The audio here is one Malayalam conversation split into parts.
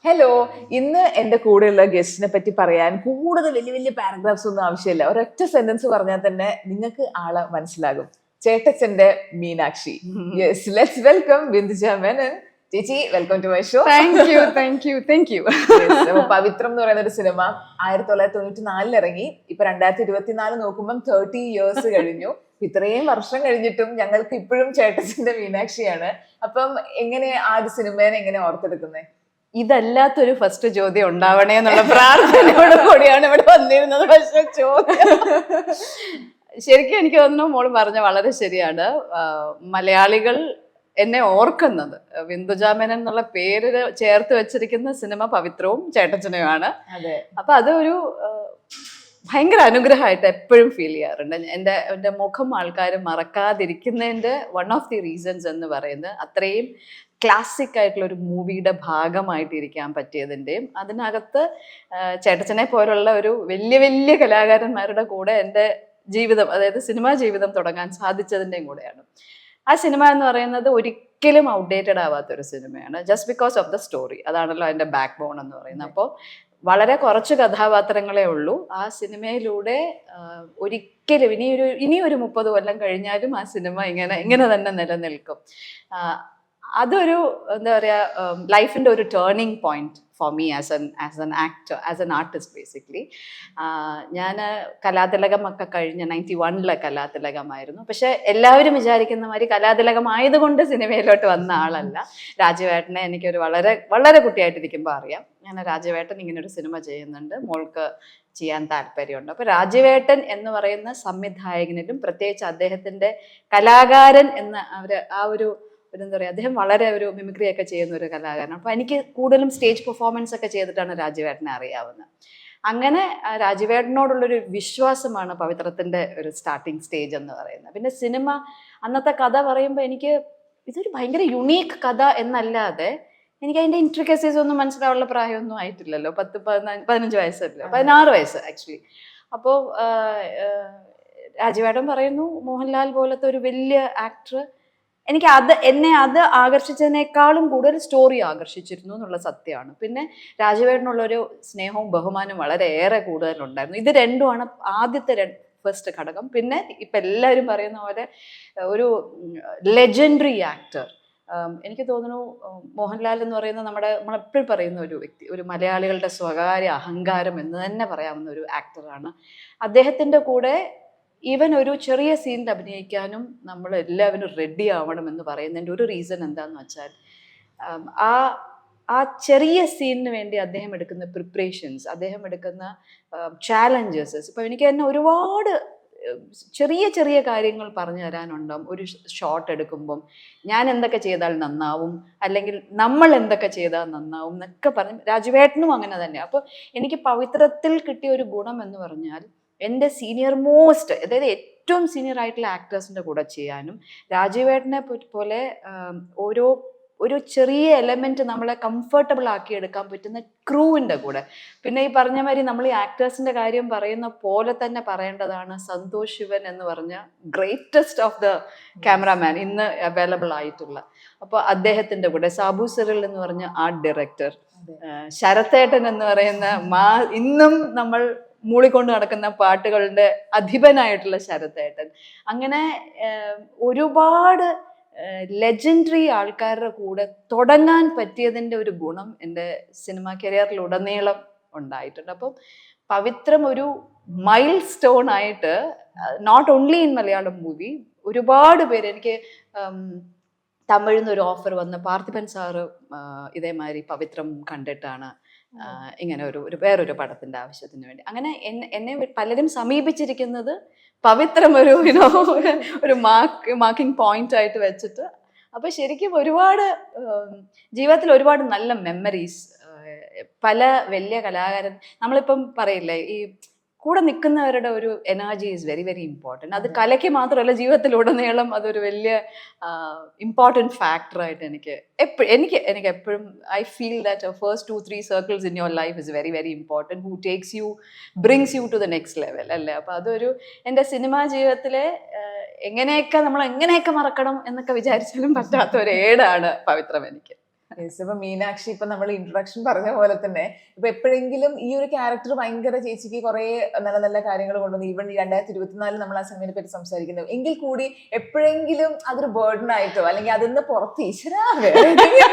ഹലോ, ഇന്ന് എന്റെ കൂടെയുള്ള ഗസ്റ്റിനെ പറ്റി പറയാൻ കൂടുതൽ വലിയ വലിയ പാരഗ്രാഫ്സ് ഒന്നും ആവശ്യമില്ല. ഒരൊറ്റ സെന്റൻസ് പറഞ്ഞാൽ തന്നെ നിങ്ങൾക്ക് ആളെ മനസ്സിലാകും. ചേട്ടച്ചന്റെ Meenakshi. Yes, let's welcome Binduja Menon. ചേച്ചി, welcome to my show. Thank you. Pavithram എന്ന് പറയുന്ന ഒരു സിനിമ 1994 ഇറങ്ങി. ഇപ്പൊ 2024 നോക്കുമ്പോൾ 30 years കഴിഞ്ഞു. ഇത്രയും വർഷം കഴിഞ്ഞിട്ടും ഞങ്ങൾക്ക് ഇപ്പോഴും ചേട്ടച്ചന്റെ മീനാക്ഷിയാണ്. അപ്പം എങ്ങനെ ആ ഒരു സിനിമേനെ എങ്ങനെ ഓർത്തെടുക്കുന്നത്? ഇതല്ലാത്തൊരു ഫസ്റ്റ് ചോദ്യം ഉണ്ടാവണേ എന്നുള്ള പ്രാർത്ഥനയോട് കൂടിയാണ് ഇവിടെ വന്നിരുന്നത്. പക്ഷെ ചോദ്യം ശരിക്കും എനിക്ക് തോന്നുന്നു മോള് പറഞ്ഞ വളരെ ശരിയാണ്. മലയാളികൾ എന്നെ ഓർക്കുന്നത് ബിന്ദുജാമേനൻ എന്നുള്ള പേര് ചേർത്ത് വെച്ചിരിക്കുന്ന സിനിമ പവിത്രവും ചേട്ടച്ചനുമാണ്. അതെ. അപ്പൊ അതൊരു ഭയങ്കര അനുഗ്രഹമായിട്ട് എപ്പോഴും ഫീൽ ചെയ്യാറുണ്ട്. എൻ്റെ മുഖം ആൾക്കാർ മറക്കാതിരിക്കുന്നതിൻ്റെ വൺ ഓഫ് ദി റീസൺസ് എന്ന് പറയുന്നത് അത്രയും ക്ലാസിക് ആയിട്ടുള്ള ഒരു മൂവിയുടെ ഭാഗമായിട്ട് ഇരിക്കാൻ പറ്റിയതിൻ്റെയും അതിനകത്ത് ചേട്ടച്ചനെ പോലുള്ള ഒരു വലിയ വലിയ കലാകാരന്മാരുടെ കൂടെ എൻ്റെ ജീവിതം, അതായത് സിനിമാ ജീവിതം തുടങ്ങാൻ സാധിച്ചതിൻ്റെയും കൂടെയാണ്. ആ സിനിമ എന്ന് പറയുന്നത് ഒരിക്കലും ഔട്ട്ഡേറ്റഡ് ആവാത്തൊരു സിനിമയാണ്. Just because of the story. അതാണല്ലോ അതിൻ്റെ ബാക്ക് ബോൺ എന്ന് പറയുന്നത്. അപ്പോൾ വളരെ കുറച്ച് കഥാപാത്രങ്ങളേ ഉള്ളൂ. ആ സിനിമയിലൂടെ ഒരിക്കലും ഇനിയൊരു 30 കൊല്ലം കഴിഞ്ഞാലും ആ സിനിമ ഇങ്ങനെ തന്നെ നിലനിൽക്കും. അതൊരു എന്താ പറയുക, ലൈഫിൻ്റെ ഒരു turning point for me as an actor, as an artist basically. ഞാൻ കലാതിലകം ഒക്കെ കഴിഞ്ഞ 91 കലാതിലകമായിരുന്നു. പക്ഷെ എല്ലാവരും വിചാരിക്കുന്ന മാതിരി കലാതിലകം ആയതുകൊണ്ട് സിനിമയിലോട്ട് വന്ന ആളല്ല. രാജവേട്ടനെ എനിക്കൊരു വളരെ വളരെ കുട്ടിയായിട്ടിരിക്കുമ്പോൾ അറിയാം. ഞാൻ രാജവേട്ടൻ ഇങ്ങനൊരു സിനിമ ചെയ്യുന്നുണ്ട്, മോൾക്ക് ചെയ്യാൻ താല്പര്യമുണ്ട്. അപ്പൊ രാജവേട്ടൻ എന്ന് പറയുന്ന സംവിധായകനിലും പ്രത്യേകിച്ച് അദ്ദേഹത്തിന്റെ കലാകാരൻ എന്ന ആ ഒരു എന്താ പറയുക, അദ്ദേഹം വളരെ ഒരു മിമിക്രി ഒക്കെ ചെയ്യുന്ന ഒരു കലാകാരനാണ്. അപ്പൊ എനിക്ക് കൂടുതലും സ്റ്റേജ് പെർഫോമൻസ് ഒക്കെ ചെയ്തിട്ടാണ് രാജവേട്ടനെ അറിയാവുന്നത്. അങ്ങനെ രാജവേട്ടനോടുള്ളൊരു വിശ്വാസമാണ് പവിത്രത്തിന്റെ ഒരു സ്റ്റാർട്ടിങ് സ്റ്റേജ് എന്ന് പറയുന്നത്. പിന്നെ സിനിമ അന്നത്തെ കഥ പറയുമ്പോൾ എനിക്ക് ഇതൊരു ഭയങ്കര യുണീക്ക് കഥ എന്നല്ലാതെ എനിക്ക് അതിന്റെ ഇൻട്രിക്കസീസ് ഒന്നും മനസ്സിലാവുള്ള പ്രായമൊന്നും ആയിട്ടില്ലല്ലോ. 15 വയസ്സല്ലോ, 16 വയസ്സ് ആക്ച്വലി. അപ്പോൾ രാജവേട്ടൻ പറയുന്നു മോഹൻലാൽ പോലത്തെ ഒരു വലിയ ആക്ടർ. എനിക്ക് എന്നെ ആകർഷിച്ചതിനേക്കാളും കൂടുതൽ സ്റ്റോറി ആകർഷിച്ചിരുന്നു എന്നുള്ള സത്യമാണ്. പിന്നെ രാജവേട്ടനുള്ളൊരു സ്നേഹവും ബഹുമാനവും വളരെയേറെ കൂടുതലുണ്ടായിരുന്നു. ഇത് രണ്ടുമാണ് ആദ്യത്തെ ഫസ്റ്റ് ഘടകം. പിന്നെ ഇപ്പം എല്ലാവരും പറയുന്ന പോലെ ഒരു ലെജൻഡറി ആക്ടർ. എനിക്ക് തോന്നുന്നു മോഹൻലാൽ എന്ന് പറയുന്ന നമ്മളെപ്പോഴും പറയുന്ന ഒരു വ്യക്തി, ഒരു മലയാളികളുടെ സ്വകാര്യ അഹങ്കാരം എന്ന് തന്നെ പറയാവുന്ന ഒരു ആക്ടറാണ്. അദ്ദേഹത്തിൻ്റെ കൂടെ ഈവൻ ഒരു ചെറിയ സീനിൽ അഭിനയിക്കാനും നമ്മൾ എല്ലാവരും റെഡി ആവണം എന്ന് പറയുന്നതിൻ്റെ ഒരു റീസൺ എന്താണെന്ന് വെച്ചാൽ ആ ചെറിയ സീനിന് വേണ്ടി അദ്ദേഹം എടുക്കുന്ന പ്രിപ്പറേഷൻസ്, അദ്ദേഹം എടുക്കുന്ന ചാലഞ്ചസ്. ഇപ്പം എനിക്ക് തന്നെ ഒരുപാട് ചെറിയ ചെറിയ കാര്യങ്ങൾ പറഞ്ഞു തരാനുണ്ടാവും. ഒരു ഷോട്ട് എടുക്കുമ്പം ഞാൻ എന്തൊക്കെ ചെയ്താൽ നന്നാവും, അല്ലെങ്കിൽ നമ്മൾ എന്തൊക്കെ ചെയ്താൽ നന്നാവും എന്നൊക്കെ പറഞ്ഞ് രാജവേട്ടനും അങ്ങനെ തന്നെ. അപ്പോൾ എനിക്ക് പവിത്രത്തിൽ കിട്ടിയ ഒരു ഗുണം എന്ന് പറഞ്ഞാൽ എൻ്റെ സീനിയർ മോസ്റ്റ്, അതായത് ഏറ്റവും സീനിയർ ആയിട്ടുള്ള ആക്ടേഴ്സിൻ്റെ കൂടെ ചെയ്യാനും രാജവേട്ടനെ പോലെ ഒരു ചെറിയ എലമെന്റ് നമ്മളെ കംഫർട്ടബിൾ ആക്കി എടുക്കാൻ പറ്റുന്ന ക്രൂവിൻ്റെ കൂടെ. പിന്നെ ഈ പറഞ്ഞ മാതിരി നമ്മൾ ഈ ആക്ടേഴ്സിന്റെ കാര്യം പറയുന്ന പോലെ തന്നെ പറയേണ്ടതാണ് സന്തോഷ് ശിവൻ എന്ന് പറഞ്ഞ ഗ്രേറ്റസ്റ്റ് ഓഫ് ദ ക്യാമറാമാൻ ഇന്ന് അവൈലബിൾ ആയിട്ടുള്ള. അപ്പോൾ അദ്ദേഹത്തിന്റെ കൂടെ സാബു സിറിൽ എന്ന് പറഞ്ഞ ആർട്ട് ഡയറക്ടർ, ശരത്തേട്ടൻ എന്ന് പറയുന്ന ഇന്നും നമ്മൾ മൂളിക്കൊണ്ട് നടക്കുന്ന പാട്ടുകളുടെ അധിപനായിട്ടുള്ള ശരത്തേട്ടൻ. അങ്ങനെ ഒരുപാട് ലെജൻഡറി ആൾക്കാരുടെ കൂടെ തുടങ്ങാൻ പറ്റിയതിൻ്റെ ഒരു ഗുണം എൻ്റെ സിനിമാ കരിയറിലുടനീളം ഉണ്ടായിട്ടുണ്ട്. അപ്പം പവിത്രം ഒരു മൈൽ സ്റ്റോൺ ആയിട്ട് not only in Malayalam movie, ഒരുപാട് പേര്, എനിക്ക് തമിഴിൽ നിന്ന് ഒരു ഓഫർ വന്ന് പാർത്ഥിപൻ സാറ് ഇതേമാതിരി പവിത്രം കണ്ടിട്ടാണ് ഇങ്ങനെ വേറൊരു പടത്തിന്റെ ആവശ്യത്തിന് വേണ്ടി അങ്ങനെ എന്നെ പലരും സമീപിച്ചിരിക്കുന്നത് പവിത്രം ഒരു മാർക്കിംഗ് പോയിന്റ് ആയിട്ട് വെച്ചിട്ട്. അപ്പൊ ശരിക്കും ഒരുപാട് ജീവിതത്തിൽ ഒരുപാട് നല്ല മെമ്മറീസ്. പല വലിയ കലാകാരൻ നമ്മളിപ്പം പറയില്ലേ, ഈ കൂടെ നിൽക്കുന്നവരുടെ ഒരു energy is very very important. അത് കലയ്ക്ക് മാത്രമല്ല, ജീവിതത്തിലുടനീളം അതൊരു വലിയ ഇമ്പോർട്ടൻറ്റ് ഫാക്ടറായിട്ട് എനിക്ക് എപ്പോഴും I feel that first 2-3 circles in your life is very very important, who takes you, brings you to the next level അല്ലേ. അപ്പോൾ അതൊരു എൻ്റെ സിനിമാ ജീവിതത്തിലെ നമ്മൾ എങ്ങനെയൊക്കെ മറക്കണം എന്നൊക്കെ വിചാരിച്ചാലും പറ്റാത്ത ഒരു ഏടാണ് പവിത്രം എനിക്ക്. ഇപ്പൊ മീനാക്ഷി ഇപ്പൊ നമ്മൾ ഇൻട്രൊഡക്ഷൻ പറഞ്ഞ പോലെ തന്നെ ഇപ്പൊ എപ്പോഴെങ്കിലും ഈ ഒരു ക്യാരക്ടർ ഭയങ്കര ചേച്ചിക്ക് കുറെ നല്ല നല്ല കാര്യങ്ങൾ കൊണ്ടുവന്നു, ഈവൻ 2024 നമ്മൾ ആ സിനിമയെ പറ്റി സംസാരിക്കുന്നു എങ്കിൽ കൂടി എപ്പോഴെങ്കിലും അതൊരു ബേർഡൻ ആയിട്ടോ അല്ലെങ്കിൽ അതിന്ന് പുറത്ത്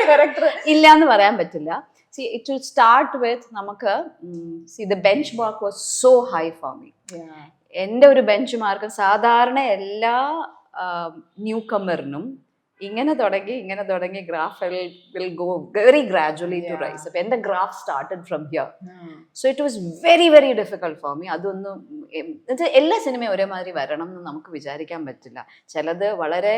ക്യാരക്ടർ ഇല്ല എന്ന് പറയാൻ പറ്റില്ല. To start with, നമുക്ക് the benchmark was so high for me. എൻ്റെ ഒരു ബെഞ്ച് മാർക്ക് സാധാരണ എല്ലാ ന്യൂ കമ്മറിനും ഇങ്ങനെ തുടങ്ങി graph will go very gradually to rise. അപ്പൊ എൻ്റെ graph started from here. So it was very very difficult for me. അതൊന്നും എല്ലാ സിനിമയും ഒരേമാതിരി വരണം എന്ന് നമുക്ക് വിചാരിക്കാൻ പറ്റില്ല. ചിലത് വളരെ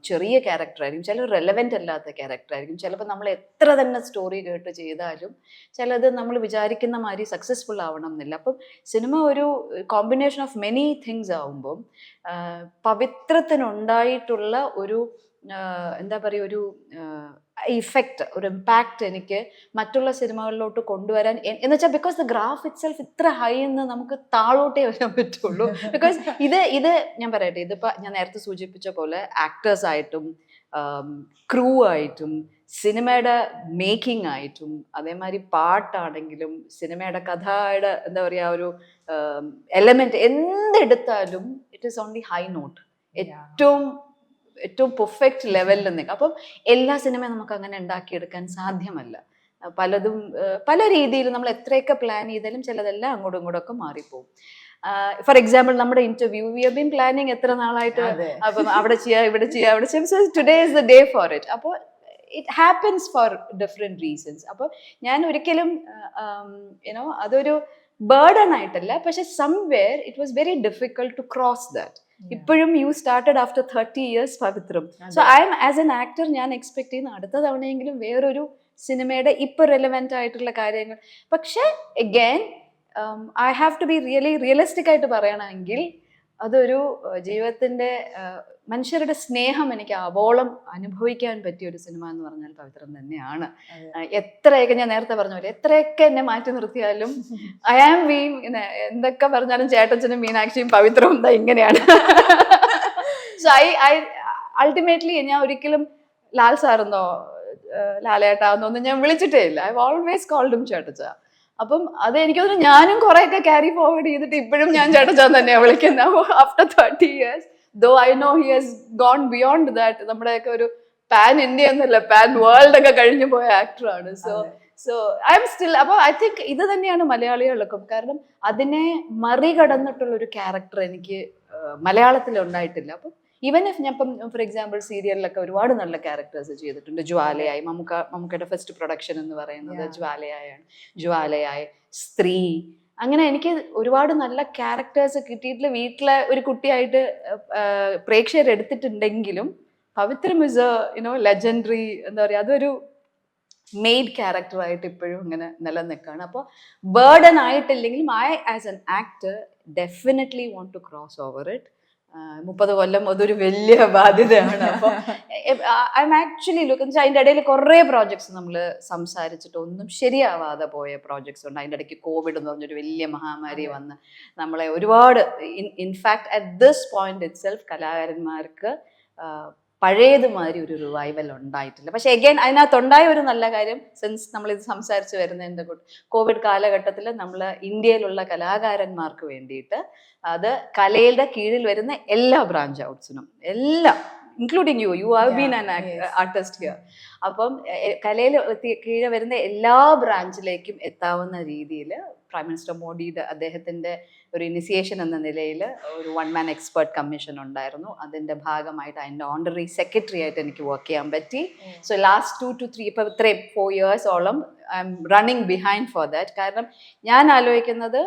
ചെറിയ ക്യാരക്ടർ ആയിരിക്കും, ചിലത് റെലവെന്റ് അല്ലാത്ത ക്യാരക്ടർ ആയിരിക്കും, ചിലപ്പോൾ നമ്മൾ എത്ര തന്നെ സ്റ്റോറി കേട്ട് ചെയ്താലും ചിലത് നമ്മൾ വിചാരിക്കുന്ന മാതിരി സക്സസ്ഫുൾ ആവണം എന്നില്ല. അപ്പം സിനിമ ഒരു കോമ്പിനേഷൻ ഓഫ് മെനി തിങ്സ് ആവുമ്പം പവിത്രത്തിനുണ്ടായിട്ടുള്ള ഒരു എന്താ പറയുക, ഒരു ഇഫക്റ്റ്, ഒരു ഇമ്പാക്റ്റ് എനിക്ക് മറ്റുള്ള സിനിമകളിലോട്ട് കൊണ്ടുവരാൻ എന്ന് വെച്ചാൽ because the graph it self ഇത്ര ഹൈ എന്ന് നമുക്ക് താഴോട്ടേ വരാൻ പറ്റുള്ളൂ. ബിക്കോസ് ഇത് ഞാൻ പറയട്ടെ, ഇതിപ്പോൾ ഞാൻ നേരത്തെ സൂചിപ്പിച്ച പോലെ ആക്ടേഴ്സ് ആയിട്ടും ക്രൂ ആയിട്ടും സിനിമയുടെ മേക്കിംഗ് ആയിട്ടും അതേമാതിരി പാട്ടാണെങ്കിലും സിനിമയുടെ കഥയുടെ എന്താ പറയുക ഒരു എലമെന്റ് എന്തെടുത്താലും it is only high note, ഏറ്റവും പെർഫെക്റ്റ് ലെവലിൽ നിൽക്കുക. അപ്പം എല്ലാ സിനിമയും നമുക്ക് അങ്ങനെ ഉണ്ടാക്കിയെടുക്കാൻ സാധ്യമല്ല. പലതും പല രീതിയിൽ നമ്മൾ എത്രയൊക്കെ പ്ലാൻ ചെയ്താലും ചിലതെല്ലാം അങ്ങോട്ടും ഇങ്ങോട്ടും ഒക്കെ മാറിപ്പോകും. ഫോർ എക്സാമ്പിൾ നമ്മുടെ interview we have been planning എത്ര നാളായിട്ട്, അപ്പം അവിടെ ചെയ്യാം ഇവിടെ ചെയ്യാം. So today is the day for it. അപ്പോൾ it happens for different reasons. അപ്പോൾ ഞാൻ ഒരിക്കലും യുനോ അതൊരു ബേർഡൻ ആയിട്ടല്ല, പക്ഷെ somewhere it was very difficult to cross that. ഇപ്പോഴും you started after 30 years Pavithram. So I'm as an actor ഞാൻ എക്സ്പെക്ട് ചെയ്യുന്ന അടുത്ത തവണയെങ്കിലും വേറൊരു സിനിമയുടെ ഇപ്പൊ റെലവെന്റ് ആയിട്ടുള്ള കാര്യങ്ങൾ. പക്ഷെ again I have to be realistic ആയിട്ട് പറയണമെങ്കിൽ അതൊരു ജീവിതത്തിന്റെ മനുഷ്യരുടെ സ്നേഹം എനിക്ക് ആവോളം അനുഭവിക്കാൻ പറ്റിയ ഒരു സിനിമ എന്ന് പറഞ്ഞാൽ പവിത്രം തന്നെയാണ്. എത്രയൊക്കെ ഞാൻ നേരത്തെ പറഞ്ഞ പോലെ എത്രയൊക്കെ എന്നെ മാറ്റി നിർത്തിയാലും ഐ ആം ബീങ് എന്തൊക്കെ പറഞ്ഞാലും ചേട്ടച്ചനും മീനാക്ഷിയും പവിത്രവും എന്താ ഇങ്ങനെയാണ്. സോ ഐ അൾട്ടിമേറ്റ്ലി ഞാൻ ഒരിക്കലും ലാൽ സാറെന്നോ ലാലേട്ടാന്നൊന്നും ഞാൻ വിളിച്ചിട്ടേ ഇല്ല. ഐ ഓൾവേസ് കോൾഡ് ഹിം ചേട്ടച്ച. അപ്പം അത് എനിക്ക് തോന്നുന്നു ഞാനും കുറെയൊക്കെ ക്യാരി ഫോർവേഡ് ചെയ്തിട്ട് ഇപ്പോഴും ഞാൻ ചേട്ടച്ചാൻ തന്നെയാണ് വിളിക്കുന്നത് after 30 years. Though I know he has gone beyond that. നമ്മുടെയൊക്കെ ഒരു പാൻ ഇന്ത്യ എന്നല്ല പാൻ വേൾഡ് ഒക്കെ കഴിഞ്ഞു പോയ ആക്ടറാണ്. So I'm still. അപ്പോൾ ഐ തിങ്ക് ഇത് തന്നെയാണ് മലയാളികൾക്കും, കാരണം അതിനെ മറികടന്നിട്ടുള്ള ഒരു ക്യാരക്ടർ എനിക്ക് മലയാളത്തിൽ ഉണ്ടായിട്ടില്ല. അപ്പം ഈവൻ ഇഫ് ഞാൻ ഇപ്പം ഫോർ എക്സാമ്പിൾ സീരിയലിലൊക്കെ ഒരുപാട് നല്ല ക്യാരക്ടേഴ്സ് ചെയ്തിട്ടുണ്ട്. ജ്വാലയായി, മമ്മൂക്കയുടെ ഫസ്റ്റ് പ്രൊഡക്ഷൻ എന്ന് പറയുന്നത് ജ്വാലയായാണ്. ജ്വാലയായി, സ്ത്രീ, അങ്ങനെ എനിക്ക് ഒരുപാട് നല്ല ക്യാരക്ടേഴ്സ് കിട്ടിയിട്ടുള്ള വീട്ടിലെ ഒരു കുട്ടിയായിട്ട് പ്രേക്ഷകരെടുത്തിട്ടുണ്ടെങ്കിലും പവിത്രം ഇസ് എ ലെജൻഡറി എന്താ പറയുക, അതൊരു മെയ്ഡ് ക്യാരക്ടറായിട്ട് ഇപ്പോഴും ഇങ്ങനെ നിലനിൽക്കുകയാണ്. അപ്പോൾ ബേർഡൻ ആയിട്ടില്ലെങ്കിലും I as an actor definitely want to cross over it. 30 കൊല്ലം അതൊരു വലിയ ബാധ്യതയാണ്. അപ്പോൾ ഐ എം ആക്ച്വലി ലുക്കിംഗ്. അതിൻ്റെ ഇടയിൽ കുറേ പ്രോജക്ട്സ് നമ്മൾ സംസാരിച്ചിട്ട് ഒന്നും ശരിയാവാതെ പോയ പ്രോജക്ട്സ് ഉണ്ട്. അതിൻ്റെ ഇടയ്ക്ക് കോവിഡ് എന്ന് പറഞ്ഞൊരു വലിയ മഹാമാരി വന്ന് നമ്മളെ ഒരുപാട് in fact at this point it self കലാകാരന്മാർക്ക് പഴയതുമാതിരി ഒരു റിവൈവൽ ഉണ്ടായിട്ടില്ല. പക്ഷെ എഗെയിൻ അതിനകത്തുണ്ടായ ഒരു നല്ല കാര്യം, സിൻസ് നമ്മളിത് സംസാരിച്ച് വരുന്നതിൻ്റെ കോവിഡ് കാലഘട്ടത്തിൽ നമ്മൾ ഇന്ത്യയിലുള്ള കലാകാരന്മാർക്ക് വേണ്ടിയിട്ട് അത് കലയുടെ കീഴിൽ വരുന്ന എല്ലാ ബ്രാഞ്ച് ഔട്ട്സിനും എല്ലാം including you have been an artist here. അപ്പം കലയിൽ കീഴെ വരുന്ന എല്ലാ ബ്രാഞ്ചിലേക്കും എത്താവുന്ന രീതിയിൽ പ്രൈം മിനിസ്റ്റർ മോഡിയുടെ അദ്ദേഹത്തിൻ്റെ ഒരു ഇനിസിയേഷൻ എന്ന നിലയിൽ ഒരു 1-man എക്സ്പേർട്ട് കമ്മീഷൻ ഉണ്ടായിരുന്നു. അതിൻ്റെ ഭാഗമായിട്ട് അതിൻ്റെ ഓണററി സെക്രട്ടറി ആയിട്ട് എനിക്ക് വർക്ക് ചെയ്യാൻ പറ്റി. സോ ലാസ്റ്റ് 2 to 3 ഇപ്പോൾ ഇത്രയും 4 years ഓളം I M running behind for that. കാരണം ഞാൻ ആലോചിക്കുന്നത്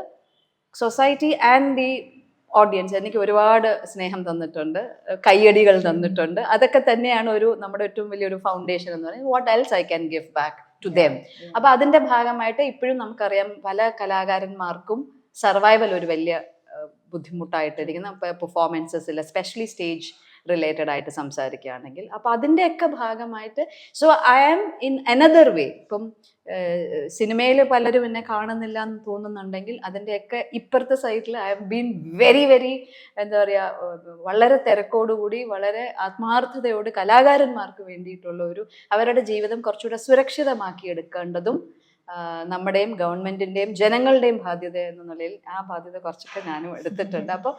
സൊസൈറ്റി ആൻഡ് ദി ഓഡിയൻസ് എനിക്ക് ഒരുപാട് സ്നേഹം തന്നിട്ടുണ്ട്, കയ്യടികൾ തന്നിട്ടുണ്ട്. അതൊക്കെ തന്നെയാണ് നമ്മുടെ ഏറ്റവും വലിയൊരു ഫൗണ്ടേഷൻ എന്ന് പറയുന്നത്. What else I can give back to them. അപ്പൊ അതിന്റെ ഭാഗമായിട്ട് ഇപ്പോഴും നമുക്കറിയാം പല കലാകാരന്മാർക്കും സർവൈവൽ ഒരു വലിയ ബുദ്ധിമുട്ടായിട്ടിരിക്കുന്ന പെർഫോമൻസസിൽ, എസ്പെഷ്യലി സ്റ്റേജ് റിലേറ്റഡ് ആയിട്ട് സംസാരിക്കുകയാണെങ്കിൽ. അപ്പൊ അതിൻ്റെയൊക്കെ ഭാഗമായിട്ട് so I am in another way. ഇപ്പം സിനിമയിൽ പലരും എന്നെ കാണുന്നില്ല എന്ന് തോന്നുന്നുണ്ടെങ്കിൽ അതിൻ്റെയൊക്കെ ഇപ്പുറത്തെ സൈഡിൽ I have been very very എന്താ പറയുക, വളരെ തിരക്കോടുകൂടി വളരെ ആത്മാർത്ഥതയോട് കലാകാരന്മാർക്ക് വേണ്ടിയിട്ടുള്ള ഒരു അവരുടെ ജീവിതം കുറച്ചുകൂടെ സുരക്ഷിതമാക്കി എടുക്കേണ്ടതും നമ്മുടെയും ഗവൺമെന്റിന്റെയും ജനങ്ങളുടെയും ബാധ്യത എന്ന നിലയിൽ ആ ബാധ്യത കുറച്ചൊക്കെ ഞാനും എടുത്തിട്ടുണ്ട്. അപ്പോൾ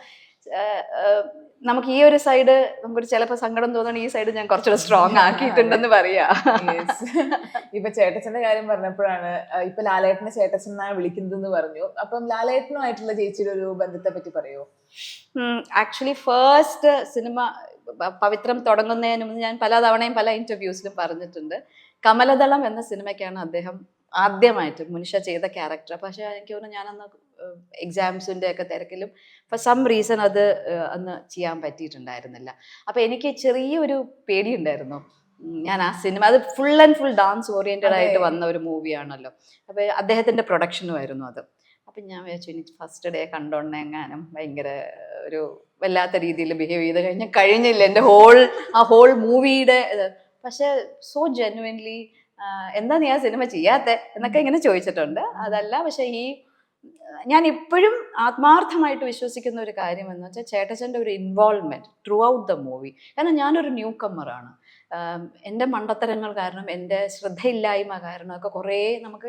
നമുക്ക് ഈ ഒരു സൈഡ് നമുക്കൊരു ചിലപ്പോൾ സങ്കടം തോന്നണം, ഈ സൈഡ് ഞാൻ കുറച്ചുകൂടെ സ്ട്രോങ് ആക്കിയിട്ടുണ്ടെന്ന് പറയാ. ഇപ്പൊ ചേട്ടച്ചന്റെ കാര്യം പറഞ്ഞപ്പോഴാണ്, ഇപ്പൊ ലാലേട്ടനെ ചേട്ടച്ചൻ എന്നാണ് വിളിക്കുന്നതെന്ന് പറഞ്ഞു. അപ്പം ലാലേട്ടനുമായിട്ടുള്ള ചേച്ചിയുടെ ഒരു ബന്ധത്തെ പറ്റി പറയോ? ആക്ച്വലി ഫസ്റ്റ് സിനിമ പവിത്രം തുടങ്ങുന്നതിന് മുമ്പ് ഞാൻ പല തവണയും പല ഇന്റർവ്യൂസിലും പറഞ്ഞിട്ടുണ്ട്, കമലദളം എന്ന സിനിമയ്ക്കാണ് അദ്ദേഹം ആദ്യമായിട്ട് മുനിഷ ചെയ്ത ക്യാരക്ടർ. പക്ഷെ എനിക്ക് തോന്നുന്നു ഞാനന്ന് എക്സാംസിൻ്റെ ഒക്കെ തിരക്കിലും ഫോർ സം റീസൺ അത് അന്ന് ചെയ്യാൻ പറ്റിയിട്ടുണ്ടായിരുന്നില്ല. അപ്പം എനിക്ക് ചെറിയൊരു പേടിയുണ്ടായിരുന്നു. ഞാൻ ആ സിനിമ അത് full and full dance oriented ആയിട്ട് വന്ന ഒരു മൂവിയാണല്ലോ. അപ്പോൾ അദ്ദേഹത്തിൻ്റെ പ്രൊഡക്ഷനുമായിരുന്നു അത്. അപ്പം ഞാൻ വിചാരിച്ചു ഇനി ഫസ്റ്റ് ഡേ കണ്ടോണ്ടെങ്ങാനും ഭയങ്കര ഒരു വല്ലാത്ത രീതിയിൽ ബിഹേവ് ചെയ്ത് കഴിഞ്ഞില്ല എൻ്റെ ആ ഹോൾ മൂവിയുടെ. പക്ഷെ സോ ജെന്യുവൻലി എന്താ നീ ആ സിനിമ ചെയ്യാത്ത എന്നൊക്കെ ഇങ്ങനെ ചോദിച്ചിട്ടുണ്ട്. അതല്ല, പക്ഷെ ഞാൻ ഇപ്പോഴും ആത്മാർത്ഥമായിട്ട് വിശ്വസിക്കുന്ന ഒരു കാര്യം എന്ന് വെച്ചാൽ ചേട്ടച്ചൻ്റെ ഒരു involvement through out the movie. കാരണം ഞാനൊരു ന്യൂ കമ്മറാണ്. എൻ്റെ മണ്ടത്തരങ്ങൾ കാരണം, എൻ്റെ ശ്രദ്ധയില്ലായ്മ കാരണം ഒക്കെ കുറേ നമുക്ക്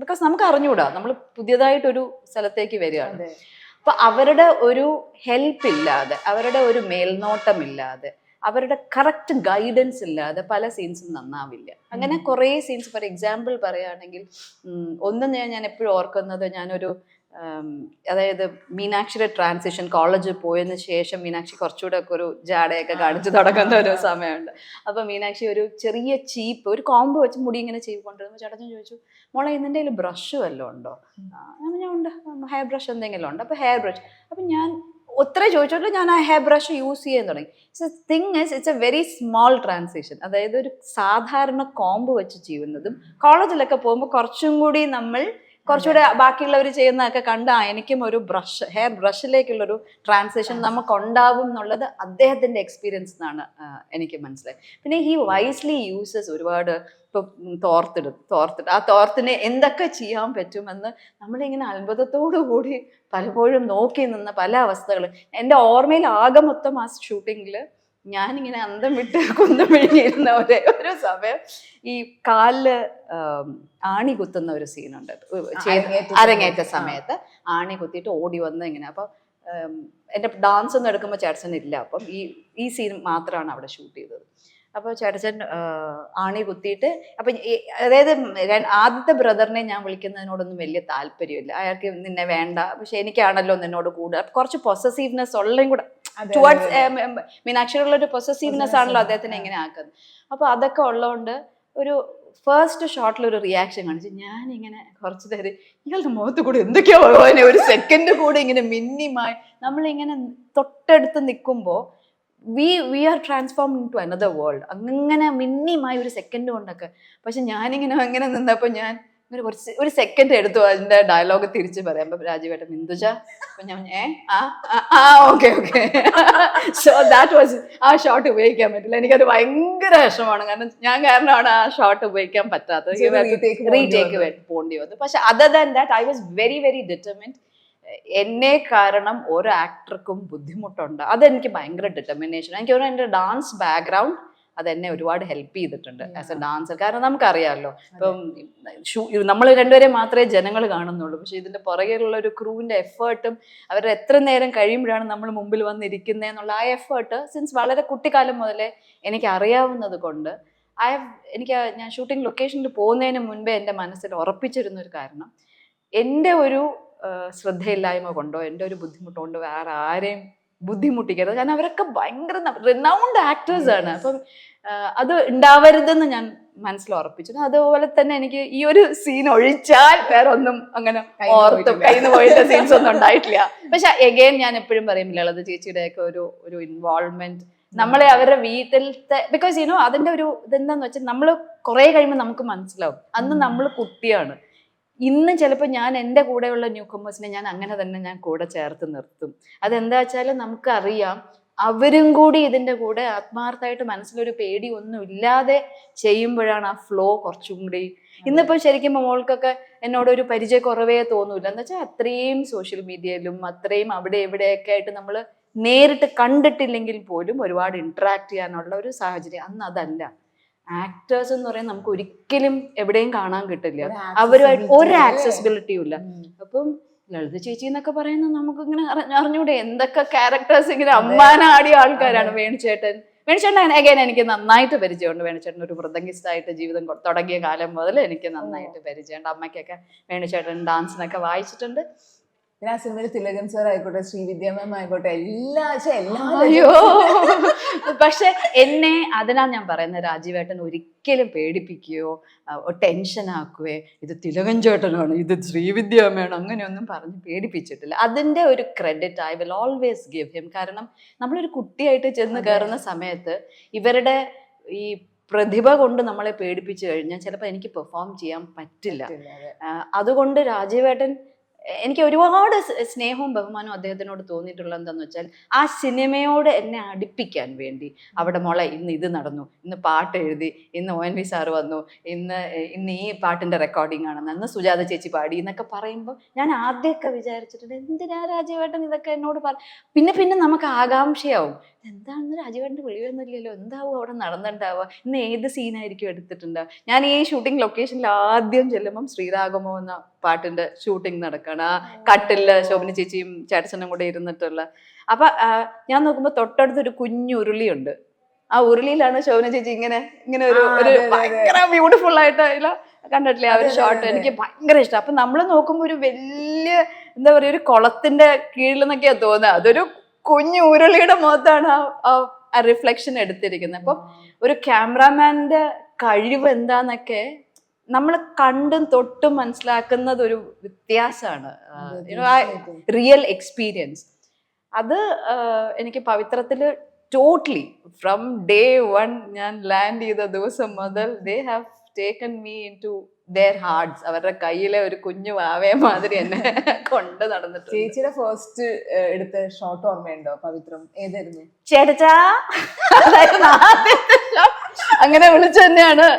ബിക്കോസ് നമുക്ക് അറിഞ്ഞുകൂടാ, നമ്മൾ പുതിയതായിട്ടൊരു സ്ഥലത്തേക്ക് വരികയാണ്. അപ്പൊ അവരുടെ ഒരു ഹെൽപ്പ് ഇല്ലാതെ, അവരുടെ ഒരു മേൽനോട്ടമില്ലാതെ, അവരുടെ കറക്റ്റ് ഗൈഡൻസ് ഇല്ലാതെ പല സീൻസും നന്നാവില്ല. അങ്ങനെ കുറേ സീൻസ്, ഫോർ എക്സാമ്പിൾ പറയുകയാണെങ്കിൽ ഞാൻ എപ്പോഴും ഓർക്കുന്നത്, ഞാനൊരു അതായത് മീനാക്ഷിയുടെ ട്രാൻസിഷൻ കോളേജിൽ പോയതിന് ശേഷം മീനാക്ഷി കുറച്ചുകൂടെ ഒക്കെ ഒരു ജാടയൊക്കെ കാണിച്ചു തുടങ്ങുന്ന ഒരു സമയമുണ്ട്. അപ്പൊ മീനാക്ഷി ഒരു ചെറിയ ചീപ്പ് ഒരു കോമ്പ് വെച്ച് മുടി ഇങ്ങനെ ചെയ്തുകൊണ്ടിരുന്നു. ചേട്ടൻ ചോദിച്ചു, മോളെ ഇതിൻ്റെ കയ്യിൽ ബ്രഷ് വല്ലതും ഉണ്ടോ? ഞാൻ ഉണ്ട്, ഹെയർ ബ്രഷ് എന്തെങ്കിലും ഉണ്ട്. അപ്പൊ ഹെയർ ബ്രഷ്, അപ്പൊ ഞാൻ ഒത്തിരി ചോദിച്ചോട്ട് ഞാൻ ആ ഹെയർ ബ്രഷ് യൂസ് ചെയ്യാൻ തുടങ്ങി. It's A very small transition. അതായത് ഒരു സാധാരണ കോമ്പ് വെച്ച് ചെയ്യുന്നതും കോളേജിലൊക്കെ പോകുമ്പോൾ കുറച്ചും കൂടി നമ്മൾ കുറച്ചുകൂടെ ബാക്കിയുള്ളവർ ചെയ്യുന്നതൊക്കെ കണ്ട് എനിക്കും ഒരു ബ്രഷ്, ഹെയർ ബ്രഷിലേക്കുള്ളൊരു ട്രാൻസിഷൻ നമുക്കുണ്ടാവും എന്നുള്ളത് അദ്ദേഹത്തിൻ്റെ എക്സ്പീരിയൻസ് എന്നാണ് എനിക്ക് മനസ്സിലായി. പിന്നെ ഹി വൈസ്ലി യൂസസ് ഒരുപാട്. ഇപ്പം തോർത്തിട്ട് ആ തോർത്തിനെ എന്തൊക്കെ ചെയ്യാൻ പറ്റുമെന്ന് നമ്മളിങ്ങനെ അത്ഭുതത്തോടു കൂടി പലപ്പോഴും നോക്കി നിന്ന പല അവസ്ഥകൾ എൻ്റെ ഓർമ്മയിൽ ആകെ മൊത്തം ആ ഷൂട്ടിങ്ങിൽ ഞാനിങ്ങനെ അന്തം വിട്ട് കുന്തം വിഴുങ്ങിയിരുന്ന ഒരു സമയം ഈ കാലില് ആണി കുത്തുന്ന ഒരു സീനുണ്ട് അരങ്ങേറ്റ സമയത്ത്. ആണി കുത്തിയിട്ട് ഓടി വന്ന് ഇങ്ങനെ. അപ്പം എൻ്റെ ഡാൻസ് ഒന്നും എടുക്കുമ്പോൾ ചേട്ടൻ ഇല്ല. അപ്പം ഈ സീൻ മാത്രമാണ് അവിടെ ഷൂട്ട് ചെയ്തത്. അപ്പോൾ ചേട്ടച്ചൻ ആണി കുത്തിയിട്ട്, അപ്പം അതായത് ആദ്യത്തെ ബ്രദറിനെ ഞാൻ വിളിക്കുന്നതിനോടൊന്നും വലിയ താല്പര്യമില്ല, അയാൾക്ക് നിന്നെ വേണ്ട, പക്ഷെ എനിക്കാണല്ലോ നിന്നോട് കൂടുതൽ കുറച്ച് പൊസസീവ്നെസ് ഉള്ളതും കൂടെ ടുവാർഡ്സ് മീനാക്ഷിയുള്ള ഒരു പൊസസീവ്നെസ് ആണല്ലോ അദ്ദേഹത്തിനെ എങ്ങനെ ആക്കുന്നത്. അപ്പോൾ അതൊക്കെ ഉള്ളതുകൊണ്ട് ഒരു ഫസ്റ്റ് ഷോട്ടിൽ ഒരു റിയാക്ഷൻ കാണിച്ചു. ഞാനിങ്ങനെ കുറച്ച് നേരം ഇയാളുടെ മുഖത്ത് കൂടെ എന്തൊക്കെയോ ഭഗവാനെ ഒരു സെക്കൻഡ് കൂടെ ഇങ്ങനെ മിന്നിമായി നമ്മളിങ്ങനെ തൊട്ടടുത്ത് നിൽക്കുമ്പോൾ we are transform into another world. അങ്ങനെ മിന്നിമായി ഒരു സെക്കൻഡ് കൊണ്ടൊക്കെ. പക്ഷെ ഞാനിങ്ങനെ അങ്ങനെ നിന്നപ്പോൾ ഞാൻ ഒരു സെക്കൻഡ് എടുത്തു അതിന്റെ ഡയലോഗ് തിരിച്ച് പറയാം. അപ്പൊ രാജീവേട്ടൻ മിന്ദുജ, അപ്പൊ ഞാൻ ഓക്കെ സോ ദാറ്റ് വാസ് ആ ഷോട്ട് ഉപയോഗിക്കാൻ പറ്റില്ല. എനിക്കത് ഭയങ്കര വിഷമമാണ്. ഞാൻ കാരണമാണ് ആ ഷോട്ട് ഉപയോഗിക്കാൻ പറ്റാത്തത്. റീടേക്ക് പോകേണ്ടി വന്നു. പക്ഷെ other than that I was very very determined. എന്നെ കാരണം ഒരു ആക്ടർക്കും ബുദ്ധിമുട്ടുണ്ട്. അതെനിക്ക് ഭയങ്കര ഡിറ്റർമിനേഷൻ. എനിക്ക് തോന്നുന്നു എൻ്റെ ഡാൻസ് ബാക്ക്ഗ്രൗണ്ട് അതെന്നെ ഒരുപാട് ഹെൽപ്പ് ചെയ്തിട്ടുണ്ട് ആസ് എ ഡാൻസർ. കാരണം നമുക്കറിയാമല്ലോ, ഇപ്പം നമ്മൾ രണ്ടുപേരെ മാത്രമേ ജനങ്ങൾ കാണുന്നുള്ളൂ, പക്ഷെ ഇതിന്റെ പുറകെയുള്ള ഒരു ക്രൂവിന്റെ എഫേർട്ടും അവരുടെ എത്ര നേരം കഴിയുമ്പോഴാണ് നമ്മൾ മുമ്പിൽ വന്നിരിക്കുന്നത് എന്നുള്ള ആ എഫേർട്ട് സിൻസ് വളരെ കുട്ടിക്കാലം മുതലേ എനിക്ക് അറിയാവുന്നത് കൊണ്ട് ഞാൻ ഷൂട്ടിംഗ് ലൊക്കേഷനിൽ പോകുന്നതിന് മുൻപേ എൻ്റെ മനസ്സിൽ ഉറപ്പിച്ചിരുന്ന ഒരു കാരണം, എൻ്റെ ഒരു ശ്രദ്ധയില്ലായ്മ കൊണ്ടോ എൻ്റെ ഒരു ബുദ്ധിമുട്ടുകൊണ്ടോ വേറെ ആരെയും ബുദ്ധിമുട്ടിക്കരുത്. കാരണം അവരൊക്കെ ഭയങ്കര റിനൗണ്ട് ആക്ടേഴ്സ് ആണ്. അപ്പം അത് ഉണ്ടാവരുതെന്ന് ഞാൻ മനസ്സിൽ ഉറപ്പിച്ചു. അതുപോലെ തന്നെ എനിക്ക് ഈ ഒരു സീൻ ഒഴിച്ചാൽ വേറെ ഒന്നും അങ്ങനെ ഓർത്തും കയ്യിൽ നിന്ന് പോയിട്ട് സീൻസ് ഒന്നും ഉണ്ടായിട്ടില്ല. പക്ഷെ എഗെയിൻ ഞാൻ എപ്പോഴും പറയും ലളിത ചേച്ചിയുടെ ഒക്കെ ഒരു ഇൻവോൾവ്മെന്റ് നമ്മളെ അവരുടെ വീട്ടിലത്തെ, ബിക്കോസ് യുനോ അതിന്റെ ഒരു ഇതെന്താന്ന് വെച്ചാൽ നമ്മൾ കുറെ കഴിയുമ്പോൾ നമുക്ക് മനസ്സിലാവും അന്ന് നമ്മൾ കുട്ടിയാണ്. ഇന്ന് ചിലപ്പോൾ ഞാൻ എൻ്റെ കൂടെയുള്ള ന്യൂ കമേഴ്സിനെ ഞാൻ അങ്ങനെ തന്നെ ഞാൻ കൂടെ ചേർത്ത് നിർത്തും. അതെന്താ വെച്ചാൽ നമുക്കറിയാം അവരും കൂടി ഇതിന്റെ കൂടെ ആത്മാർത്ഥമായിട്ട് മനസ്സിലൊരു പേടി ഒന്നും ഇല്ലാതെ ചെയ്യുമ്പോഴാണ് ആ ഫ്ലോ കുറച്ചും കൂടി. ഇന്നിപ്പോ ശരിക്കും മോൾക്കൊക്കെ എന്നോടൊരു പരിചയക്കുറവേ തോന്നൂല. എന്ന് വെച്ചാൽ അത്രയും സോഷ്യൽ മീഡിയയിലും അത്രയും അവിടെ എവിടെയൊക്കെ ആയിട്ട് നമ്മൾ നേരിട്ട് കണ്ടിട്ടില്ലെങ്കിൽ പോലും ഒരുപാട് ഇന്ററാക്ട് ചെയ്യാനുള്ള ഒരു സാഹചര്യം. അന്ന് അതല്ല. ആക്ടേഴ്സ് എന്ന് പറയുന്നത് നമുക്ക് ഒരിക്കലും എവിടെയും കാണാൻ കിട്ടില്ല. അവരുമായിട്ട് ഒരു ആക്സസിബിലിറ്റിയും ഇല്ല. അപ്പം ലളിത ചേച്ചി എന്നൊക്കെ പറയുന്നത് നമുക്ക് ഇങ്ങനെ അറിഞ്ഞൂടെ എന്തൊക്കെ ക്യാരക്ടേഴ്സ് ഇങ്ങനെ അമ്മാനാടിയ ആൾക്കാരാണ്. വേണുചേട്ടൻ അഗൈൻ എനിക്ക് നന്നായിട്ട് പരിചയമുണ്ട്. വേണുചേട്ടൻ ഒരു മൃദംഗിസ്റ്റായിട്ട് ജീവിതം തുടങ്ങിയ കാലം മുതൽ എനിക്ക് നന്നായിട്ട് പരിചയമുണ്ട്. അമ്മയ്ക്കൊക്കെ വേണുചേട്ടൻ ഡാൻസിനൊക്കെ വായിച്ചിട്ടുണ്ട്. പിന്നെ ആ സിനിമയിൽ തിലകൻ സാർ ആയിക്കോട്ടെ, ശ്രീവിദ്യ മാം ആയിക്കോട്ടെ, എല്ലാ അയ്യോ പക്ഷെ എന്നെ അതിനാ ഞാൻ പറയുന്നത്, രാജീവേട്ടൻ ഒരിക്കലും പേടിപ്പിക്കുകയോ ടെൻഷൻ ആക്കുകയോ ഇത് തിലകൻ ചേട്ടനാണ്, ഇത് ശ്രീവിദ്യ അമ്മയാണ്, അങ്ങനെയൊന്നും പറഞ്ഞ് പേടിപ്പിച്ചിട്ടില്ല. അതിന്റെ ഒരു credit I will always give him. കാരണം നമ്മളൊരു കുട്ടിയായിട്ട് ചെന്ന് കയറുന്ന സമയത്ത് ഇവരുടെ ഈ പ്രതിഭ കൊണ്ട് നമ്മളെ പേടിപ്പിച്ചു കഴിഞ്ഞാൽ ചിലപ്പോൾ എനിക്ക് പെർഫോം ചെയ്യാൻ പറ്റില്ല. അതുകൊണ്ട് രാജീവേട്ടൻ എനിക്ക് ഒരുപാട് സ്നേഹവും ബഹുമാനവും അദ്ദേഹത്തിനോട് തോന്നിയിട്ടുള്ളത് എന്താണെന്ന് വെച്ചാൽ ആ സിനിമയോട് എന്നെ അടുപ്പിക്കാൻ വേണ്ടി അവിടെ മോളെ ഇന്ന് ഇത് നടന്നു, ഇന്ന് പാട്ട് എഴുതി, ഇന്ന് ONV സാറ് വന്നു, ഇന്ന് ഈ പാട്ടിന്റെ റെക്കോർഡിംഗ് ആണെന്ന്, അന്ന് സുജാത ചേച്ചി പാടി എന്നൊക്കെ പറയുമ്പോൾ ഞാൻ ആദ്യമൊക്കെ വിചാരിച്ചിട്ടുണ്ട് എന്തിനാ രാജീവേട്ടൻ ഇതൊക്കെ എന്നോട് പിന്നെ നമുക്ക് ആകാംക്ഷയാവും, എന്താണെന്ന് രാജീവേട്ടൻ്റെ വിളിയൊന്നുമില്ലല്ലോ, എന്താവും അവിടെ നടന്നിട്ടുണ്ടാവുക, ഇന്ന് ഏത് സീനായിരിക്കും എടുത്തിട്ടുണ്ടാവുക. ഞാൻ ഈ ഷൂട്ടിംഗ് ലൊക്കേഷനിൽ ആദ്യം ചെല്ലുമ്പം ശ്രീരാഗമോ എന്ന പാട്ടിന്റെ ഷൂട്ടിംഗ് നടക്കുകയാണ്. ആ കട്ടില് ശോഭന ചേച്ചിയും ചേട്ടച്ചനും കൂടെ ഇരുന്നിട്ടുള്ള. അപ്പൊ ഞാൻ നോക്കുമ്പോ തൊട്ടടുത്തൊരു കുഞ്ഞു ഉരുളിയുണ്ട്. ആ ഉരുളിയിലാണ് ശോഭന ചേച്ചി ഇങ്ങനെ ഒരു ഭയങ്കര ബ്യൂട്ടിഫുൾ ആയിട്ട് കണ്ടിട്ടില്ലേ ആ ഒരു ഷോട്ട്. എനിക്ക് ഭയങ്കര ഇഷ്ടം. അപ്പൊ നമ്മൾ നോക്കുമ്പോ ഒരു വലിയ എന്താ പറയാ ഒരു കുളത്തിന്റെ കീഴിൽ നിന്നൊക്കെയാ തോന്നുക. അതൊരു കുഞ്ഞു ഉരുളിയുടെ മുഖത്താണ് ആ റിഫ്ലക്ഷൻ എടുത്തിരിക്കുന്നത്. അപ്പം ഒരു ക്യാമറാമാന്റെ കഴിവ് എന്താന്നൊക്കെ നമ്മൾ കണ്ടും തൊട്ടും മനസ്സിലാക്കുന്നത് ഒരു വ്യത്യാസമാണ്. റിയൽ എക്സ്പീരിയൻസ് അത് എനിക്ക് പവിത്രത്തില് ടോട്ടലി ഫ്രം ഡേ വൺ ഞാൻ ലാൻഡ് ചെയ്ത ദിവസം മുതൽ they have taken me into their hearts. അവരുടെ കയ്യിലെ ഒരു കുഞ്ഞു വാവയെ മാതിരി എന്നെ കൊണ്ട് നടന്നിട്ട്. ചേച്ചിയുടെ ഫസ്റ്റ് എടുത്ത ഷോട്ട് ഓർമ്മയുണ്ടോ പവിത്രം? ഏതായിരുന്നു? ചേട്ടച്ചാ അങ്ങനെ വിളിച്ചു തന്നെയാണ്.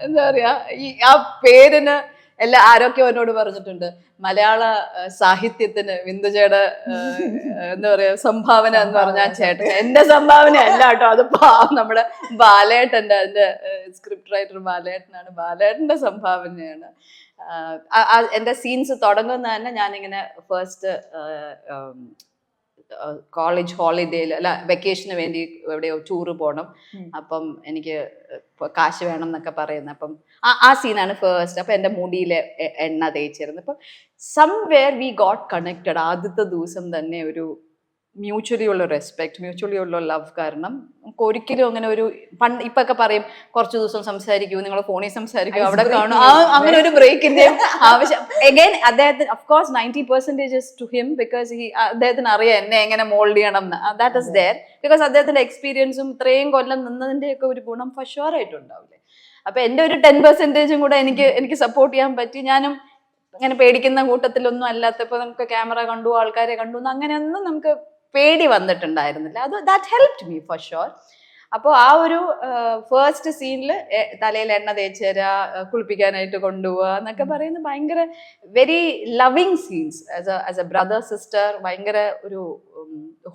എന്താ പറയാ ഈ ആ പേരിന് ആരൊക്കെയോ എന്നോട് പറഞ്ഞിട്ടുണ്ട്, മലയാള സാഹിത്യത്തിന് വിന്ദുജയുടെ എന്താ പറയാ സംഭാവന എന്ന് പറഞ്ഞാൽ ചേട്ടൻ. എന്റെ സംഭാവന അല്ല കേട്ടോ, അത് നമ്മുടെ ബാലേട്ടന്റെ, അതിന്റെ സ്ക്രിപ്റ്റ് റൈറ്റർ ബാലേട്ടനാണ്, ബാലേട്ടന്റെ സംഭാവനയാണ്. എന്റെ സീൻസ് തുടങ്ങുന്ന തന്നെ ഞാനിങ്ങനെ ഫസ്റ്റ് കോളേജ് ഹോളിഡേയിൽ വെക്കേഷന് വേണ്ടി എവിടെയോ ടൂറ് പോകണം, അപ്പം എനിക്ക് കാശ് വേണം എന്നൊക്കെ പറയുന്നത്. അപ്പം ആ സീനാണ് ഫസ്റ്റ്. അപ്പം എൻ്റെ മുടിയിൽ എണ്ണ തേച്ചിരുന്നു. അപ്പം സംവെയർ വി ഗോട്ട് കണക്റ്റഡ്. ആദ്യത്തെ ദിവസം തന്നെ ഒരു മ്യൂച്വലി ഉള്ള റെസ്പെക്ട്, മ്യൂച്വലി ഉള്ള ലവ്. കാരണം നമുക്ക് ഒരിക്കലും അങ്ങനെ ഒരു ഇപ്പൊക്കെ പറയും കുറച്ച് ദിവസം സംസാരിക്കൂ, നിങ്ങൾ ഫോണിൽ സംസാരിക്കൂ, അവിടെ കാണും, അങ്ങനെ ഒരു ബ്രേക്കിന്റെ ആവശ്യം. എഗൈൻ അദ്ദേഹത്തിന് ഓഫ്കോഴ്സ് 90% ടു ഹിം, ബിക്കോസ് അദ്ദേഹത്തിന് അറിയാം എന്നെ എങ്ങനെ മോൾഡ് ചെയ്യണം എന്ന്. ദാറ്റ് ഇസ് ദെയർ ബിക്കോസ് അദ്ദേഹത്തിന്റെ എക്സ്പീരിയൻസും ഇത്രയും കൊല്ലം നിന്നതിന്റെയൊക്കെ ഒരു ഗുണം for sure ആയിട്ടുണ്ടാവില്ലേ. അപ്പൊ എൻ്റെ ഒരു 10% കൂടെ എനിക്ക് സപ്പോർട്ട് ചെയ്യാൻ പറ്റി. ഞാനും ഇങ്ങനെ പേടിക്കുന്ന കൂട്ടത്തിലൊന്നും അല്ലാത്തപ്പോൾ നമുക്ക് ക്യാമറ കണ്ടു, ആൾക്കാരെ കണ്ടു, അങ്ങനെയൊന്നും നമുക്ക് പേടി വന്നിട്ടുണ്ടായിരുന്നില്ല. അത് that helped me for sure. അപ്പോൾ ആ ഒരു ഫസ്റ്റ് സീനിൽ തലയിൽ എണ്ണ തേച്ചുതരാ, കുളിപ്പിക്കാനായിട്ട് കൊണ്ടുപോവുക എന്നൊക്കെ പറയുന്നത് ഭയങ്കര very loving scenes. As A brother sister ഭയങ്കര ഒരു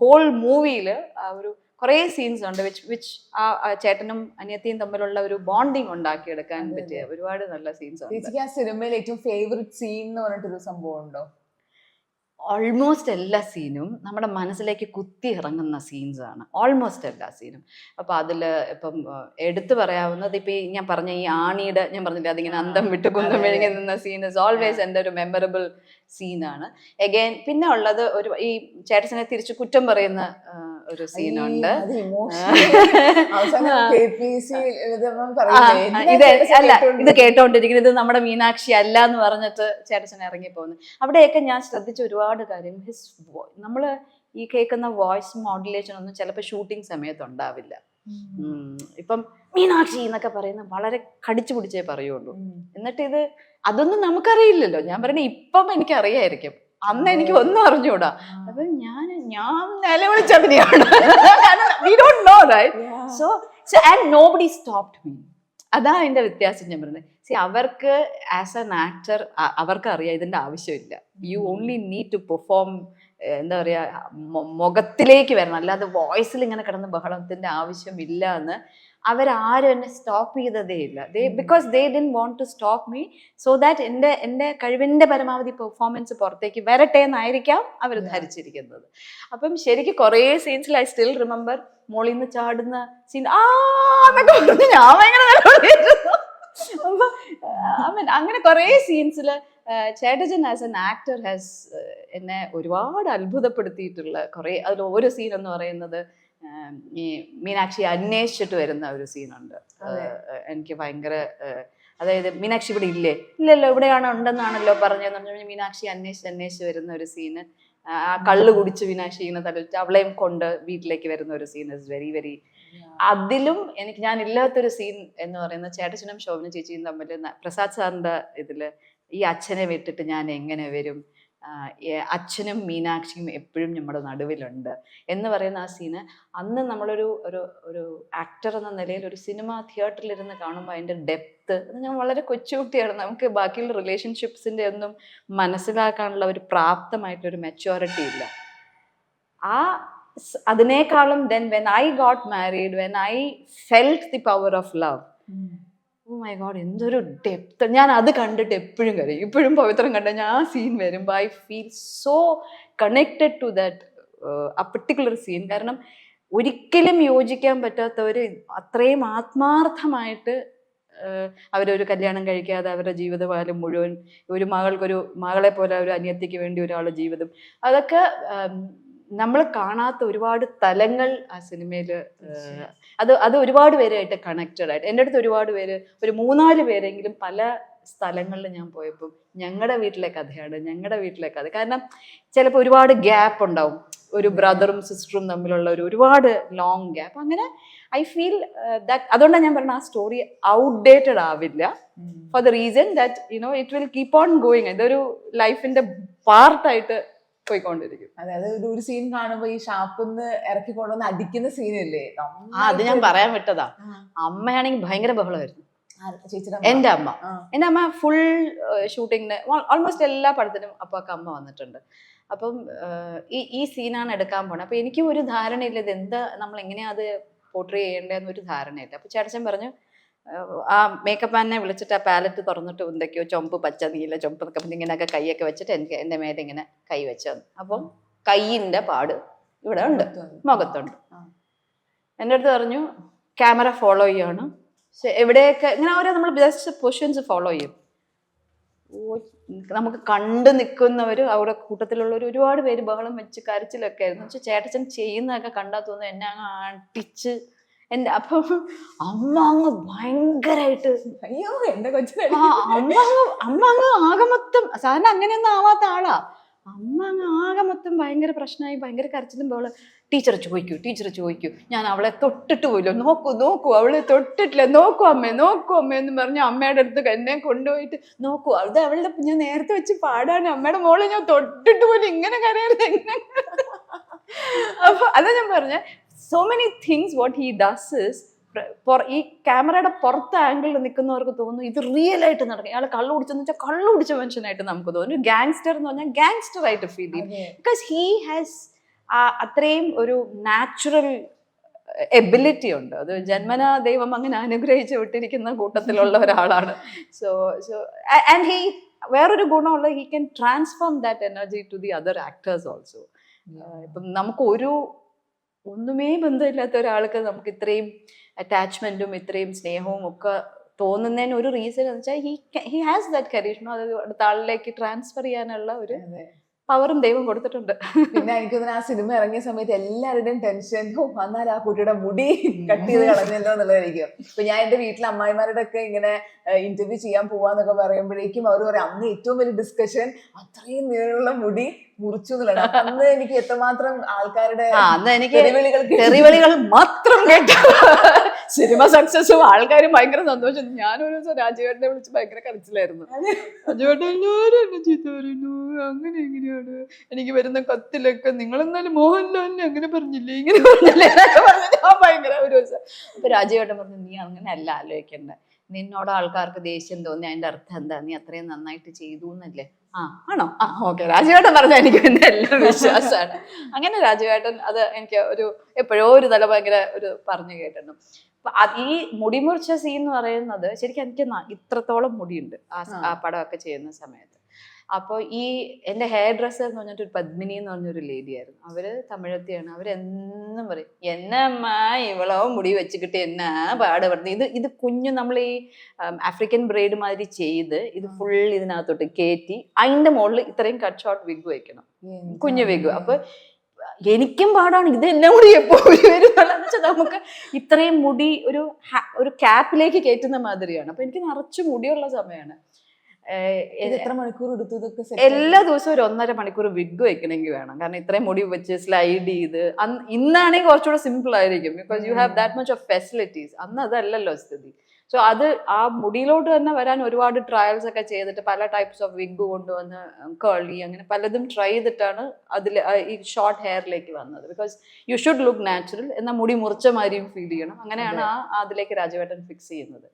ഹോൾ മൂവിയിൽ ആ ഒരു കുറേ സീൻസ് ഉണ്ട് വിച്ച് ആ ചേട്ടനും അനിയത്തിയും തമ്മിലുള്ള ഒരു ബോണ്ടിങ് ഉണ്ടാക്കിയെടുക്കാൻ പറ്റിയ ഒരുപാട് നല്ല സീൻസ് ഉണ്ട്. ആ സിനിമയിൽ ഏറ്റവും ഫേവറേറ്റ് സീൻ എന്ന് പറഞ്ഞിട്ടൊരു സംഭവം ഉണ്ടോ? ഓൾമോസ്റ്റ് എല്ലാ സീനും നമ്മുടെ മനസ്സിലേക്ക് കുത്തി ഇറങ്ങുന്ന സീൻസ് ആണ്, ഓൾമോസ്റ്റ് എല്ലാ സീനും. അപ്പം അതിൽ ഇപ്പം എടുത്തു പറയാവുന്നത് ഇപ്പം ഞാൻ പറഞ്ഞ ഈ ആണിയുടെ, ഞാൻ പറഞ്ഞില്ല അതിങ്ങനെ അന്തം വിട്ട് കുന്തം മെഴുകി നിന്ന സീൻ ഇസ് ഓൾവേസ് എൻ്റെ ഒരു മെമ്മറബിൾ സീനാണ്. എഗെയിൻ പിന്നെ ഉള്ളത് ഒരു ഈ ചേട്ടനെ തിരിച്ച് കുറ്റം പറയുന്ന ഒരു സീനുണ്ട്. ഇത് കേട്ടോണ്ടിരിക്കുന്നത് ഇത് നമ്മുടെ മീനാക്ഷി അല്ല എന്ന് പറഞ്ഞിട്ട് ചേട്ടൻ ഇറങ്ങി പോകുന്നു. അവിടെയൊക്കെ ഞാൻ ശ്രദ്ധിച്ച ഒരുപാട് കാര്യം, നമ്മള് ഈ കേൾക്കുന്ന വോയിസ് മോഡുലേഷൻ ഒന്നും ചിലപ്പോൾ ഷൂട്ടിംഗ് സമയത്ത് ഉണ്ടാവില്ല. ഇപ്പം മീനാക്ഷി എന്നൊക്കെ പറയുന്നത് വളരെ കടിച്ചു പിടിച്ചേ പറയുള്ളൂ. എന്നിട്ട് അതൊന്നും നമുക്കറിയില്ലല്ലോ. ഞാൻ പറയുന്നത് ഇപ്പം എനിക്കറിയായിരിക്കും, അന്ന് എനിക്ക് ഒന്നും അറിഞ്ഞൂടാ. അപ്പൊ ഞാൻ നിലവിളിച്ചഭിനയാണ്. We don't know, right? So and nobody stopped me. അതാ അതിന്റെ വ്യത്യാസം ഞാൻ പറഞ്ഞത്. അവർക്ക് ആസ് ആൻ ആക്ടർ അവർക്ക് അറിയാം ഇതിന്റെ ആവശ്യമില്ല. You only need to perform. എന്താ പറയാ, മുഖത്തിലേക്ക് വരണം, അല്ലാതെ വോയിസിൽ ഇങ്ങനെ കിടന്ന് ബഹളത്തിന്റെ ആവശ്യമില്ല എന്ന് അവരാരും എന്നെ സ്റ്റോപ്പ് ചെയ്തതേ ഇല്ല. Because they didn't want to stop me, so that എൻ്റെ കഴിവിന്റെ പരമാവധി പെർഫോമൻസ് പുറത്തേക്ക് വരട്ടെ എന്നായിരിക്കാം അവർ ധരിച്ചിരിക്കുന്നത്. അപ്പം ശരിക്കും കുറേ സീൻസിൽ ഐ സ്റ്റിൽ റിമെമ്പർ മോളിൽ നിന്ന് ചാടുന്ന സീൻ, ഞാൻ ഭയങ്കര അങ്ങനെ കുറേ സീൻസിൽ ചേട്ടച്ചൻ ആസ് എൻ ആക്ടർ ഹാസ് എന്നെ ഒരുപാട് അത്ഭുതപ്പെടുത്തിയിട്ടുള്ള കുറേ. അതിൽ ഓരോ സീൻ എന്ന് പറയുന്നത് ഈ മീനാക്ഷി അന്വേഷിച്ചിട്ട് വരുന്ന ഒരു സീനുണ്ട്. എനിക്ക് ഭയങ്കര, അതായത് മീനാക്ഷി ഇവിടെ ഇല്ലേ, ഇല്ലല്ലോ ഇവിടെയാണോ ഉണ്ടെന്നാണല്ലോ പറഞ്ഞതെന്ന് പറഞ്ഞാൽ മീനാക്ഷി അന്വേഷിച്ച് വരുന്ന ഒരു സീന്. ആ കള്ള് കുടിച്ച് മീനാക്ഷി ഇങ്ങനെ തലവിട്ട് അവളെയും കൊണ്ട് വീട്ടിലേക്ക് വരുന്ന ഒരു സീൻ ഇസ് വെരി വെരി. അതിലും എനിക്ക് ഞാൻ ഇല്ലാത്തൊരു സീൻ എന്ന് പറയുന്നത് ചേട്ടച്ചനും ശോഭന ചേച്ചിയും തമ്മിൽ പ്രസാദ് സാറിന്റെ ഇതില് ഈ അച്ഛനെ വിട്ടിട്ട് ഞാൻ എങ്ങനെ വരും, അച്ഛനും മീനാക്ഷിയും എപ്പോഴും നമ്മുടെ നടുവിലുണ്ട് എന്ന് പറയുന്ന ആ സീന്. അന്ന് നമ്മളൊരു ഒരു ആക്ടർ എന്ന നിലയിൽ ഒരു സിനിമ തിയേറ്ററിലിരുന്ന് കാണുമ്പോൾ അതിൻ്റെ ഡെപ്ത്, അത് ഞാൻ വളരെ കൊച്ചുകുട്ടിയാണ്, നമുക്ക് ബാക്കിയുള്ള റിലേഷൻഷിപ്സിൻ്റെ ഒന്നും മനസ്സിലാക്കാനുള്ള ഒരു പ്രാപ്തമായിട്ടൊരു മെച്യൂരിറ്റി ഇല്ല. അതിനേക്കാളും then when I got married, when I felt the power of love, oh my god, എന്തൊരു ഡെപ്ത്. ഞാൻ അത് കണ്ടിട്ട് എപ്പോഴും കരയും. ഇപ്പോഴും പവിത്രം കണ്ട ഞാൻ ആ സീൻ വരുമ്പോൾ I feel so connected to that ആ പെർട്ടിക്കുലർ സീൻ. കാരണം ഒരിക്കലും യോജിക്കാൻ പറ്റാത്തവർ അത്രയും ആത്മാർത്ഥമായിട്ട് അവരൊരു കല്യാണം കഴിക്കാതെ അവരുടെ ജീവിതകാലം മുഴുവൻ ഒരു മകളെ പോലെ ഒരു അനിയത്തിക്ക് വേണ്ടി ഒരാളുടെ ജീവിതം, അതൊക്കെ നമ്മൾ കാണാത്ത ഒരുപാട് തലങ്ങൾ ആ സിനിമയിൽ. അത് ഒരുപാട് പേരായിട്ട് കണക്റ്റഡ് ആയിട്ട് എൻ്റെ അടുത്ത് ഒരുപാട് പേര്, ഒരു 3-4 പേരെങ്കിലും പല സ്ഥലങ്ങളിൽ ഞാൻ പോയപ്പോൾ ഞങ്ങളുടെ വീട്ടിലെ കഥ. കാരണം ചിലപ്പോൾ ഒരുപാട് ഗ്യാപ്പ് ഉണ്ടാവും, ഒരു ബ്രദറും സിസ്റ്ററും തമ്മിലുള്ള ഒരുപാട് ലോങ് ഗ്യാപ്പ്. അങ്ങനെ ഐ ഫീൽ ദാറ്റ്, അതുകൊണ്ടാണ് ഞാൻ പറഞ്ഞ ആ സ്റ്റോറി ഔട്ട്ഡേറ്റഡ് ആവില്ല, for the reason that it will keep on going. ഇതൊരു ലൈഫിന്റെ പാർട്ടായിട്ട് പോയിക്കൊണ്ടിരിക്കും. അതായത് ഒരു സീൻ കാണുമ്പോ ഈ ഷാപ്പിന്ന് ഇറക്കി കൊണ്ടുവന്ന് അടിക്കുന്ന സീനില്ലേ, അത് ഞാൻ പറയാൻ വിട്ടതാ. അമ്മയാണെങ്കിൽ ഭയങ്കര ബഹളമായിരുന്നു. എൻ്റെ അമ്മ ഫുൾ ഷൂട്ടിങ്ങിന് ഓൾമോസ്റ്റ് എല്ലാ പടത്തിനും അപ്പൊക്കെ അമ്മ വന്നിട്ടുണ്ട്. അപ്പം ഈ സീനാണ് എടുക്കാൻ പോണത്. അപ്പൊ എനിക്ക് ഒരു ധാരണയില്ല ഇത് എന്താ, നമ്മൾ എങ്ങനെയാ അത് പോർട്രേ ചെയ്യേണ്ടതെന്നൊരു ധാരണയില്ല. അപ്പൊ ചേട്ടച്ചൻ പറഞ്ഞു, ആ മേക്കപ്പ് മാനെ വിളിച്ചിട്ട് ആ പാലറ്റ് തുറന്നിട്ട് എന്തൊക്കെയോ ചുമപ്പ് പച്ച നീല ചുമപ്പൊക്കെ ഇങ്ങനെയൊക്കെ കൈയൊക്കെ വെച്ചിട്ട് എൻ്റെ മേലെ ഇങ്ങനെ കൈ വെച്ചു തന്നു. അപ്പം കൈയിൻ്റെ പാട് ഇവിടെ ഉണ്ട്, മുഖത്തുണ്ട്. എൻ്റെ അടുത്ത് പറഞ്ഞു ക്യാമറ ഫോളോ ചെയ്യാണ്, എവിടെയൊക്കെ ഇങ്ങനെ ഓരോ നമ്മൾ ബെസ്റ്റ് പൊസിഷൻസ് ഫോളോ ചെയ്യും. നമുക്ക് കണ്ടു നിൽക്കുന്നവർ അവിടെ കൂട്ടത്തിലുള്ളവർ ഒരുപാട് പേര് ബഹളം വെച്ച് കരച്ചിലൊക്കെ ആയിരുന്നു. പക്ഷെ ചേട്ടച്ചൻ ചെയ്യുന്നതൊക്കെ കണ്ടാൽ തോന്നുന്നു എന്നെ അങ്ങ് അടിച്ച് എൻ്റെ. അപ്പം അമ്മ അങ്ങ് ഭയങ്കരമായിട്ട്, അയ്യോ എന്റെ കൊച്ചിനെ, അമ്മ അങ്ങ് ആകെ മൊത്തം, സാധാരണ അങ്ങനെയൊന്നും ആവാത്ത ആളാ. അമ്മ അങ്ങ് ആകെ മൊത്തം ഭയങ്കര പ്രശ്നമായി, ഭയങ്കര കരച്ചിലും ബഹളം. ടീച്ചർ ചോദിക്കൂ, ഞാൻ അവളെ തൊട്ടിട്ട് പോയില്ലോ, നോക്കൂ അവളെ തൊട്ടിട്ടില്ല, നോക്കൂ അമ്മേ എന്ന് പറഞ്ഞ് അമ്മയുടെ അടുത്ത് എന്നെ കൊണ്ടുപോയിട്ട് നോക്കൂ, അത് അവളുടെ ഞാൻ നേരത്തെ വെച്ച് പാടാണ്, അമ്മയുടെ മോളെ ഞാൻ തൊട്ടിട്ട് പോലും ഇങ്ങനെ കരയരുത്, എങ്ങനെ. അപ്പൊ അതാ ഞാൻ പറഞ്ഞ so many things what he does is, ഈ ക്യാമറയുടെ പുറത്ത് ആംഗിളിൽ നിൽക്കുന്നവർക്ക് തോന്നുന്നു ഇത് റിയൽ ആയിട്ട് നടക്കും. ഇയാൾ കള്ളു കുടിച്ചെന്ന് വെച്ചാൽ കള്ളു കുടിച്ച മനുഷ്യനായിട്ട് നമുക്ക് തോന്നും. ഗാങ്സ്റ്റർ എന്ന് പറഞ്ഞാൽ ഗാങ്സ്റ്റർ ആയിട്ട് ഫീൽ ചെയ്യും. ബിക്കോസ് ഹി ഹാസ് അത്രയും ഒരു നാച്ചുറൽ എബിലിറ്റി ഉണ്ട്. അത് ജന്മനാ ദൈവം അങ്ങനെ അനുഗ്രഹിച്ച് വിട്ടിരിക്കുന്ന കൂട്ടത്തിലുള്ള ഒരാളാണ്. സോ ആൻഡ് ഹി വേറൊരു ഗുണമുള്ള, he can transform that energy to the other actors also. ഇപ്പം നമുക്ക് ഒന്നുമേ ബന്ധമില്ലാത്ത ഒരാൾക്ക് നമുക്ക് ഇത്രയും അറ്റാച്ച്മെന്റും ഇത്രയും സ്നേഹവും ഒക്കെ തോന്നുന്നതിന് ഒരു റീസൺ എന്ന് വെച്ചാൽ ഹി ഹാസ് ദാറ്റ് കരീഷ്മ. അത് അടുത്ത ആളിലേക്ക് ട്രാൻസ്ഫർ ചെയ്യാനുള്ള ഒരു പവറും ദൈവം കൊടുത്തിട്ടുണ്ട്. പിന്നെ എനിക്ക് തോന്നുന്നു ആ സിനിമ ഇറങ്ങിയ സമയത്ത് എല്ലാവരുടെയും ടെൻഷൻ, വന്നാൽ ആ കുട്ടിയുടെ മുടി കട്ട് ചെയ്ത് കളഞ്ഞല്ലോ എന്നുള്ളതായിരിക്കും. ഇപ്പൊ ഞാൻ എന്റെ വീട്ടിലെ അമ്മായിമാരുടെ ഒക്കെ ഇങ്ങനെ ഇന്റർവ്യൂ ചെയ്യാൻ പോവാന്നൊക്കെ പറയുമ്പോഴേക്കും അവർ പറയും അന്ന് ഏറ്റവും വലിയ ഡിസ്കഷൻ അത്രയും നീളമുള്ള മുടി മുറിച്ചു എന്നുള്ളതാണ്. അന്ന് എനിക്ക് എത്രമാത്രം ആൾക്കാരുടെ തെറിവിളികൾ മാത്രം കേട്ടു. സിനിമ സക്സസും ആൾക്കാരും ഭയങ്കര സന്തോഷം. ഞാനൊരു ദിവസം രാജുവേട്ടനെ വിളിച്ച് ഭയങ്കര കരച്ചിലായിരുന്നു. രാജുവേട്ടൻ എല്ലാവരും എന്നെ ചീത്ത പറയുന്നു, അങ്ങനെ എങ്ങനെയാണ് എനിക്ക് വരുന്ന കത്തിലൊക്കെ നിങ്ങൾ എന്നാലും മോഹൻലാലിനെ അങ്ങനെ പറഞ്ഞില്ലേ ഇങ്ങനെ പറഞ്ഞില്ലേ എന്നൊക്കെ പറഞ്ഞ് ഞാൻ ഭയങ്കര ഒരു ദിവസം. അപ്പൊ രാജുവേട്ടൻ പറഞ്ഞു, നീ അങ്ങനെ അല്ല ആലോചിക്കണ്ട, നിന്നോട് ആൾക്കാർക്ക് ദേഷ്യം തോന്നി അതിന്റെ അർത്ഥം എന്താ, നീ അത്രയും നന്നായിട്ട് ചെയ്തു എന്നല്ലേ. ആ ആണോ, ആ ഓക്കെ, രാജുവേട്ടൻ പറഞ്ഞാൽ എനിക്ക് എന്റെ എല്ലാം വിശ്വാസമാണ്. അങ്ങനെ രാജുവേട്ടൻ അത് എനിക്ക് ഒരു എപ്പോഴോ ഒരു തല ഭയങ്കര ഒരു പറഞ്ഞു കേട്ടിട്ടുണ്ട്. അപ്പൊ ഈ മുടിമുറിച്ച സീൻ എന്ന് പറയുന്നത് ശരിക്കും എനിക്ക് ഇത്രത്തോളം മുടിയുണ്ട് ആ പടമൊക്കെ ചെയ്യുന്ന സമയത്ത്. അപ്പോൾ ഈ എൻ്റെ ഹെയർ ഡ്രസ്സർ എന്ന് പറഞ്ഞിട്ട് ഒരു പത്മിനി എന്ന് പറഞ്ഞൊരു ലേഡി ആയിരുന്നു. അവര് തമിഴത്തിയാണ്. അവരെന്നും പറയും, എന്നമ്മ ഇവളോ മുടി വെച്ചിട്ട് എന്നാ പാടുപെടുന്നത്. ഇത് കുഞ്ഞു നമ്മൾ ഈ ആഫ്രിക്കൻ ബ്രെയ്ഡ് മാതിരി ചെയ്ത് ഇത് ഫുൾ ഇതിനകത്തോട്ട് കയറ്റി അതിന്റെ മുകളിൽ ഇത്രയും കട്ട് ഷോർട്ട് വിഗ് വെക്കണം, കുഞ്ഞു വിഗ്. അപ്പൊ എനിക്കും പാടാണ്, ഇത് എന്നെ കൂടി എപ്പോഴും വരുന്നുള്ളതെന്ന് വെച്ചാൽ നമുക്ക് ഇത്രയും മുടി ഒരു ക്യാപ്പിലേക്ക് കയറ്റുന്ന മാതിരിയാണ്. അപ്പൊ എനിക്ക് നിറച്ച് മുടിയുള്ള സമയമാണ്. എത്ര മണിക്കൂർ എടുത്തു ഇതൊക്കെ? എല്ലാ ദിവസവും ഒരു 1.5 മണിക്കൂർ വിഗ് വെക്കണമെങ്കിൽ വേണം. കാരണം ഇത്രയും മുടി വെച്ച് സ്ലൈഡ് ചെയ്ത് ഇന്നാണെങ്കിൽ കുറച്ചുകൂടെ സിമ്പിൾ ആയിരിക്കും, because you have that much of facilities. അന്ന് അതല്ലല്ലോ സ്ഥിതി. സോ അത് ആ മുടിയിലോട്ട് തന്നെ വരാൻ ഒരുപാട് ട്രയൽസ് ഒക്കെ ചെയ്തിട്ട് പല ടൈപ്സ് ഓഫ് വിഗ് കൊണ്ടുവന്ന് കേളി അങ്ങനെ പലതും ട്രൈ ചെയ്തിട്ടാണ് അതിൽ ഈ ഷോർട്ട് ഹെയറിലേക്ക് വന്നത്. Because you should look natural, എന്നാൽ മുടി മുറിച്ച മാതിരിയും ഫീൽ ചെയ്യണം. അങ്ങനെയാണ് അതിലേക്ക് രാജുവേട്ടൻ ഫിക്സ് ചെയ്യുന്നത്.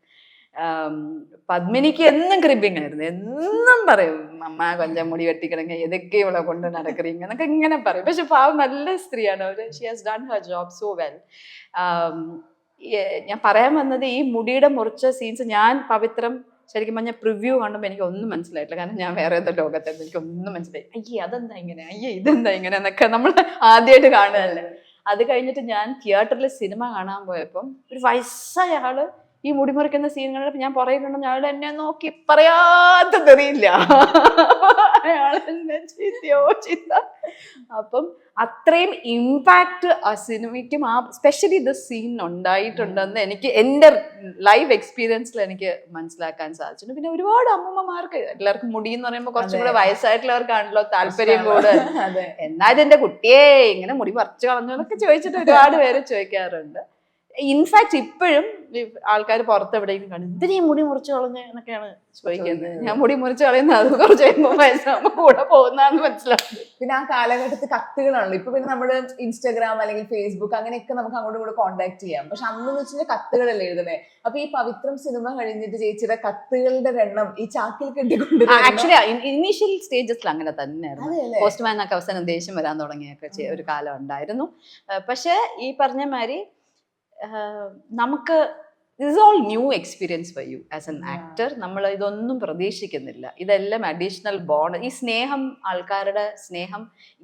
പത്മിനിക്ക് എന്നും ക്രിബിങ് ആയിരുന്നു. എന്നും പറയും, അമ്മ കൊഞ്ചം മുടി വെട്ടിക്കിടങ്ങ ഏതൊക്കെ ഇവളെ കൊണ്ട് നടക്കറിങ് എന്നൊക്കെ ഇങ്ങനെ പറയും. പക്ഷെ പാവം നല്ല സ്ത്രീയാണ് അവര്. She has done Har job so well. ഞാൻ പറയാൻ വന്നത് ഈ മുടിയുടെ മുറിച്ച സീൻസ് ഞാൻ പവിത്രം ശരിക്കും പറഞ്ഞാൽ പ്രിവ്യൂ കാണുമ്പോൾ എനിക്ക് ഒന്നും മനസ്സിലായിട്ടില്ല. കാരണം ഞാൻ വേറെ ഏതോ ലോകത്തായിരുന്നു, എനിക്ക് ഒന്നും മനസ്സിലായി. അയ്യേ അതെന്താ ഇങ്ങനെ, അയ്യേ ഇതെന്താ ഇങ്ങനെ എന്നൊക്കെ നമ്മൾ ആദ്യമായിട്ട് കാണുകയല്ലേ. അത് കഴിഞ്ഞിട്ട് ഞാൻ തിയേറ്ററിൽ സിനിമ കാണാൻ പോയപ്പം ഒരു വയസ്സായ ആള് ഈ മുടിമുറിക്കുന്ന സീൻ കണ്ടപ്പോൾ ഞാൻ പറയുന്നുണ്ടെന്ന് അയാൾ എന്നെ നോക്കി പറയാത്ത തെറിയില്ല. അയാൾ എന്നെ ചീത്തയോ ചീത്ത. അപ്പം അത്രയും ഇമ്പാക്ട് ആ സിനിമയ്ക്കും ആ സ്പെഷ്യലി ഇത് സീൻ ഉണ്ടായിട്ടുണ്ടെന്ന് എനിക്ക് എൻ്റെ ലൈവ് എക്സ്പീരിയൻസിൽ എനിക്ക് മനസ്സിലാക്കാൻ സാധിച്ചിട്ടുണ്ട്. പിന്നെ ഒരുപാട് അമ്മൂമ്മമാർക്ക്, എല്ലാവർക്കും മുടി എന്ന് പറയുമ്പോൾ കുറച്ചും കൂടെ വയസ്സായിട്ടുള്ളവർക്കാണല്ലോ താല്പര്യം കൂടുതൽ. എന്നാലും എൻ്റെ കുട്ടിയെ ഇങ്ങനെ മുടി പറിച്ചു കളഞ്ഞു എന്നൊക്കെ ചോദിച്ചിട്ട് ഒരുപാട് പേര് ചോദിക്കാറുണ്ട്. ഇൻഫാക്ട് ഇപ്പോഴും ആൾക്കാർ പുറത്തെവിടെയും കാണും, എന്തിനാ മുടി മുറിച്ച് കളഞ്ഞ എന്നൊക്കെയാണ് ചോദിക്കുന്നത്. ഞാൻ മുടി മുറിച്ച് കളയുന്ന അത് കുറച്ച് കഴിയുമ്പോൾ വയസ്സാകുമ്പോ കൂടെ പോകുന്നതാന്ന് മനസ്സിലാവും. പിന്നെ ആ കാലഘട്ടത്തിൽ കത്തുകളാണല്ലോ. ഇപ്പൊ പിന്നെ നമ്മുടെ ഇൻസ്റ്റാഗ്രാം അല്ലെങ്കിൽ ഫേസ്ബുക്ക് അങ്ങനെയൊക്കെ നമുക്ക് അങ്ങോട്ടും കൂടെ കോൺടാക്ട് ചെയ്യാം. പക്ഷെ അന്നെന്ന് വെച്ചാൽ കത്തുകളല്ലേ എഴുതണേ. അപ്പൊ ഈ പവിത്രം സിനിമ കഴിഞ്ഞിട്ട് ചേച്ചിയുടെ കത്തുകളുടെ എണ്ണം ഈ ചാക്കിൽ കെട്ടിക്കൊണ്ട് ആക്ച്വലി ഇനീഷ്യൽ സ്റ്റേജസിൽ അങ്ങനെ തന്നെയായിരുന്നു. പോസ്റ്റ്മാനൊക്കെ അവസാനം ദേഷ്യം വരാൻ തുടങ്ങിയൊക്കെ ഒരു കാലം ഉണ്ടായിരുന്നു. പക്ഷെ ഈ പറഞ്ഞ മാതിരി നമുക്ക് this all new experience for you as an actor. നമ്മൾ ഇതൊന്നും പ്രതീക്ഷിക്കുന്നില്ല. ഇതെല്ലാം അഡീഷണൽ ബോണ്ട്. ഈ സ്നേഹം, ആൾക്കാരുടെ സ്നേഹം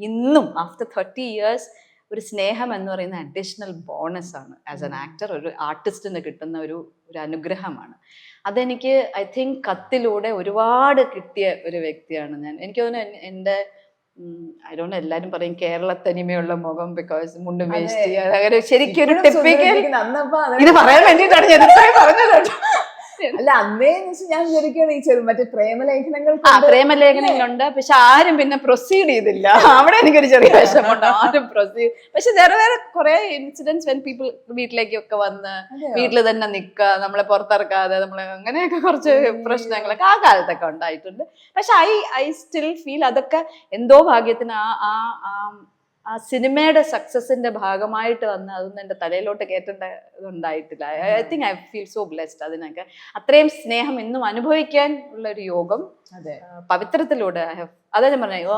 ഇന്നും ആഫ്റ്റർ 30 years ഒരു സ്നേഹം എന്ന് പറയുന്ന അഡീഷണൽ ബോണസ് ആണ്. ആസ് എൻ ആക്ടർ ഒരു ആർട്ടിസ്റ്റിന് കിട്ടുന്ന ഒരു അനുഗ്രഹമാണ്. അതെനിക്ക് ഐ തിങ്ക് കത്തിലൂടെ ഒരുപാട് കിട്ടിയ ഒരു വ്യക്തിയാണ് ഞാൻ. എനിക്ക് തോന്നുന്നു എൻ്റെ എല്ലാരും പറയും കേരള തനിമയുള്ള മുഖം, ബിക്കോസ് മുണ്ടും വേഷ്ടി അങ്ങനെ ശരിക്കും ഒരു ടിപ്പിക്കൽ. ഇത് പറയാൻ വേണ്ടിയിട്ടാണ് ഞാൻ പറഞ്ഞത്. അല്ല അന്നേ ഞാൻ വിചാരിക്കുകയാണ് ഈ മറ്റേ പ്രേമലേഖനങ്ങൾ പ്രേമലേഖനങ്ങളുണ്ട്, പക്ഷെ ആരും പിന്നെ പ്രൊസീഡ് ചെയ്തില്ല. അവിടെ എനിക്കൊരു ചെറിയ വിഷമമുണ്ട്, ആരും പ്രൊസീഡ്. പക്ഷെ വേറെ കുറെ ഇൻസിഡൻസ് വെൻ പീപ്പിൾ വീട്ടിലേക്കൊക്കെ വന്ന് വീട്ടിൽ തന്നെ നിൽക്കുക, നമ്മളെ പുറത്തിറക്കാതെ നമ്മളെ അങ്ങനെയൊക്കെ കുറച്ച് പ്രശ്നങ്ങളൊക്കെ ആ കാലത്തൊക്കെ ഉണ്ടായിട്ടുണ്ട്. പക്ഷെ ഐ സ്റ്റിൽ ഫീൽ അതൊക്കെ എന്തോ ഭാഗ്യത്തിന് ആ സിനിമയുടെ സക്സസിന്റെ ഭാഗമായിട്ട് വന്ന് അതൊന്നും എൻ്റെ തലയിലോട്ട് കയറ്റേണ്ട ഇതുണ്ടായിട്ടില്ല. I think I feel so blessed. അതിനൊക്കെ അത്രയും സ്നേഹം ഇന്നും അനുഭവിക്കാൻ ഉള്ള ഒരു യോഗം പവിത്രത്തിലൂടെ അതാ ഞാൻ പറഞ്ഞത്,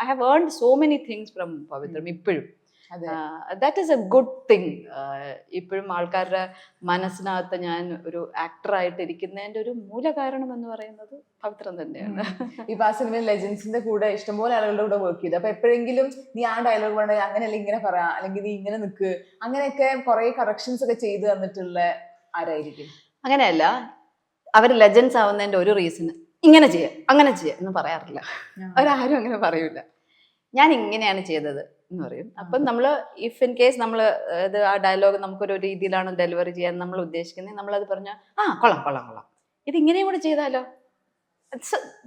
I have earned so many things from Pavithram. ഇപ്പോഴും that is a good thing. ഇപ്പോഴും ആൾക്കാരുടെ മനസ്സിനകത്ത് ഞാൻ ഒരു ആക്ടറായിട്ട് ഇരിക്കുന്നതിന്റെ ഒരു മൂല കാരണം എന്ന് പറയുന്നത് പവിത്രം തന്നെയാണ്. ഇപ്പൊ ആ സിനിമയിൽ ലെജൻസിന്റെ കൂടെ ഇഷ്ടംപോലെ ആളുകളുടെ കൂടെ വർക്ക് ചെയ്തു. അപ്പൊ എപ്പോഴെങ്കിലും നീ ആ ഡയലോഗ് പറഞ്ഞ അങ്ങനെയല്ല ഇങ്ങനെ പറയാ, അല്ലെങ്കിൽ നീ ഇങ്ങനെ നിൽക്ക്, അങ്ങനെയൊക്കെ കുറെ കറക്ഷൻസ് ഒക്കെ ചെയ്തു തന്നിട്ടുള്ള ആരായിരിക്കും? അങ്ങനെയല്ല, അവർ ലെജൻസ് ആവുന്നതിന്റെ ഒരു റീസൺ ഇങ്ങനെ ചെയ്യാം അങ്ങനെ ചെയ്യാം എന്ന് പറയാറില്ല. അവരാരും അങ്ങനെ പറയൂല. ഞാൻ ഇങ്ങനെയാണ് ചെയ്തത് എന്ന് പറയും. അപ്പം നമ്മൾ ഇഫ് ഇൻ കേസ് നമ്മൾ ഇത് ആ ഡയലോഗ് നമുക്കൊരു രീതിയിലാണ് ഡെലിവറി ചെയ്യാൻ നമ്മൾ ഉദ്ദേശിക്കുന്നത്, നമ്മളത് പറഞ്ഞാൽ കൊള്ളാം ഇത് ഇങ്ങനെയും കൂടെ ചെയ്താലോ,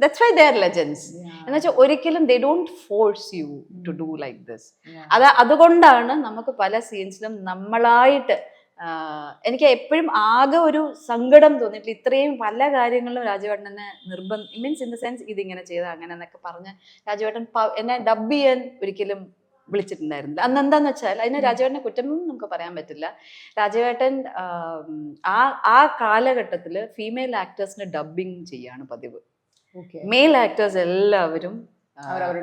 that's why they are legends. എന്ന് വെച്ചാൽ ഒരിക്കലും they don't force you to do like this. അതുകൊണ്ടാണ് നമുക്ക് പല സീൻസിലും നമ്മളായിട്ട് എനിക്ക് എപ്പോഴും ആകെ ഒരു സങ്കടം തോന്നിയിട്ടില്ല. ഇത്രയും പല കാര്യങ്ങളിലും രാജവേട്ടനെ മീൻസ് ഇൻ ദ സെൻസ് ഇതിങ്ങനെ ചെയ്ത അങ്ങനെ എന്നൊക്കെ പറഞ്ഞ് രാജവേട്ടൻ എന്നെ ഡബ് ചെയ്യാൻ ഒരിക്കലും വിളിച്ചിട്ടുണ്ടായിരുന്നില്ല. അന്ന് എന്താന്ന് വെച്ചാൽ അതിന് രാജവേട്ടനെ കുറ്റമൊന്നും നമുക്ക് പറയാൻ പറ്റില്ല. രാജവേട്ടൻ ആ കാലഘട്ടത്തിൽ ഫീമെയിൽ ആക്ടേഴ്സിന് ഡബിങ് ചെയ്യാണ് പതിവ്. മെയിൽ ആക്ടേഴ്സ് എല്ലാവരും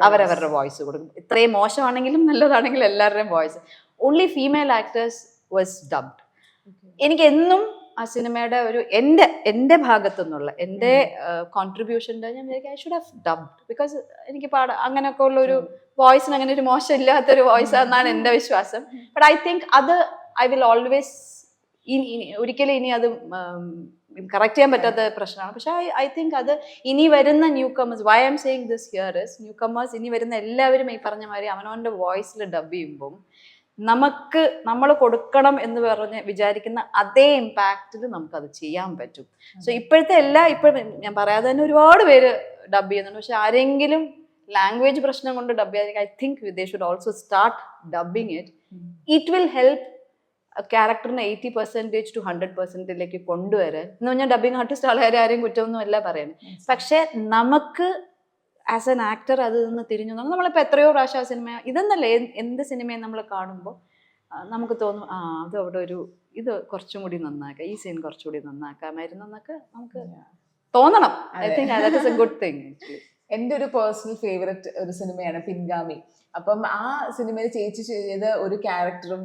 അവരവരുടെ വോയിസ് കൊടുക്കും. ഇത്രയും മോശമാണെങ്കിലും നല്ലതാണെങ്കിലും എല്ലാവരുടെയും voice. Only female actors was dubbed. എനിക്ക് എന്നും ആ സിനിമയുടെ ഒരു എൻ്റെ ഭാഗത്തു നിന്നുള്ള എൻ്റെ കോൺട്രിബ്യൂഷൻ്റെ ഞാൻ വിചാരിക്കും I should have dubbed. Because എനിക്ക് അങ്ങനെയൊക്കെ ഉള്ള ഒരു വോയിസിന് അങ്ങനെ ഒരു മോശമില്ലാത്തൊരു വോയിസ് എന്നാണ് എൻ്റെ വിശ്വാസം. ബട്ട് ഐ തിങ്ക് അത് ഐ വിൽ ഓൾവേസ് ഒരിക്കലും ഇനി അത് കറക്റ്റ് ചെയ്യാൻ പറ്റാത്ത പ്രശ്നമാണ്. പക്ഷെ ഐ തിങ്ക് അത് ഇനി വരുന്ന newcomers, why I'm saying this here is newcomers, ഇനി വരുന്ന എല്ലാവരും ഈ പറഞ്ഞ മാതിരി അവനവൻ്റെ വോയിസിൽ ഡബ് ചെയ്യുമ്പം നമ്മൾ കൊടുക്കണം എന്ന് പറഞ്ഞ് വിചാരിക്കുന്ന അതേ ഇമ്പാക്റ്റിൽ നമുക്കത് ചെയ്യാൻ പറ്റും. സോ ഇപ്പോഴത്തെ ഇപ്പോഴും ഞാൻ പറയാതെ തന്നെ ഒരുപാട് പേര് ഡബ് ചെയ്യുന്നുണ്ട്. പക്ഷെ ആരെങ്കിലും ലാംഗ്വേജ് പ്രശ്നം കൊണ്ട് ഡബ് ചെയ്യാൻ I think they should also start dubbing it. It will help ക്യാരക്ടറിനെ 80% to 100% കൊണ്ടുവരാൻ. എന്ന് പറഞ്ഞാൽ ഡബിങ് ആർട്ടിസ്റ്റ് ആരെയും കുറ്റമൊന്നും അല്ല പറയുന്നത്. പക്ഷെ നമുക്ക് ആസ് എൻ ആക്ടർ അത് നിന്ന് തിരിഞ്ഞു നമ്മളിപ്പോൾ എത്രയോ പ്രാവശ്യം ആ സിനിമ ഇതെന്നല്ല എന്ത് സിനിമയും നമ്മൾ കാണുമ്പോൾ നമുക്ക് തോന്നും അത് അവിടെ ഇത് കുറച്ചും കൂടി നന്നാക്കാം, ഈ സീൻ കുറച്ചുകൂടി നന്നാക്കാമായിരുന്നു എന്നൊക്കെ നമുക്ക് തോന്നണം. I think that is a good thing. എൻ്റെ ഒരു പേഴ്സണൽ ഫേവററ്റ് ഒരു സിനിമയാണ് പിൻഗാമി. അപ്പം ആ സിനിമയിൽ ചേച്ചി ചെയ്ത ഒരു ക്യാരക്ടറും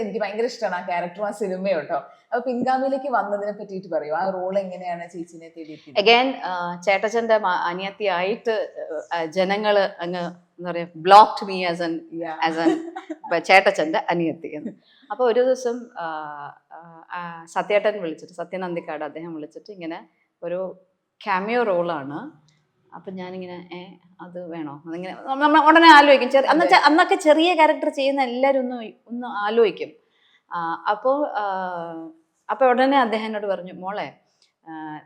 എനിക്ക് ഭയങ്കര ഇഷ്ടമാണ് ആ ക്യാരക്ടറും ആ സിനിമയും കേട്ടോ. അപ്പൊ പിൻഗാമിയിലേക്ക് വന്നതിനെ പറ്റിയിട്ട് പറയൂ, ആ റോൾ എങ്ങനെയാണ് ചേച്ചിനെ തേടിയിരിക്കുന്നത്? അഗൈൻ ചേട്ടച്ചന്റെ അനിയത്തിയായിട്ട് ജനങ്ങള് അങ്ങ് എന്താ പറയാ ബ്ലോക്ക്ഡ് മീ ആസ് എൻ ചേട്ടച്ചന്റെ അനിയത്തി എന്ന്. അപ്പൊ ഒരു ദിവസം സത്യേട്ടൻ വിളിച്ചിട്ട്, സത്യനന്ദിക്കാട് അദ്ദേഹം വിളിച്ചിട്ട് ഇങ്ങനെ ഒരു ക്യാമിയോ റോളാണ്. അപ്പം ഞാനിങ്ങനെ അത് വേണോ അതിങ്ങനെ നമ്മൾ ഉടനെ ആലോചിക്കും. അന്നൊക്കെ ചെറിയ ക്യാരക്ടർ ചെയ്യുന്ന എല്ലാവരും ഒന്ന് ആലോചിക്കും. അപ്പോൾ ഉടനെ അദ്ദേഹം എന്നോട് പറഞ്ഞു, മോളെ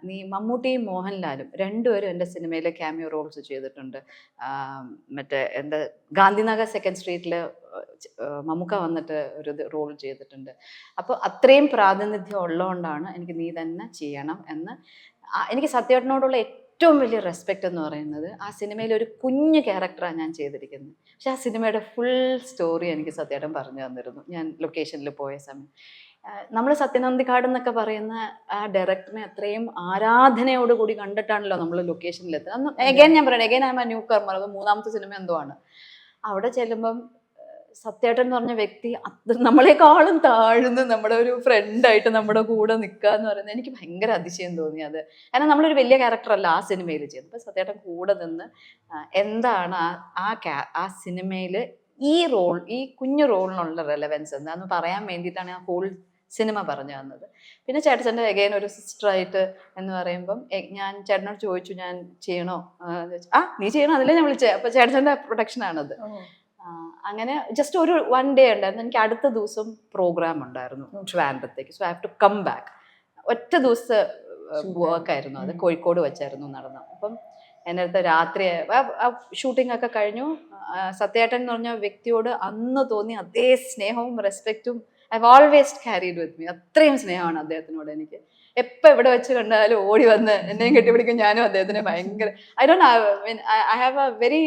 നീ മമ്മൂട്ടിയും മോഹൻലാലും രണ്ടുപേരും എൻ്റെ സിനിമയിലെ ക്യാമിയോ റോൾസ് ചെയ്തിട്ടുണ്ട്. മറ്റേ എൻ്റെ ഗാന്ധിനഗർ 2nd Street മമ്മൂക്ക വന്നിട്ട് ഒരു റോൾ ചെയ്തിട്ടുണ്ട്. അപ്പോൾ അത്രയും പ്രാതിനിധ്യം ഉള്ളതുകൊണ്ടാണ് എനിക്ക് നീ തന്നെ ചെയ്യണം എന്ന്. എനിക്ക് സത്യേട്ടനോടുള്ള ഏറ്റവും വലിയ റെസ്പെക്റ്റ് എന്ന് പറയുന്നത് ആ സിനിമയിൽ ഒരു കുഞ്ഞു ക്യാരക്ടറാണ് ഞാൻ ചെയ്തിരിക്കുന്നത്. പക്ഷെ ആ സിനിമയുടെ ഫുൾ സ്റ്റോറി എനിക്ക് സത്യേട്ടൻ പറഞ്ഞു തന്നിരുന്നു ഞാൻ ലൊക്കേഷനിൽ പോയ സമയം. നമ്മൾ സത്യനന്ദിക്കാട് എന്നൊക്കെ പറയുന്ന ആ ഡയറക്ടറിനെ അത്രയും ആരാധനയോടുകൂടി കണ്ടിട്ടാണല്ലോ നമ്മൾ ലൊക്കേഷനിലെത്തുക. അന്ന് എഗൈൻ ഞാൻ പറയണേ, എഗൈൻ ആം എ ന്യൂ കർമ്മർ, അത് 3ാമത്തെ സിനിമ എന്തോ ആണ്. അവിടെ ചെല്ലുമ്പം സത്യേട്ടൻ എന്ന് പറഞ്ഞ വ്യക്തി നമ്മളെക്കാളും താഴ്ന്ന് നമ്മുടെ ഒരു ഫ്രണ്ടായിട്ട് നമ്മുടെ കൂടെ നിൽക്കുക എന്ന് പറയുന്നത് എനിക്ക് ഭയങ്കര അതിശയം തോന്നി. അത് കാരണം നമ്മളൊരു വലിയ ക്യാരക്ടറല്ല ആ സിനിമയിൽ ചെയ്തത്. അപ്പോൾ സത്യേട്ടൻ കൂടെ നിന്ന് എന്താണ് ആ സിനിമയിൽ ഈ കുഞ്ഞു റോളിനുള്ള റെലവൻസ് എന്താന്ന് പറയാൻ വേണ്ടിയിട്ടാണ് ആ ഹോൾ സിനിമ പറഞ്ഞു തന്നത്. പിന്നെ ചേട്ടച്ചൻ്റെ എഗൈൻ ഒരു സിസ്റ്ററായിട്ട് എന്ന് പറയുമ്പം ഞാൻ ചേട്ടനോട് ചോദിച്ചു ഞാൻ ചെയ്യണോ, നീ ചെയ്യണോ, അതിലേ ഞാൻ വിളിച്ചേ. അപ്പോൾ ചേട്ടച്ചൻ്റെ പ്രൊഡക്ഷനാണത്. അങ്ങനെ ജസ്റ്റ് ഒരു 1 day ഉണ്ടായിരുന്നു. എനിക്ക് അടുത്ത ദിവസം പ്രോഗ്രാം ഉണ്ടായിരുന്നു ട്രിവാൻഡ്രത്തേക്ക്. So I have to come back. ഒറ്റ ദിവസത്തെ വർക്കായിരുന്നു അത്, കോഴിക്കോട് വെച്ചായിരുന്നു നടന്നത്. അപ്പം എൻ്റെ അടുത്ത് രാത്രി ഷൂട്ടിംഗ് ഒക്കെ കഴിഞ്ഞു. സത്യേട്ടൻ എന്ന് പറഞ്ഞ വ്യക്തിയോട് അന്ന് തോന്നി അതേ സ്നേഹവും റെസ്പെക്റ്റും I have always carried with me. അത്രയും സ്നേഹമാണ് അദ്ദേഹത്തിനോട് എനിക്ക്. എപ്പോൾ എവിടെ വെച്ച് കണ്ടാലും ഓടി വന്ന് എന്നെയും കെട്ടിപ്പിടിക്കും. ഞാനും അദ്ദേഹത്തിന് ഭയങ്കര ഐ ഹാവ് എ വെരി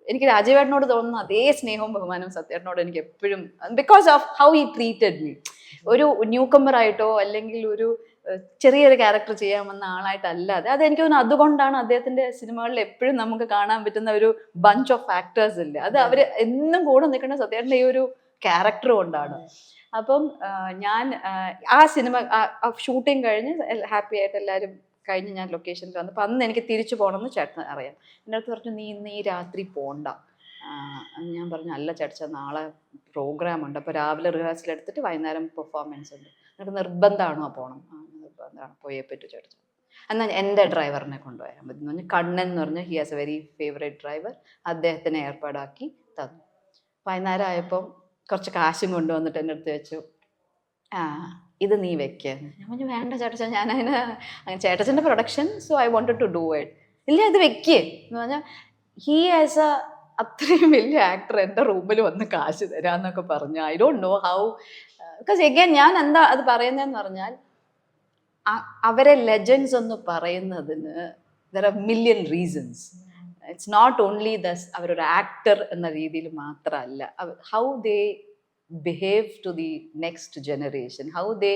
എനിക്ക് രാജീവേട്ടനോട് തോന്നുന്ന അതേ സ്നേഹവും ബഹുമാനവും സത്യേട്ടനോട് എനിക്ക് എപ്പോഴും, because of how he treated me. ഒരു ന്യൂ കമ്മർ ആയിട്ടോ അല്ലെങ്കിൽ ഒരു ചെറിയൊരു ക്യാരക്ടർ ചെയ്യാൻ വന്ന ആളായിട്ടല്ലാതെ, അതെനിക്ക് തോന്നുന്നു അതുകൊണ്ടാണ് അദ്ദേഹത്തിന്റെ സിനിമകളിൽ എപ്പോഴും നമുക്ക് കാണാൻ പറ്റുന്ന ഒരു ബഞ്ച് ഓഫ് ആക്ടേഴ്സ് ഇല്ല. അത് അവർ എന്നും കൂടെ നിൽക്കുന്ന സത്യേട്ടൻ്റെ ഈ ഒരു ക്യാരക്ടർ കൊണ്ടാണ്. അപ്പം ഞാൻ ആ സിനിമ ഷൂട്ടിങ് കഴിഞ്ഞ് ഹാപ്പി ആയിട്ട് എല്ലാവരും കഴിഞ്ഞ് ഞാൻ ലൊക്കേഷനിൽ വന്നപ്പോൾ അന്ന് എനിക്ക് തിരിച്ചു പോകണമെന്ന് ചേട്ടന് അറിയാം. എൻ്റെ അടുത്ത് പറഞ്ഞു, നീ ഇന്ന് ഈ രാത്രി പോകണ്ട. ഞാൻ പറഞ്ഞു, അല്ല ചേട്ടച്ച, നാളെ പ്രോഗ്രാം ഉണ്ട്, അപ്പോൾ രാവിലെ റിഹേഴ്സൽ എടുത്തിട്ട് വൈകുന്നേരം പെർഫോമൻസ് ഉണ്ട്, നിനക്ക് നിർബന്ധമാണോ പോകണം? നിർബന്ധമാണ്, പോയേ പറ്റൂ ചേട്ടച്ച. എന്നാൽ എൻ്റെ ഡ്രൈവറിനെ കൊണ്ടുപോയാൽ മതി എന്ന് പറഞ്ഞ്, കണ്ണൻ എന്ന് പറഞ്ഞാൽ he has A very favourite driver, അദ്ദേഹത്തിനെ ഏർപ്പാടാക്കി തന്നു. വൈകുന്നേരം ആയപ്പം കുറച്ച് കാശും കൊണ്ടുവന്നിട്ട് എൻ്റെ അടുത്ത് വെച്ചു, ഇത് നീ വെക്കുക. ഞാൻ പറഞ്ഞു, വേണ്ട ചേട്ടച്ച, ഞാൻ അങ്ങനെ ചേട്ടച്ചൻ്റെ പ്രൊഡക്ഷൻ, so I wanted to do it. ഇല്ല, ഇത് വെക്കേ എന്ന് പറഞ്ഞാൽ ഹി ആസ് എ അത്രയും വലിയ ആക്ടർ എൻ്റെ റൂമിൽ വന്ന് കാശ് തരാന്നൊക്കെ പറഞ്ഞു. I don't know how, because again ഞാൻ എന്താ അത് പറയുന്നതെന്ന് പറഞ്ഞാൽ അവരെ ലെജൻസ് എന്ന് പറയുന്നതിന് there are million reasons. It's not only those അവരൊരു ആക്ടർ എന്ന രീതിയിൽ മാത്രമല്ല, how they behave to the next generation, how they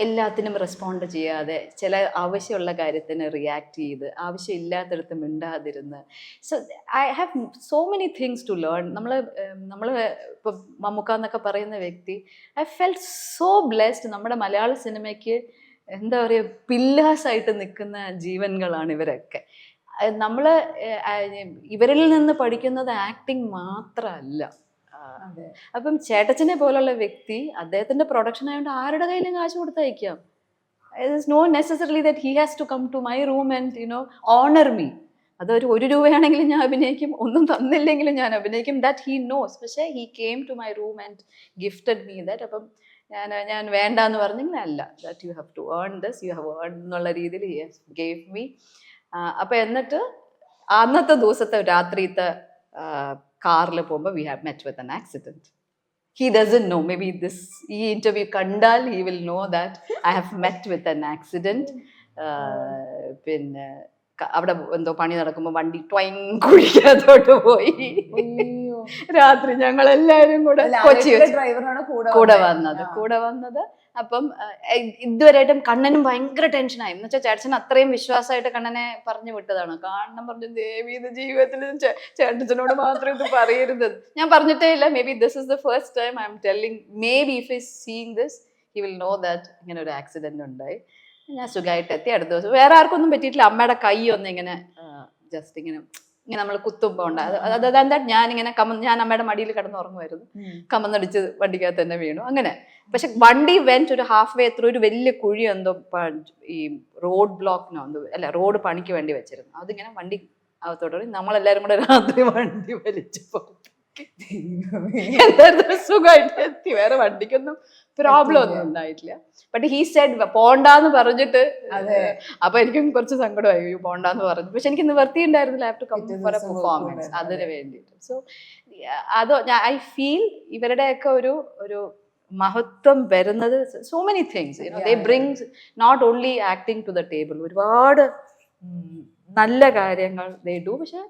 എല്ലാത്തിനും റെസ്പോണ്ട് ചെയ്യാതെ ചില ആവശ്യമുള്ള കാര്യത്തിന് റിയാക്ട് ചെയ്ത് ആവശ്യമില്ലാത്തടത്ത് മിണ്ടാതിരുന്ന്. So I have so many things to learn. നമ്മൾ ഇപ്പം മമ്മൂക്ക എന്നൊക്കെ പറയുന്ന വ്യക്തി, ഐ ഫെൽ സോ ബ്ലെസ്ഡ്. നമ്മുടെ മലയാള സിനിമയ്ക്ക് എന്താ പറയുക, പില്ലേഴ്സായിട്ട് നിൽക്കുന്ന ജീവൻകളാണ് ഇവരൊക്കെ. നമ്മൾ ഇവരിൽ നിന്ന് പഠിക്കുന്നത് ആക്ടിങ് മാത്രമല്ല. അപ്പം ചേട്ടച്ചനെ പോലുള്ള വ്യക്തി, അദ്ദേഹത്തിന്റെ പ്രൊഡക്ഷൻ ആയതുകൊണ്ട് ആരുടെ കയ്യിലും കാശ് കൊടുത്തയക്കാം. It is no necessarily that he has to come to my room and honour me. അതൊരു 1 രൂപയാണെങ്കിലും ഞാൻ അഭിനയിക്കും, ഒന്നും തന്നില്ലെങ്കിലും ഞാൻ അഭിനയിക്കും. That he knows. പക്ഷേ he came to my room and gifted me that. അപ്പം ഞാൻ വേണ്ട എന്ന് പറഞ്ഞെങ്കിൽ അല്ല, that you have to earn this, you have earn എന്നുള്ള രീതിയിൽ ഹി ഹാസ് ഗേവ് മീ. അപ്പം എന്നിട്ട് അന്നത്തെ ദിവസത്തെ രാത്രിത്തെ കാറിൽ പോകുമ്പോൾ we have met with an accident. He doesn't know. Maybe this interview kandal, he will know that I have met with an accident. പിന്നെ അവിടെ എന്തോ പണി നടക്കുമ്പോൾ വണ്ടി ട്വൈങ് കുഴിക്കകത്തോട്ട് പോയി. രാത്രി ഞങ്ങൾ എല്ലാവരും കൂടെ കൊച്ചി കൂടെ വന്നത്. അപ്പം ഇതുവരെയായിട്ടും കണ്ണനും ഭയങ്കര ടെൻഷനായി. എന്ന് വെച്ചാൽ ചേട്ടൻ അത്രയും വിശ്വാസമായിട്ട് കണ്ണനെ പറഞ്ഞു വിട്ടതാണ്. കാരണം പറഞ്ഞു, ദേവി ഇത് ജീവിതത്തിൽ ചേട്ടനോട് മാത്രം ഇത് പറയരുത്. ഞാൻ പറഞ്ഞിട്ടേ ഇല്ല. May be this is the first time I M telling. May be if is seeing this he will know that ഇങ്ങനെ ഒരു ആക്സിഡന്റ് ഉണ്ടായി. ഞാൻ സുഖമായിട്ട് എത്തി. അടുത്ത ദിവസം വേറെ ആർക്കൊന്നും പറ്റിയിട്ടില്ല. അമ്മയുടെ കൈ ഒന്ന് ഇങ്ങനെ ജസ്റ്റ് ഇങ്ങനെ നമ്മൾ കുത്തുമ്പോൾ ഉണ്ടായത്. ഞാനിങ്ങനെ ഞാൻ അമ്മയുടെ മടിയിൽ കിടന്ന് ഉറങ്ങുമായിരുന്നു. കമന്നടിച്ച് വണ്ടിക്കകത്ത് തന്നെ വീണു അങ്ങനെ. പക്ഷെ വണ്ടി വെന്റ് ഒരു ഹാഫ് വേ എത്ര ഒരു വലിയ കുഴി എന്തോ ഈ റോഡ് ബ്ലോക്കിനോ എന്തോ അല്ല റോഡ് പണിക്ക് വേണ്ടി വെച്ചിരുന്നു. അതിങ്ങനെ വണ്ടി അകത്തോട്ട് നമ്മളെല്ലാരും കൂടെ രാത്രി വണ്ടി വലിച്ചു പോകും. എന്തായിരുന്നു സുഖമായിട്ട് എത്തി. വേറെ വണ്ടിക്കൊന്നും പ്രോബ്ലം ഒന്നും ഉണ്ടായിട്ടില്ല. ബട്ട് ഹീ സെഡ് പോണ്ടാന്ന് പറഞ്ഞിട്ട്. അപ്പൊ എനിക്കും കുറച്ച് സങ്കടമായി പോണ്ടാന്ന് പറഞ്ഞു. പക്ഷെ എനിക്ക് നിവർത്തി ഉണ്ടായിരുന്നില്ല. Have to come for a performance അതിന് വേണ്ടിയിട്ട്. സോ അത് ഐ ഫീൽ ഇവരുടെയൊക്കെ ഒരു മഹത്വം വരുന്നത് so many things they brings not only acting to the table. ഒരുപാട് നല്ല കാര്യങ്ങൾ ദേ ഡു. പക്ഷെ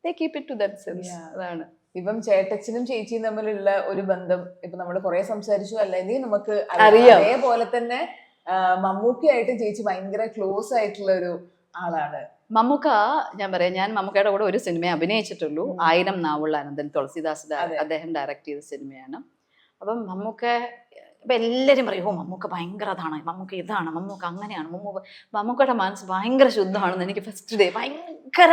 they keep it to themselves. അതാണ് ഇപ്പം ചേട്ടച്ചനും ചേച്ചിയും തമ്മിലുള്ള ഒരു ബന്ധം ഇപ്പൊ നമ്മൾ കുറെ സംസാരിച്ചു. അല്ലെങ്കിൽ നമുക്ക് അറിയാം. അതേപോലെ തന്നെ മമ്മൂക്കയായിട്ട് ചേച്ചി ഭയങ്കര ക്ലോസ് ആയിട്ടുള്ള ഒരു ആളാണ്. മമ്മൂക്ക ഞാൻ പറയാം, ഞാൻ മമ്മൂക്കയുടെ കൂടെ ഒരു സിനിമയെ അഭിനയിച്ചിട്ടുള്ളൂ. 1000 നാവുള്ള അനന്തൻ, തുളസിദാസ് അദ്ദേഹം ഡയറക്ട് ചെയ്ത സിനിമയാണ്. അപ്പം മമ്മൂക്ക ഇപ്പൊ എല്ലാരും പറയും, മമ്മൂക്ക ഭയങ്കര അതാണ്, മമ്മൂക്ക ഇതാണ്, മമ്മൂക്ക അങ്ങനെയാണ്. മമ്മൂക്കയുടെ മനസ്സ് ഭയങ്കര ശുദ്ധമാണെന്ന് എനിക്ക് ഫസ്റ്റ് ഡേ ഭയങ്കര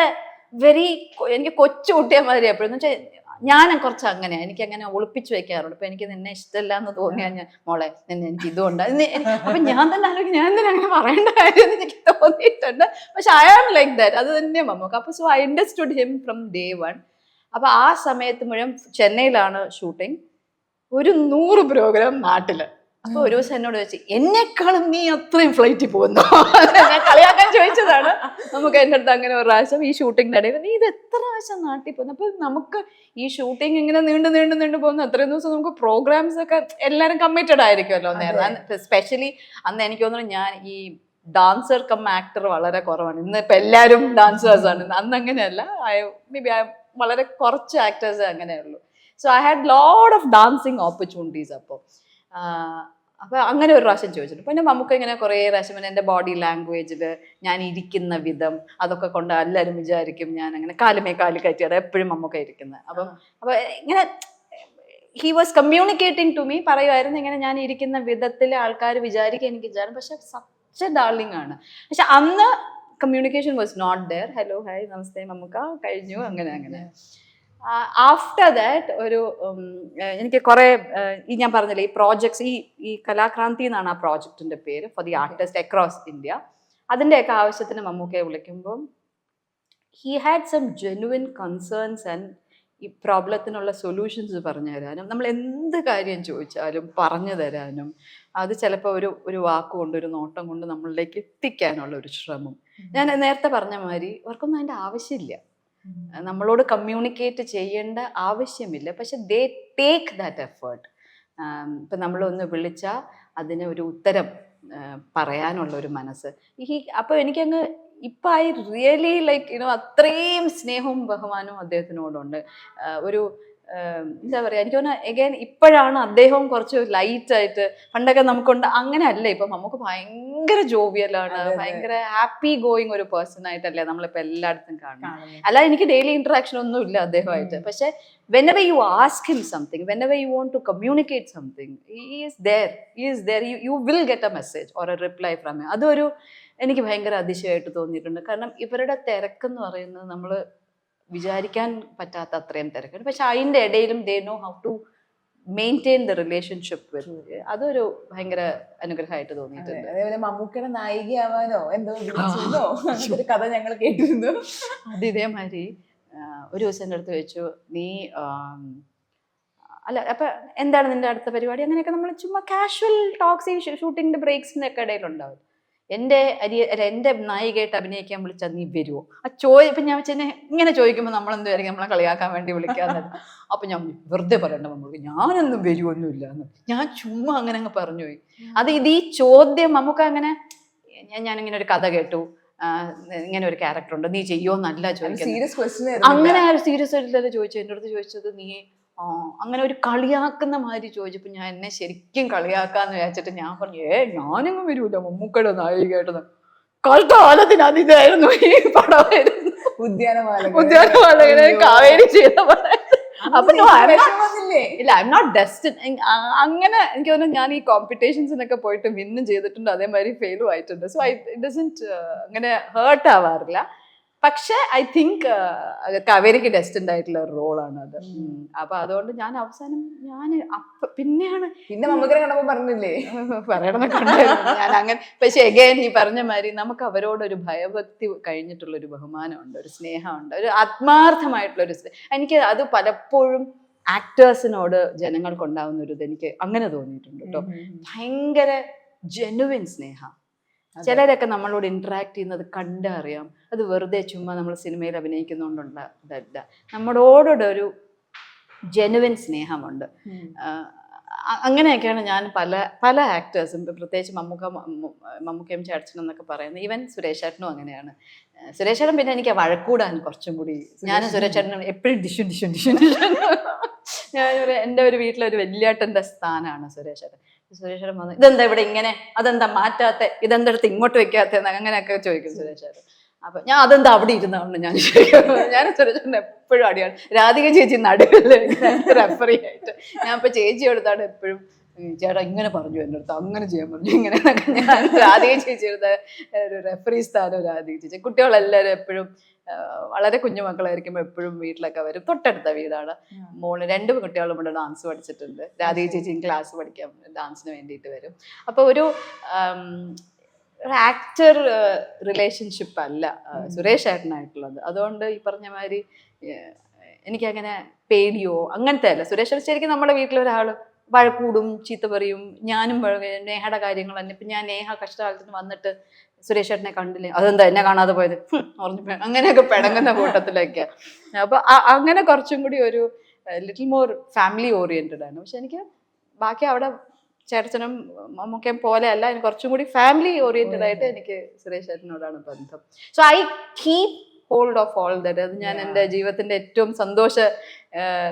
എനിക്ക് കൊച്ചു കുട്ടിയെ മാതിരി എപ്പോഴെന്ന് വെച്ചാൽ ഞാൻ കുറച്ച് അങ്ങനെയാണ്. എനിക്ക് അങ്ങനെ ഒളിപ്പിച്ചു വെക്കാറുണ്ട്. ഇപ്പൊ എനിക്ക് നിന്നെ ഇഷ്ടമല്ല എന്ന് തോന്നിയാൽ ഞാൻ മോളെ നിന്നെ എനിക്ക് ഇതുകൊണ്ട് അപ്പൊ ഞാൻ തന്നെ ആലോചിക്കും ഞാൻ തന്നെ അങ്ങനെ പറയേണ്ട കാര്യം എനിക്ക് തോന്നിയിട്ടുണ്ട്. പക്ഷെ ഐ ആം ലൈക്ക് ദാറ്റ്. അത് തന്നെ മമ്മൂക്ക. അപ്പൊ so I understood him from day 1. അപ്പൊ ആ സമയത്ത് മുഴുവൻ ചെന്നൈയിലാണ് ഷൂട്ടിങ്. ഒരു 100 പ്രോഗ്രാം നാട്ടില്. അപ്പൊ ഒരു ദിവസം എന്നോട് ചോദിച്ചു, എന്നെക്കാളും നീ അത്രയും ഫ്ലൈറ്റിൽ പോകുന്നു. ഞാൻ കളിയാക്കാൻ ചോദിച്ചതാണ്. നമുക്ക് എൻ്റെ അടുത്ത് അങ്ങനെ ഒരു പ്രാവശ്യം ഈ ഷൂട്ടിങ്ങിന്റെ ഇടയിൽ നീ ഇത് എത്ര പ്രാവശ്യം നാട്ടിൽ പോകുന്നു. അപ്പൊ നമുക്ക് ഈ ഷൂട്ടിങ് ഇങ്ങനെ നീണ്ടു പോകുന്നു. അത്രയും ദിവസം നമുക്ക് പ്രോഗ്രാംസ് ഒക്കെ എല്ലാവരും കമ്മിറ്റഡ് ആയിരിക്കുമല്ലോ നേരത്തെ. സ്പെഷ്യലി അന്ന് എനിക്ക് തോന്നുന്നു ഞാൻ ഈ ഡാൻസർ കം ആക്ടർ വളരെ കുറവാണ്. ഇന്ന് ഇപ്പൊ എല്ലാവരും ഡാൻസേഴ്സ് ആണ്. അന്ന് അങ്ങനെയല്ല. മേ ബി വളരെ കുറച്ച് ആക്ടേഴ്സ് അങ്ങനെയുള്ളൂ. So I had lot of dancing opportunities. അപ്പൊ അങ്ങനെ ഒരു പ്രാവശ്യം ചോദിച്ചിട്ടുണ്ട്. പിന്നെ നമുക്ക് ഇങ്ങനെ കുറേ പ്രാവശ്യം എൻ്റെ ബോഡി ലാംഗ്വേജിൽ ഞാൻ ഇരിക്കുന്ന വിധം അതൊക്കെ കൊണ്ട് എല്ലാവരും വിചാരിക്കും ഞാൻ അങ്ങനെ കാലുമേ കാല് കയറ്റിയാണ് എപ്പോഴും നമുക്ക് ഇരിക്കുന്നത്. അപ്പൊ ഇങ്ങനെ he was communicating to me. പറയുമായിരുന്നു ഇങ്ങനെ ഞാൻ ഇരിക്കുന്ന വിധത്തിൽ ആൾക്കാർ വിചാരിക്കുക എനിക്ക് വിചാരം. പക്ഷെ സച്ച് ഡാർലിംഗ് ആണ്. പക്ഷെ അന്ന് communication was not there. Hello hi നമസ്തേ മമ്മൂക്ക കഴിഞ്ഞു അങ്ങനെ. ആഫ്റ്റർ ദാറ്റ് ഒരു എനിക്ക് കുറേ ഈ ഞാൻ പറഞ്ഞില്ലേ ഈ പ്രോജക്ട്സ് ഈ കലാക്രാന്തി എന്നാണ് ആ പ്രോജക്റ്റിന്റെ പേര്, for the artist across India. അതിൻ്റെയൊക്കെ ആവശ്യത്തിന് മമ്മൂക്കയെ വിളിക്കുമ്പം he had some genuine concerns and ഈ പ്രോബ്ലത്തിനുള്ള സൊല്യൂഷൻസ് പറഞ്ഞു തരാനും നമ്മൾ എന്ത് കാര്യം ചോദിച്ചാലും പറഞ്ഞു തരാനും അത് ചിലപ്പോൾ ഒരു വാക്കുകൊണ്ട് ഒരു നോട്ടം കൊണ്ട് നമ്മളിലേക്ക് എത്തിക്കാനുള്ള ഒരു ശ്രമം. ഞാൻ നേരത്തെ പറഞ്ഞ മാതിരി അവർക്കൊന്നും അതിൻ്റെ ആവശ്യമില്ല. നമ്മളോട് കമ്മ്യൂണിക്കേറ്റ് ചെയ്യേണ്ട ആവശ്യമില്ല, പക്ഷെ ദേ ടേക്ക് ദാറ്റ് എഫേർട്ട്. ഇപ്പം നമ്മളൊന്ന് വിളിച്ചാൽ അതിന് ഒരു ഉത്തരം പറയാനുള്ള ഒരു മനസ്സ്. അപ്പോൾ എനിക്കങ്ങ് ഇപ്പം ഐ റിയലി ലൈക്ക് അത്രയും സ്നേഹവും ബഹുമാനവും അദ്ദേഹത്തിനോടുണ്ട്. ഒരു എന്താ പറയുക, എനിക്ക് തോന്നുന്നു എഗൈൻ ഇപ്പോഴാണ് അദ്ദേഹവും കുറച്ച് ലൈറ്റായിട്ട്, പണ്ടൊക്കെ നമുക്കുണ്ട് അങ്ങനെ അല്ല, ഇപ്പം നമുക്ക് ഭയങ്കര ജോവിയലാണ്, ഭയങ്കര ഹാപ്പി ഗോയിങ് ഒരു പേഴ്സൺ ആയിട്ടല്ലേ നമ്മളിപ്പോൾ എല്ലായിടത്തും കാണുന്നത്. അല്ല എനിക്ക് ഡെയിലി ഇന്ററാക്ഷൻ ഒന്നും ഇല്ല അദ്ദേഹമായിട്ട്, പക്ഷെ whenever you ask him something, whenever you want to communicate something, he is there, you will get a message or a reply from him. അതൊരു എനിക്ക് ഭയങ്കര അതിശയമായിട്ട് തോന്നിയിട്ടുണ്ട്. കാരണം ഇവരുടെ തിരക്കെന്ന് പറയുന്നത് നമ്മൾ വിചാരിക്കാൻ പറ്റാത്ത അത്രയും തിരക്കുണ്ട്, പക്ഷെ അതിൻ്റെ ഇടയിലും they know how to maintain the relationship with. അതൊരു ഭയങ്കര അനുഗ്രഹമായിട്ട് തോന്നിയിട്ടുണ്ട്. അതേപോലെ മമ്മൂക്കയുടെ നായികയാവാനോ എന്തോ വിളിച്ചോ ഒരു കഥ ഞങ്ങൾ കേട്ടിരുന്നു. അത് ഇതേമാതിരി ഒരു ദിവസം എൻ്റെ അടുത്ത് ചോദിച്ചു, നീ അല്ല അപ്പം എന്താണ് നിൻ്റെ അടുത്ത പരിപാടി, അങ്ങനെയൊക്കെ നമ്മൾ ചുമ്മാ കാഷ്വൽ ടോക്സ് ഈ ഷൂട്ടിങ്ങിൻ്റെ ബ്രേക്സിൻ്റെ ഒക്കെ ഇടയിലുണ്ടാവും. എൻ്റെ നായികയായിട്ട് അഭിനയിക്കാൻ വിളിച്ചാൽ നീ വരുമോ? ഇപ്പം ഞാൻ വെച്ചാൽ ഇങ്ങനെ ചോദിക്കുമ്പോൾ നമ്മളെന്ത് വരും, നമ്മളെ കളിയാക്കാൻ വേണ്ടി വിളിക്കാന്നത്. അപ്പം ഞാൻ വെറുതെ പറയണ്ട മമ്മൂക്ക്, ഞാനൊന്നും വരുമൊന്നുമില്ല എന്ന് ഞാൻ ചുമ്മാ അങ്ങനെ അങ്ങ് പറഞ്ഞു പോയി. അത് ഈ ചോദ്യം നമുക്ക് അങ്ങനെ, ഞാനിങ്ങനെ ഒരു കഥ കേട്ടു, ഇങ്ങനെ ഒരു ക്യാരക്ടർ ഉണ്ട്, നീ ചെയ്യുമോന്നല്ല ചോദിക്കുന്നത്. അങ്ങനെ ആ ഒരു സീരിയസ് ആയിട്ടല്ലേ ചോദിച്ചു. എൻ്റെ അടുത്ത് ചോദിച്ചത് നീ അങ്ങനെ ഒരു കളിയാക്കുന്ന മാതിരി ചോദിച്ചപ്പോൾ ഞാൻ എന്നെ ശരിക്കും കളിയാക്കാന്ന് വിചാരിച്ചിട്ട് ഞാൻ പറഞ്ഞു, ഞാനെങ്ങും വരൂല മമ്മൂക്കയുടെ നായികയായിട്ട്. കാലത്തിന് അതിതായിരുന്നു ഈ പടമായിരുന്നു, ഉദ്യാനപാലകനെ കാവേരി ചെയ്ത പടം. അപ്പൊ ഇല്ല, ഐ എം നോട്ട് ഡെസ്റ്റിൻ. അങ്ങനെ എനിക്ക് തോന്നുന്നു ഞാൻ ഈ കോമ്പറ്റീഷൻസിനൊക്കെ പോയിട്ട് വിന്നും ചെയ്തിട്ടുണ്ട്, അതേമാതിരി ഫെയിലും ആയിട്ടുണ്ട്. സോ ഇറ്റ് ഡസൻറ്റ് അങ്ങനെ ഹേർട്ട് ആവാറില്ല. പക്ഷെ ഐ തിങ്ക് കാവേരിക്ക് ഡെസ്റ്റിൻഡ് ആയിട്ടുള്ള ഒരു റോളാണ് അത്. അപ്പൊ അതുകൊണ്ട് ഞാൻ അവസാനം പിന്നെ മമ്മൂക്കനെ കണ്ടപ്പോ പറഞ്ഞില്ലേ പറയണമെന്നൊക്കെ ഉണ്ടായിരുന്നു ഞാൻ അങ്ങനെ. പക്ഷെ എഗൈൻ ഈ പറഞ്ഞ മാതിരി നമുക്ക് അവരോടൊരു ഭയഭക്തി കഴിഞ്ഞിട്ടുള്ളൊരു ബഹുമാനമുണ്ട്, ഒരു സ്നേഹമുണ്ട്, ഒരു ആത്മാർത്ഥമായിട്ടുള്ളൊരു എനിക്ക് അത് പലപ്പോഴും ആക്ടേഴ്സിനോട് ജനങ്ങൾക്കുണ്ടാവുന്ന ഒരു ഇത് എനിക്ക് അങ്ങനെ തോന്നിയിട്ടുണ്ട് കേട്ടോ. ഭയങ്കര ജെനുവിൻ സ്നേഹം. ചിലരൊക്കെ നമ്മളോട് ഇന്ററാക്ട് ചെയ്യുന്നത് കണ്ടറിയാം, അത് വെറുതെ ചുമ്മാ നമ്മൾ സിനിമയിൽ അഭിനയിക്കുന്നതുകൊണ്ടുള്ള ഇതല്ല. നമ്മളോടൊരു ജെനുവിൻ സ്നേഹമുണ്ട്. അങ്ങനെയൊക്കെയാണ് ഞാൻ പല ആക്ടേഴ്സും, പ്രത്യേകിച്ച് മമ്മൂക്കയും ചേട്ടനും എന്നൊക്കെ പറയുന്നത്. ഈവൻ സുരേഷ് ചേട്ടനും അങ്ങനെയാണ്. സുരേഷ് ചേട്ടൻ പിന്നെ എനിക്ക് വഴക്കൂടാൻ കുറച്ചും കൂടി, ഞാനും സുരേഷ് ചേട്ടനും എപ്പോഴും ഡിഷും ഞാൻ എൻ്റെ ഒരു വീട്ടിലൊരു വലിയേട്ടൻ്റെ സ്ഥാനമാണ് സുരേഷ് ചേട്ടൻ. സുരേഷ് ചേട്ടൻ വന്നു, ഇതെന്താ ഇവിടെ ഇങ്ങനെ, അതെന്താ മാറ്റാത്ത, ഇതെന്താ അടുത്ത് ഇങ്ങോട്ട് വെക്കാത്ത, അങ്ങനെയൊക്കെ ചോദിക്കും സുരേഷ് ചേട്ടൻ. അപ്പൊ ഞാൻ അതെന്താ അവിടെ ഇരുന്നാണ് ഞാൻ സുരേഷ് ചേട്ടൻ എപ്പോഴും അടിയാണ്. രാധിക ചേച്ചി നടുവിൽ റെഫറി ആയിട്ട് ഞാൻ ഇപ്പൊ ചേച്ചി എടുത്താണ് എപ്പോഴും, ചേട്ടാ ഇങ്ങനെ പറഞ്ഞു എൻ്റെ അടുത്ത്, അങ്ങനെ ചെയ്യാൻ പറഞ്ഞു, ഇങ്ങനെ. ഞാൻ രാധിക ചേച്ചി എടുത്ത ഒരു റെഫറി സ്ഥാനം രാധിക ചേച്ചി. കുട്ടികളെല്ലാവരും എപ്പോഴും വളരെ കുഞ്ഞുമക്കളായിരിക്കുമ്പോൾ എപ്പോഴും വീട്ടിലൊക്കെ വരും. തൊട്ടടുത്ത വീടാണ്. മോള് 2 കുട്ടികളും ഇവിടെ ഡാൻസ് പഠിച്ചിട്ടുണ്ട്. രാധിക ചേച്ചിയും ക്ലാസ് പഠിക്കാൻ ഡാൻസിന് വേണ്ടിയിട്ട് വരും. അപ്പോൾ ഒരു ആക്ടർ റിലേഷൻഷിപ്പ് അല്ല സുരേഷ് ഏട്ടനായിട്ടുള്ളത്. അതുകൊണ്ട് ഈ പറഞ്ഞ മാതിരി എനിക്കങ്ങനെ പേടിയോ അങ്ങനത്തെ അല്ല. സുരേഷ് ശരിക്കും നമ്മുടെ വീട്ടിലൊരാൾ വഴക്കൂടും, ചീത്ത പറയും. ഞാനും നേഹയുടെ കാര്യങ്ങൾ തന്നെ. ഇപ്പം ഞാൻ നേഹ കഷ്ടകാലത്തിന് വന്നിട്ട് സുരേഷ് ചേട്ടനെ കണ്ടില്ലേ, അതെന്താ എന്നെ കാണാതെ പോയത്, അങ്ങനെയൊക്കെ പിണങ്ങുന്ന കൂട്ടത്തിലൊക്കെ. അപ്പൊ അങ്ങനെ കുറച്ചും കൂടി ഒരു ലിറ്റിൽ മോർ ഫാമിലി ഓറിയന്റഡ് ആണ്. പക്ഷെ എനിക്ക് ബാക്കി അവിടെ ചേട്ടനും മമ്മൂക്കയും പോലെ അല്ല, എനിക്ക് കുറച്ചും കൂടി ഫാമിലി ഓറിയന്റഡ് ആയിട്ട് എനിക്ക് സുരേഷ് ചേട്ടനോടാണ് ബന്ധം. So I keep hold of all that. അത് ഞാൻ എൻ്റെ ജീവിതത്തിന്റെ ഏറ്റവും സന്തോഷ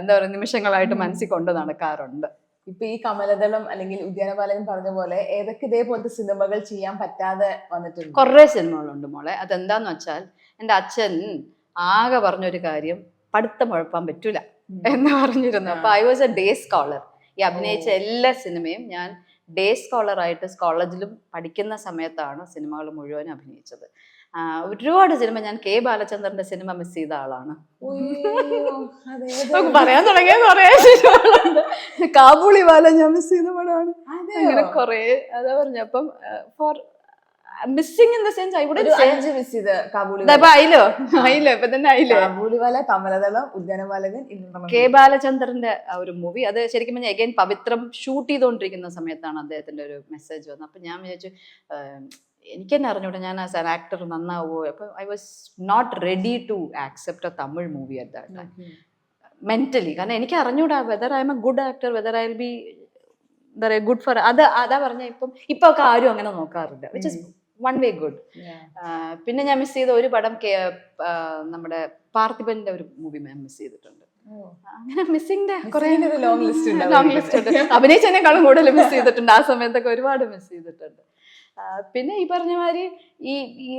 എന്താ പറയുക നിമിഷങ്ങളായിട്ട് മനസ്സിൽ കൊണ്ട് നടക്കാറുണ്ട്. ഇപ്പൊ ഈ കമലദളം അല്ലെങ്കിൽ ഉദ്യാനപാലകൻ പറഞ്ഞ പോലെ ഏതൊക്കെ ഇതേപോലത്തെ സിനിമകൾ ചെയ്യാൻ പറ്റാതെ വന്നിട്ടുണ്ട്? കുറേ സിനിമകളുണ്ട് മോളെ. അതെന്താന്ന് വെച്ചാൽ എൻ്റെ അച്ഛൻ ആകെ പറഞ്ഞൊരു കാര്യം, പഠിത്തം ഉഴപ്പാൻ പറ്റൂല എന്ന് പറഞ്ഞിരുന്നു. അപ്പൊ I was A day scholar. ഈ അഭിനയിച്ച എല്ലാ സിനിമയും ഞാൻ ഡേ സ്കോളറായിട്ട് കോളേജിലും പഠിക്കുന്ന സമയത്താണ് സിനിമകൾ മുഴുവൻ അഭിനയിച്ചത്. ഒരുപാട് സിനിമ, ഞാൻ കെ ബാലചന്ദ്രന്റെ സിനിമ മിസ് ചെയ്ത ആളാണ്. പറയാൻ തുടങ്ങിയ കുറേ സിനിമകളുണ്ട്. കാബൂളി ബാല ഞാൻ മിസ് ചെയ്ത പടമാണ്. അങ്ങനെ കുറേ അതാ പറഞ്ഞു. അപ്പം for missing in the sense I would miss ചെയ്ത കാബൂളി ഇപ്പൊ തന്നെ ആയില്ലോ. കാബൂളിവാല, കമലദളം, ഉദ്യാനപാലകൻ, കെ ബാലചന്ദ്രന്റെ ഒരു മൂവി. അത് ശരിക്കും പറഞ്ഞാൽ എഗൈൻ പവിത്രം ഷൂട്ട് ചെയ്തുകൊണ്ടിരിക്കുന്ന സമയത്താണ് അദ്ദേഹത്തിന്റെ ഒരു മെസ്സേജ് വന്നത്. അപ്പൊ ഞാൻ വിചാരിച്ചു എനിക്ക് തന്നെ അറിഞ്ഞൂടെ ഞാൻ ആസ് ആൻ ആക്ടർ നന്നാവോ. അപ്പൊ I was not ready to accept a Tamil movie at that time mentally. കാരണം എനിക്ക് അറിഞ്ഞൂടാ whether I'm a good actor, whether I will be എന്താ പറയുക ഗുഡ് ഫോർ അതാ പറഞ്ഞ. ഇപ്പൊ ഒക്കെ ആരും അങ്ങനെ നോക്കാറില്ല, which is one way good. പിന്നെ ഞാൻ മിസ് ചെയ്ത ഒരു പടം നമ്മുടെ പാർത്ഥിപന്റെ ഒരു മൂവി ഞാൻ മിസ് ചെയ്തിട്ടുണ്ട്. അങ്ങനെ മിസ്സിംഗ് ലോങ് ലിസ്റ്റ് ഉണ്ട്. അഭിനയിച്ചതിനേക്കാളും കൂടുതൽ മിസ് ചെയ്തിട്ടുണ്ട്. ആ സമയത്തൊക്കെ ഒരുപാട് മിസ് ചെയ്തിട്ടുണ്ട്. പിന്നെ ഈ പറഞ്ഞ മാതിരി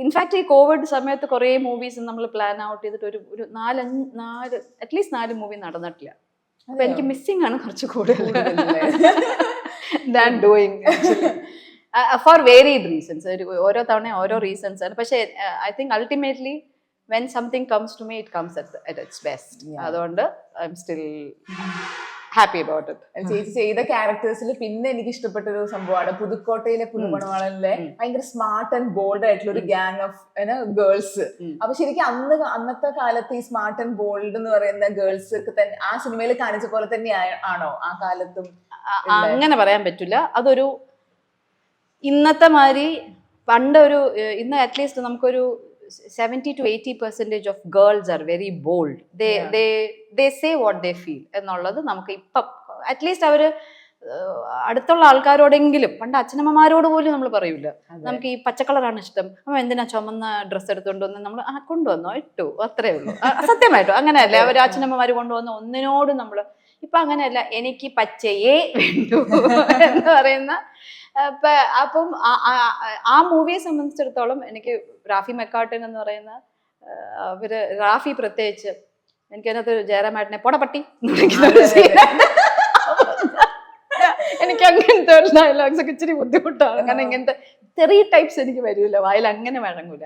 ഇൻഫാക്ട് ഈ കോവിഡ് സമയത്ത് കുറേ മൂവീസ് നമ്മൾ പ്ലാൻ ഔട്ട് ചെയ്തിട്ട് ഒരു അറ്റ്ലീസ്റ്റ് 4 മൂവി നടന്നിട്ടില്ല. അപ്പൊ എനിക്ക് മിസ്സിംഗ് ആണ് കുറച്ച് കൂടുതൽ than doing four varied reasons. ഓരോ തവണ ഓരോ റീസൺസ് ആണ്. പക്ഷെ I think ultimately when something comes to me, it comes at its best. അതുകൊണ്ട് I'm still happy about it. ചേച്ചി ചെയ്ത ക്യാരക്ടേഴ്സിൽ പിന്നെ എനിക്ക് ഇഷ്ടപ്പെട്ട ഒരു സംഭവമാണ് പുതുക്കോട്ടയിലെ പുതുമണവാളനിലെ ഭയങ്കര സ്മാർട്ട് ആൻഡ് ബോൾഡ് ആയിട്ടുള്ള ഒരു ഗ്യാങ് ഓഫ് ഗേൾസ്. അപ്പൊ ശരിക്കും അന്നത്തെ കാലത്ത് ഈ സ്മാർട്ട് ആൻഡ് ബോൾഡ് എന്ന് പറയുന്ന ഗേൾസ് തന്നെ ആ സിനിമയിൽ കാണിച്ച പോലെ തന്നെ ആണോ ആ കാലത്തും? അങ്ങനെ പറയാൻ പറ്റില്ല. അതൊരു ഇന്നത്തെ മാതിരി ഇന്ന് അറ്റ്ലീസ്റ്റ് നമുക്കൊരു 70 to 80% of girls are very bold. They say what they feel എന്നുള്ളത് നമുക്ക് ഇപ്പം അറ്റ്ലീസ്റ്റ് അവര് അടുത്തുള്ള ആൾക്കാരോടെങ്കിലും, പണ്ട് അച്ഛനമ്മമാരോട് പോലും നമ്മൾ പറയൂല നമുക്ക് ഈ പച്ചക്കളറാണ് ഇഷ്ടം, അമ്മ എന്തിനാ ചുമന്ന ഡ്രസ്സ് എടുത്തുകൊണ്ട് വന്ന് നമ്മൾ കൊണ്ടുവന്നോ ഇട്ടു അത്രേ ഉള്ളൂ. സത്യമായിട്ടും അങ്ങനെയല്ലേ അവർ അച്ഛനമ്മമാര് കൊണ്ടുവന്ന ഒന്നിനോടും നമ്മൾ ഇപ്പൊ അങ്ങനെയല്ല, എനിക്ക് പച്ചയേ വേണ്ടു എന്ന് പറയുന്ന. അപ്പം ആ മൂവിയെ സംബന്ധിച്ചിടത്തോളം എനിക്ക് റാഫി മെക്കാർട്ടൻ എന്ന് പറയുന്ന റാഫി പ്രത്യേകിച്ച് എനിക്കതിനകത്ത് ജയറാമേട്ടനെ പൊടപട്ടി എനിക്ക് അങ്ങനത്തെ ഒരു ഡയലോഗ്സ് ഒക്കെ ഇച്ചിരി ബുദ്ധിമുട്ടാണ്. കാരണം ഇങ്ങനത്തെ ചെറിയ ടൈപ്സ് എനിക്ക് വരില്ല, വായിൽ അങ്ങനെ വഴങ്ങൂല.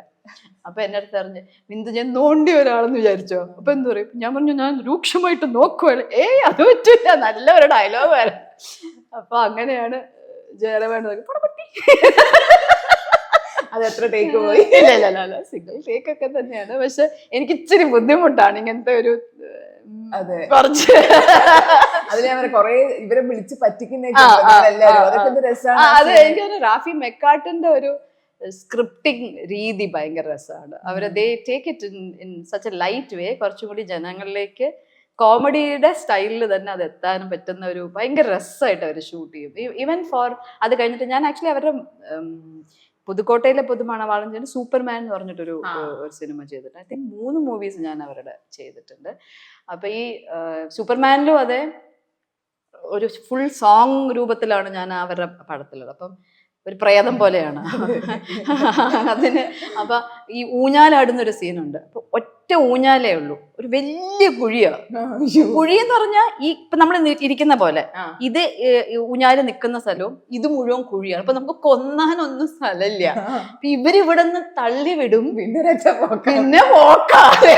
അപ്പൊ എന്റെ അടുത്ത് അറിഞ്ഞ് ബിന്ദു ഞാൻ നോണ്ടി ഒരാളെന്ന് വിചാരിച്ചോ? അപ്പൊ എന്ത് പറയും? ഞാൻ പറഞ്ഞു ഞാൻ രൂക്ഷമായിട്ട് നോക്കുവാണ്. അത് പറ്റില്ല, നല്ലൊരു ഡയലോഗ് വരാം. അപ്പൊ അങ്ങനെയാണ് ജയറാമേട്ടൻ പൊടപട്ടി. അത് എത്ര ടേക്ക് പോയി? ഇല്ല സിംഗിൾ ടേക്ക് ഒക്കെ തന്നെയാണ്. പക്ഷെ എനിക്ക് ഇച്ചിരി ബുദ്ധിമുട്ടാണ് ഇങ്ങനത്തെ ഒരു കുറച്ച് അതിൽ ഞാൻ കൊറേ ഇവരെ വിളിച്ച് പറ്റിക്കുന്ന. അത് എനിക്ക് റാഫി മെക്കാർട്ടന്റെ ഒരു സ്ക്രിപ്റ്റിംഗ് രീതി ഭയങ്കര രസമാണ്. അവര് they take it in such a light way, കുറച്ചും കൂടി ജനങ്ങളിലേക്ക് കോമഡിയുടെ സ്റ്റൈലിൽ തന്നെ അത് എത്താനും പറ്റുന്ന ഒരു ഭയങ്കര രസമായിട്ട് അവർ ഷൂട്ട് ചെയ്യും. ഈവൻ ഫോർ അത് കഴിഞ്ഞിട്ട് ഞാൻ ആക്ച്വലി അവരുടെ പുതുക്കോട്ടയിലെ പുതുമണവാളൻ സൂപ്പർമാൻ എന്ന് പറഞ്ഞിട്ടൊരു സിനിമ ചെയ്തിട്ടുണ്ട്. ഐ തിങ്ക് 3 മൂവീസ് ഞാൻ അവരുടെ ചെയ്തിട്ടുണ്ട്. അപ്പൊ ഈ സൂപ്പർമാനിലും അതെ ഒരു ഫുൾ സോങ് രൂപത്തിലാണ് ഞാൻ അവരുടെ പടത്തിലുള്ളത്. അപ്പം ഒരു പ്രേതം പോലെയാണ് അതിന്. അപ്പൊ ഈ ഊഞ്ഞാലാടുന്ന ഒരു സീനുണ്ട്. അപ്പൊ ഒറ്റ ഊഞ്ഞാലേ ഉള്ളൂ, ഒരു വലിയ കുഴിയാ. കുഴി എന്ന് പറഞ്ഞാൽ ഈ ഇപ്പൊ നമ്മൾ ഇരിക്കുന്ന പോലെ ഇത് ഊഞ്ഞാല് നിൽക്കുന്ന സ്ഥലവും ഇത് മുഴുവൻ കുഴിയാണ്. അപ്പൊ നമുക്ക് കൊന്നാനൊന്നും സ്ഥലമില്ല. ഇവരിവിടെ നിന്ന് തള്ളി വിടും, പിന്നെ പോക്കാതെ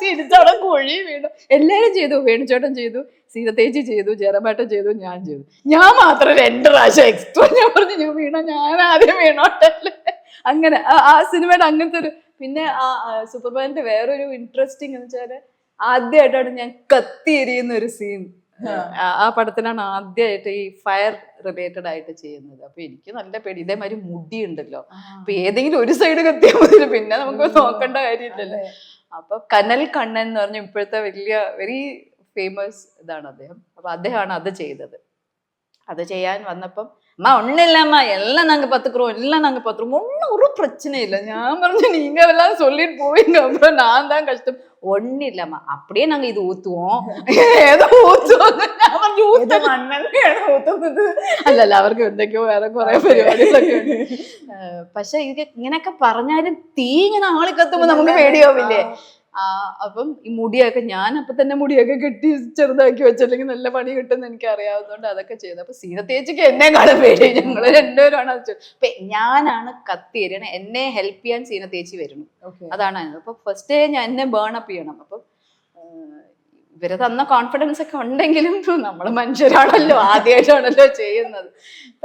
തിരിച്ചവിടെ കുഴി വീണു. എല്ലാരും ചെയ്തു, വേണുചേട്ടൻ ചെയ്തു, സീതത്തേച്ചി ചെയ്തു, ജയറാമേട്ടൻ ചെയ്തു, ഞാൻ ചെയ്തു. ഞാൻ മാത്രം 2 പ്രാവശ്യം എക്സ്ട്രാ. ഞാൻ പറഞ്ഞു ഞാൻ വീണ ഞാൻ ആദ്യം വീണോട്ടല്ലേ. അങ്ങനെ ആ സിനിമയുടെ അങ്ങനത്തെ ഒരു. പിന്നെ ആ സൂപ്പർമാനിന്റെ വേറൊരു ഇൻട്രസ്റ്റിംഗ് എന്ന് വെച്ചാല് ആദ്യമായിട്ടാണ് ഞാൻ കത്തി എരിയുന്ന ഒരു സീൻ ആ പടത്തിലാണ് ആദ്യമായിട്ട് ഈ ഫയർ റിലേറ്റഡ് ആയിട്ട് ചെയ്യുന്നത്. അപ്പൊ എനിക്ക് നല്ല പേടി. ഇതേമാതിരി മുടി ഉണ്ടല്ലോ, അപ്പൊ ഏതെങ്കിലും ഒരു സൈഡ് കത്തിയാൽ മതി, പിന്നെ നമുക്ക് നോക്കേണ്ട കാര്യമില്ലല്ലോ. അപ്പൊ കനൽ കണ്ണൻ എന്ന് പറഞ്ഞ ഇപ്പോഴത്തെ വലിയ വെരി ഫേമസ് ഇതാണ് അദ്ദേഹം. അപ്പൊ അദ്ദേഹമാണ് അത് ചെയ്തത്. അത് ചെയ്യാൻ വന്നപ്പം அம்மா ஒன்றும் இல்லம்மா எல்லாம் நாங்கள் பார்த்துக்குறோம், எல்லாம் நாங்கள் பார்த்துருவோம், ஒன்றும் ஒரு பிரச்சனை இல்லை. நான் പറഞ്ഞു நீங்க எல்லாம் சொல்லிட்டு போவீங்க, அப்புறம் நான் தான் கஷ்டம். ஒன்றும் இல்லம்மா அப்படியே நாங்கள் இது ஊற்றுவோம், ഏതോ ഊറ്റുவோம். അല്ലല്ല അവർക്ക് എന്തൊക്കെയോ വേറെ കുറെ പരിപാടികളൊക്കെ ഉണ്ട്. പക്ഷെ ഇത് ഇങ്ങനെയൊക്കെ പറഞ്ഞാലും തീ ഇങ്ങനെ ആളി കത്തുമ്പോ നമുക്ക് പേടിയാവില്ലേ? അപ്പം ഈ മുടിയൊക്കെ ഞാൻ അപ്പൊ തന്നെ മുടിയൊക്കെ കെട്ടി ചെറുതാക്കി വെച്ചില്ലെങ്കിൽ നല്ല പണി കിട്ടുമെന്ന് എനിക്ക് അറിയാവുന്നതുകൊണ്ട് അതൊക്കെ ചെയ്തു. അപ്പൊ സീതത്തേച്ചിക്ക് എന്നെ കാണാൻ പേടി. ഞങ്ങള് രണ്ടുപേരാണ് അത്. അപ്പൊ ഞാനാണ് കത്തി എറിയണം, എന്നെ ഹെൽപ്പ് ചെയ്യാൻ സീനത്തേച്ചി വരണം. അതാണ്. അപ്പൊ ഫസ്റ്റ് ഞാൻ എന്നെ ബേൺ അപ്പ് ചെയ്യണം. അപ്പൊ ഇവര് തന്ന കോൺഫിഡൻസ് ഒക്കെ ഉണ്ടെങ്കിലും നമ്മൾ മനുഷ്യരാണല്ലോ, ആദ്യമായിട്ടാണല്ലോ ചെയ്യുന്നത്.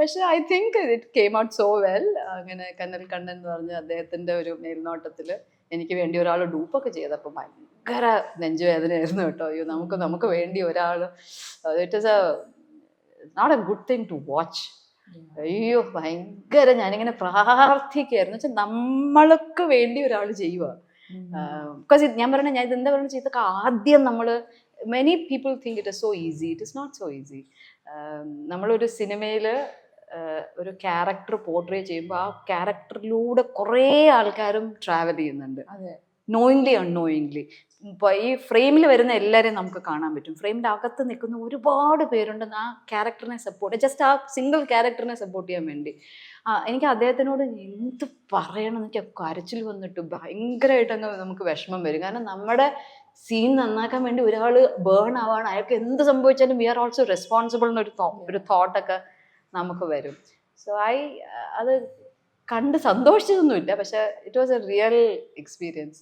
പക്ഷെ I think it came out so well. അങ്ങനെ കനൽ കണ്ണൻ എന്ന് പറഞ്ഞ അദ്ദേഹത്തിന്റെ ഒരു മേൽനോട്ടത്തില് എനിക്ക് വേണ്ടി ഒരാൾ ഡൂപ്പൊക്കെ ചെയ്തപ്പോൾ ഭയങ്കര നെഞ്ചുവേദനയായിരുന്നു കേട്ടോ. അയ്യോ നമുക്ക് വേണ്ടി ഒരാൾ, it is not a good thing to watch. അയ്യോ ഭയങ്കര, ഞാനിങ്ങനെ പ്രാർത്ഥിക്കായിരുന്നു വെച്ചാൽ നമ്മൾക്ക് വേണ്ടി ഒരാൾ ചെയ്യുക. ബിക്കോസ് ഞാൻ പറഞ്ഞ ഞാൻ ഇതെന്താ പറയുക ചെയ്തൊക്കെ ആദ്യം നമ്മള് many people think it is so easy, it is not so easy. നമ്മളൊരു സിനിമയില് ഒരു ക്യാരക്ടർ പോർട്രേ ചെയ്യുമ്പോൾ ആ ക്യാരക്ടറിലൂടെ കുറേ ആൾക്കാരും ട്രാവൽ ചെയ്യുന്നുണ്ട്, നോയിങ്ലി അൺനോയിങ്ലി. ഇപ്പൊ ഈ ഫ്രെയിമിൽ വരുന്ന എല്ലാവരെയും നമുക്ക് കാണാൻ പറ്റും, ഫ്രെയിമിന്റെ അകത്ത് നിൽക്കുന്ന ഒരുപാട് പേരുണ്ട് ആ ക്യാരക്ടറിനെ സപ്പോർട്ട്, ജസ്റ്റ് ആ സിംഗിൾ ക്യാരക്ടറിനെ സപ്പോർട്ട് ചെയ്യാൻ വേണ്ടി. എനിക്ക് അദ്ദേഹത്തിനോട് എന്ത് പറയണം എന്നൊക്കെ കരച്ചിൽ വന്നിട്ട് ഭയങ്കരമായിട്ട് അങ്ങ് നമുക്ക് വിഷമം വരും. കാരണം നമ്മുടെ സീൻ നന്നാക്കാൻ വേണ്ടി ഒരാൾ ബേൺ ആവാണ്, അയാൾക്ക് എന്ത് സംഭവിച്ചാലും വി ആർ ഓൾസോ റെസ്പോൺസിബിൾ എന്നൊരു തോട്ടൊക്കെ നമുക്ക് വരും. സോ അത് കണ്ട് സന്തോഷിച്ചതൊന്നുമില്ല, പക്ഷെ it was A real experience.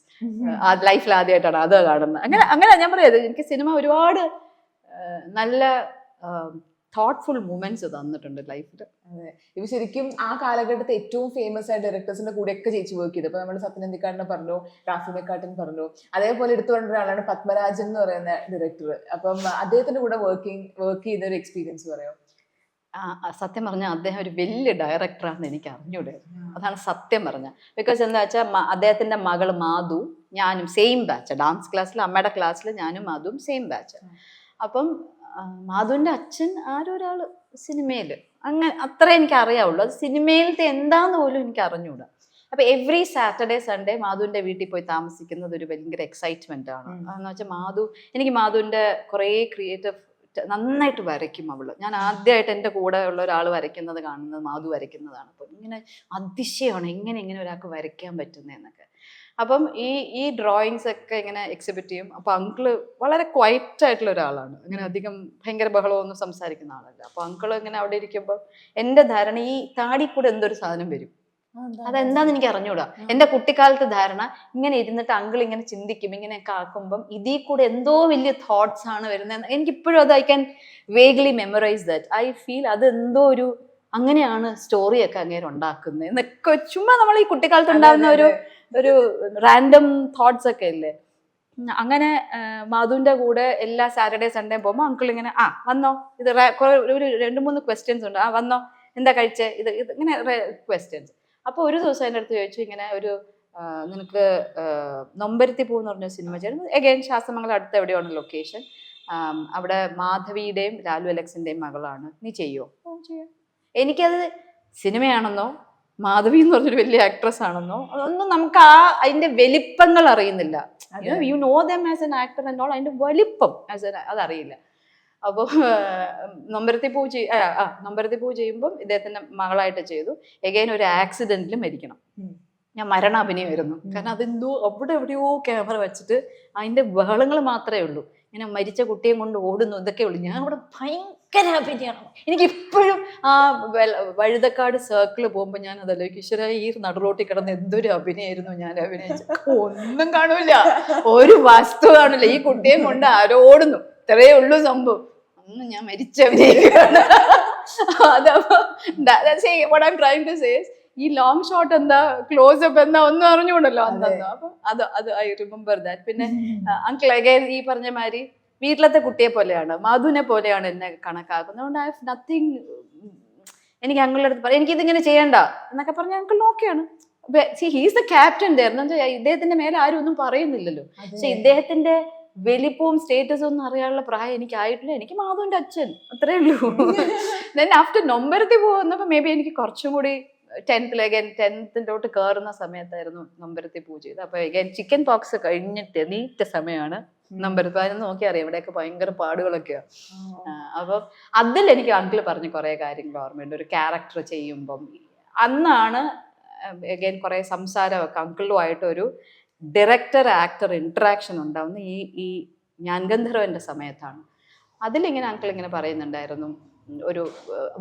ലൈഫിൽ ആദ്യമായിട്ടാണ് അത് കാണുന്നത്. അങ്ങനെ ഞാൻ പറയാം, എനിക്ക് സിനിമ ഒരുപാട് നല്ല തോട്ട്ഫുൾ മൂമെന്റ്സ് തന്നിട്ടുണ്ട് ലൈഫിൽ. അതെ, ഇവ ശരിക്കും ആ കാലഘട്ടത്തെ ഏറ്റവും ഫേമസ് ആയ ഡയറക്ടേഴ്സിന്റെ കൂടെയൊക്കെ ചേച്ചി വർക്ക് ചെയ്തു. ഇപ്പൊ നമ്മൾ സത്യനന്ദിക്കാടിനെ പറഞ്ഞു, റാഫി മെക്കാട്ടൻ പറഞ്ഞു, അതേപോലെ എടുത്തു കൊണ്ട ഒരാളാണ് പത്മരാജൻ എന്ന് പറയുന്ന ഡയറക്ടർ. അപ്പം അദ്ദേഹത്തിന്റെ കൂടെ വർക്ക് ചെയ്ത ഒരു എക്സ്പീരിയൻസ് പറയാം. സത്യം പറഞ്ഞാൽ അദ്ദേഹം ഒരു വലിയ ഡയറക്ടറാണെന്ന് എനിക്ക് അറിഞ്ഞൂടെ, അതാണ് സത്യം പറഞ്ഞ. ബിക്കോസ് എന്താ വെച്ചാൽ അദ്ദേഹത്തിന്റെ മകൾ മാധു ഞാനും സെയിം ബാച്ച്, ഡാൻസ് ക്ലാസ്സിൽ അമ്മയുടെ ക്ലാസ്സിൽ ഞാനും മാധുവും സെയിം ബാച്ച്. അപ്പം മാധുവിന്റെ അച്ഛൻ ആരോ ഒരാള് സിനിമയില്, അങ്ങനെ അത്ര എനിക്ക് അറിയാവുള്ളൂ. അത് സിനിമയിലത്തെ എന്താന്ന് പോലും എനിക്ക് അറിഞ്ഞൂടാ. അപ്പൊ എവറി സാറ്റർഡേ സൺഡേ മാധുവിന്റെ വീട്ടിൽ പോയി താമസിക്കുന്നത് ഒരു ഭയങ്കര എക്സൈറ്റ്മെന്റ് ആണ്. എന്ന് വെച്ചാൽ എനിക്ക് മാധുവിന്റെ കുറേ ക്രിയേറ്റീവ്, നന്നായിട്ട് വരയ്ക്കും അവള്. ഞാൻ ആദ്യമായിട്ട് എൻ്റെ കൂടെ ഉള്ള ഒരാൾ വരയ്ക്കുന്നത് കാണുന്നത് മാധു വരയ്ക്കുന്നതാണ്. അപ്പം ഇങ്ങനെ അതിശയമാണ് എങ്ങനെ ഒരാൾക്ക് വരയ്ക്കാൻ പറ്റുന്നതെന്നൊക്കെ. അപ്പം ഈ ഡ്രോയിങ്സ് ഒക്കെ ഇങ്ങനെ എക്സിബിറ്റ് ചെയ്യും. അപ്പൊ അങ്കിള് വളരെ ക്വൈറ്റ് ആയിട്ടുള്ള ഒരാളാണ്, അങ്ങനെ അധികം ഭയങ്കര ബഹളമൊന്നും സംസാരിക്കുന്ന ആളല്ല. അപ്പൊ അങ്കിള് ഇങ്ങനെ അവിടെ ഇരിക്കുമ്പോൾ എൻ്റെ ധാരണ ഈ താടി കൂടെ എന്തൊരു സാധനം വരും, അതെന്താന്ന് എനിക്ക് അറിഞ്ഞൂടാ. എന്റെ കുട്ടിക്കാലത്ത് ധാരണ ഇങ്ങനെ ഇരുന്നിട്ട് അങ്കിൾ ഇങ്ങനെ ചിന്തിക്കും, ഇങ്ങനെയൊക്കെ ആക്കുമ്പം ഇതിൽ കൂടെ എന്തോ വലിയ തോട്ട്സ് ആണ് വരുന്നത്. എനിക്കിപ്പോഴും അത് I can vaguely memorise that. I feel അത് എന്തോ ഒരു അങ്ങനെയാണ് സ്റ്റോറിയൊക്കെ അങ്ങേര് ഉണ്ടാക്കുന്നത് എന്നൊക്കെ. ചുമ്മാ നമ്മൾ ഈ കുട്ടിക്കാലത്ത് ഉണ്ടാകുന്ന ഒരു റാൻഡം തോട്ട്സ് ഒക്കെ ഇല്ലേ. അങ്ങനെ മാധുവിന്റെ കൂടെ എല്ലാ സാറ്റർഡേ സൺഡേ പോകുമ്പോൾ അങ്കിൾ ഇങ്ങനെ വന്നോ, ഇത് ഒരു 2-3 ക്വസ്റ്റ്യൻസ് ഉണ്ട്, വന്നോ, എന്താ കഴിച്ചേ, ഇത് ഇങ്ങനെ ക്വസ്റ്റ്യൻസ്. അപ്പോൾ ഒരു ദിവസം എൻ്റെ അടുത്ത് ചോദിച്ചു, ഇങ്ങനെ നിനക്ക് നൊമ്പരത്തി പൂ എന്ന് പറഞ്ഞ സിനിമ ചെയ്യുന്നത് എഗെയിൻ ശാസ്ത്രമംഗലം അടുത്ത് എവിടെയാണ് ലൊക്കേഷൻ, അവിടെ മാധവിയുടെയും ലാലു അലക്സിന്റെയും മകളാണ്, നീ ചെയ്യോ? ചെയ്യാം. എനിക്കത് സിനിമയാണെന്നോ മാധവി എന്ന് പറഞ്ഞൊരു വലിയ ആക്ട്രസ് ആണെന്നോ അതൊന്നും നമുക്ക് അതിന്റെ വലിപ്പങ്ങൾ അറിയുന്നില്ല. You know them as an actor and all, അതിന്റെ വലിപ്പം അതറിയില്ല. അപ്പോൾ നൊമ്പരത്തി പൂ ചെയ്യുമ്പോൾ ഇദ്ദേഹത്തിന്റെ മകളായിട്ട് ചെയ്തു. എഗെയിൻ ഒരു ആക്സിഡന്റിൽ മരിക്കണം. ഞാൻ മരണാഭിനയമായിരുന്നു, കാരണം അതെന്തോ അവിടെ എവിടെയോ ക്യാമറ വെച്ചിട്ട് അതിന്റെ ബഹളങ്ങൾ മാത്രമേ ഉള്ളൂ. ഇങ്ങനെ മരിച്ച കുട്ടിയെ കൊണ്ട് ഓടുന്നു, ഇതൊക്കെ ഉള്ളൂ. ഞാൻ അവിടെ ഭയങ്കര അഭിനയമാണ്. എനിക്കിപ്പോഴും ആ വഴുതക്കാട് സർക്കിള് പോകുമ്പോൾ ഞാൻ അതല്ലോ ഈശ്വര, ഈ നടുറോട്ടിൽ കിടന്ന് എന്തൊരു അഭിനയമായിരുന്നു ഞാൻ അഭിനയിച്ചത്. ഒന്നും കാണൂല, ഒരു വസ്തു കാണില്ല, ഈ കുട്ടിയെ കൊണ്ട് ആരോടുന്നു, ഇത്രയേ ഉള്ളൂ സംഭവം. അന്ന് ഞാൻ മരിച്ച അഭിനയിക്കുകയാണ്. അതപ്പോ what I'm trying to say is, ഈ ലോങ് ഷോട്ട് എന്താ, ക്ലോസ് അപ്പ് എന്താ ഒന്നും അറിഞ്ഞുകൊണ്ടല്ലോ അന്നോ. അപ്പൊ അത് ഐ റിമെമ്പർ ദാറ്റ്. പിന്നെ അങ്കിൾ അഗൈൻ ഈ പറഞ്ഞ മാതിരി വീട്ടിലത്തെ കുട്ടിയെ പോലെയാണ്, മാധുവിനെ പോലെയാണ് എന്നെ കണക്കാക്കുന്നത്. അതുകൊണ്ട് ഐ ഹാവ് നത്തിങ്. എനിക്ക് അങ്കിളുടെ അടുത്ത് പറയാം എനിക്കിതിങ്ങനെ ചെയ്യണ്ട എന്നൊക്കെ പറഞ്ഞ അങ്കിൾ ഓക്കെയാണ്. He's the captain there. എന്ന് വെച്ചാൽ ഇദ്ദേഹത്തിന്റെ മേലെ ആരും ഒന്നും പറയുന്നില്ലല്ലോ. പക്ഷെ ഇദ്ദേഹത്തിന്റെ വലിപ്പവും സ്റ്റേറ്റസും ഒന്നും അറിയാനുള്ള പ്രായം എനിക്കായിട്ടില്ല. എനിക്ക് മാധുവിന്റെ അച്ഛൻ, അത്രേ ഉള്ളൂ. ദെൻ ആഫ്റ്റർ നൊമ്പരത്തി പോകുന്നപ്പോ മേ ബി എനിക്ക് കുറച്ചും കൂടി 10th കയറുന്ന സമയത്തായിരുന്നു നൊമ്പരത്തി പൂ ചെയ്ത്. അപ്പൊ ചിക്കൻ പോക്സ് കഴിഞ്ഞിട്ട് നീറ്റ സമയമാണ് നൊമ്പരത്തി. അതിന് നോക്കി അറിയാം ഇവിടെയൊക്കെ ഭയങ്കര പാടുകളൊക്കെയാണ്. അപ്പൊ അതിൽ എനിക്ക് അങ്കിള് പറഞ്ഞ കുറെ കാര്യങ്ങൾ ഓർമ്മയുണ്ട്. ഒരു ക്യാരക്ടർ ചെയ്യുമ്പം അന്നാണ് അഗൈൻ കുറെ സംസാരമൊക്കെ അങ്കിളുമായിട്ട് ഒരു ഡയറക്ടർ ആക്ടർ ഇന്ററാക്ഷൻ ഉണ്ടാവുന്ന ഈ ഞാൻ ഗന്ധർവന്റെ സമയത്താണ്. അതിലിങ്ങനെ അങ്കിൾ ഇങ്ങനെ പറയുന്നുണ്ടായിരുന്നു, ഒരു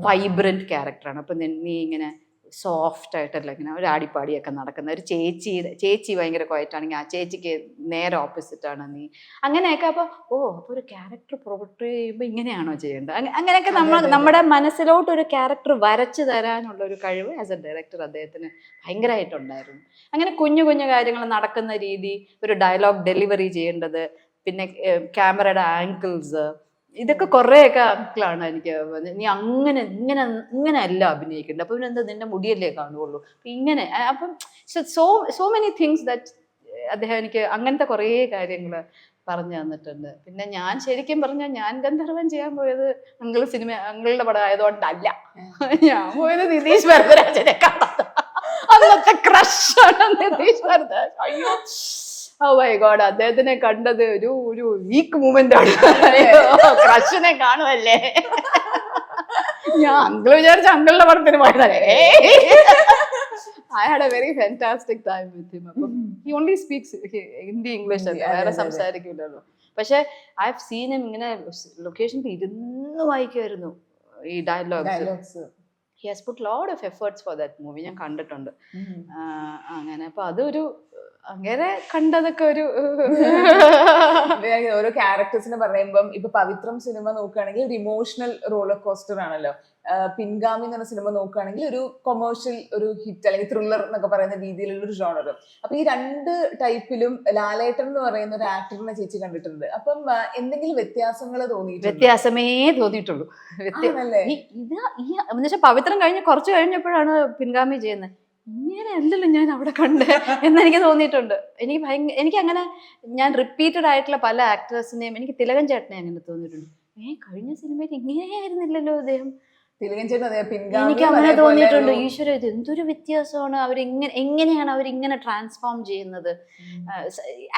വൈബ്രന്റ് ക്യാരക്ടറാണ്, അപ്പൊ നീ ഇങ്ങനെ സോഫ്റ്റ് ആയിട്ടല്ല ഇങ്ങനെ ഒരു ആടിപ്പാടിയൊക്കെ നടക്കുന്ന ഒരു ചേച്ചി ഭയങ്കര ക്വയറ്റാണെങ്കിൽ ആ ചേച്ചിക്ക് നേരെ ഓപ്പോസിറ്റ് ആണ് നീ, അങ്ങനെയൊക്കെ. അപ്പൊ അപ്പൊ ഒരു ക്യാരക്ടർ പ്രൊവോർട്ട് ചെയ്യുമ്പോൾ ഇങ്ങനെയാണോ ചെയ്യേണ്ടത്, അങ്ങനെയൊക്കെ നമ്മുടെ മനസ്സിലോട്ട് ഒരു ക്യാരക്ടർ വരച്ചു തരാനുള്ള ഒരു കഴിവ് ആസ് എ ഡയറക്ടർ അദ്ദേഹത്തിന് ഭയങ്കരമായിട്ടുണ്ടായിരുന്നു. അങ്ങനെ കുഞ്ഞു കുഞ്ഞു കാര്യങ്ങൾ നടക്കുന്ന രീതി, ഒരു ഡയലോഗ് ഡെലിവറി ചെയ്യേണ്ടത്, പിന്നെ ക്യാമറയുടെ ആംഗിൾസ്, ഇതൊക്കെ കുറേയൊക്കെ അങ്കിളാണ് എനിക്ക് നീ അങ്ങനെ ഇങ്ങനെ ഇങ്ങനെ അല്ല അഭിനയിക്കേണ്ടത്, അപ്പൊ എന്താ നിന്റെ മുടിയല്ലേ കാണുള്ളൂ, ഇങ്ങനെ. അപ്പം so so many things that അദ്ദേഹം എനിക്ക് അങ്ങനത്തെ കുറേ കാര്യങ്ങൾ പറഞ്ഞു തന്നിട്ടുണ്ട്. പിന്നെ ഞാൻ ശരിക്കും പറഞ്ഞാൽ ഞാൻ ഗന്ധർവൻ ചെയ്യാൻ പോയത് അങ്കിളുടെ പടം ആയതുകൊണ്ടല്ല. ഞാൻ പോയത് നിതീഷ് വരദരാജനെ കാണാൻ. അന്നത്തെ ക്രഷാണ് നിതീഷ് വരദരാജ്. അയ്യോ, ഓ മൈ ഗോഡ്, അദ്ദേഹത്തിനെ കണ്ടത് ഒരു വീക്ക് മൂമെന്റ് ആണ്. ക്രഷിനെ കാണുമല്ലേ, ഞാൻ അങ്കിള് വിചാരിച്ച അങ്കിളുടെ പടത്തിന് പോയതല്ലേ. I had a very fantastic time with him. അപ്പം he only speaks Hindi, English, വേറെ സംസാരിക്കില്ലല്ലോ. പക്ഷെ ഐ ഹാവ് സീൻ ഹിം ഇങ്ങനെ ലൊക്കേഷനിൽ ഇരുന്ന് വായിക്കുമായിരുന്നു ഈ dialogues. He has put lot of efforts for that movie. ഞാൻ കണ്ടിട്ടുണ്ട്. അങ്ങനെ അപ്പൊ അതൊരു അങ്ങനെ കണ്ടതൊക്കെ ഒരു ഓരോ ക്യാരക്ടേഴ്സിനെ പറയുമ്പം ഇപ്പൊ പവിത്രം സിനിമ നോക്കുകയാണെങ്കിൽ ഒരു ഇമോഷണൽ റോളർ കോസ്റ്റർ ആണല്ലോ. പിൻഗാമി എന്ന് പറഞ്ഞ സിനിമ നോക്കുകയാണെങ്കിൽ ഒരു കൊമേഴ്ഷ്യൽ ഒരു ഹിറ്റ് അല്ലെങ്കിൽ ത്രില്ലർ എന്നൊക്കെ പറയുന്ന രീതിയിലുള്ള ഒരു ജോണർ. അപ്പൊ ഈ രണ്ട് ടൈപ്പിലും ലാലേട്ടൻ എന്ന് പറയുന്ന ഒരു ആക്ടറിനെ ചേച്ചി കണ്ടിട്ടുണ്ട്. അപ്പം എന്തെങ്കിലും വ്യത്യാസങ്ങൾ തോന്നിയിട്ടുണ്ട്? വ്യത്യാസമേ തോന്നിയിട്ടുള്ളൂ. എന്നുവെച്ചാൽ പവിത്രം കഴിഞ്ഞ് കുറച്ച് കഴിഞ്ഞപ്പോഴാണ് പിൻഗാമി ചെയ്യുന്നത്. ഇങ്ങനെ അല്ലല്ലോ ഞാൻ അവിടെ കണ്ട് എന്നെനിക്ക് തോന്നിയിട്ടുണ്ട്. എനിക്ക് അങ്ങനെ ഞാൻ റിപ്പീറ്റഡ് ആയിട്ടുള്ള പല ആക്ടേഴ്സിനെയും, എനിക്ക് തിലകൻ ചേട്ടനെ അങ്ങനെ തോന്നിയിട്ടുണ്ട്. കഴിഞ്ഞ സിനിമയിൽ ഇങ്ങനെയായിരുന്നില്ലല്ലോ അദ്ദേഹം. എനിക്ക് അങ്ങനെ തോന്നിയിട്ടുണ്ട്. ഈശ്വര, ഇത് എന്തൊരു വ്യത്യാസമാണ്. എങ്ങനെയാണ് അവരിങ്ങനെ ട്രാൻസ്ഫോം ചെയ്യുന്നത്.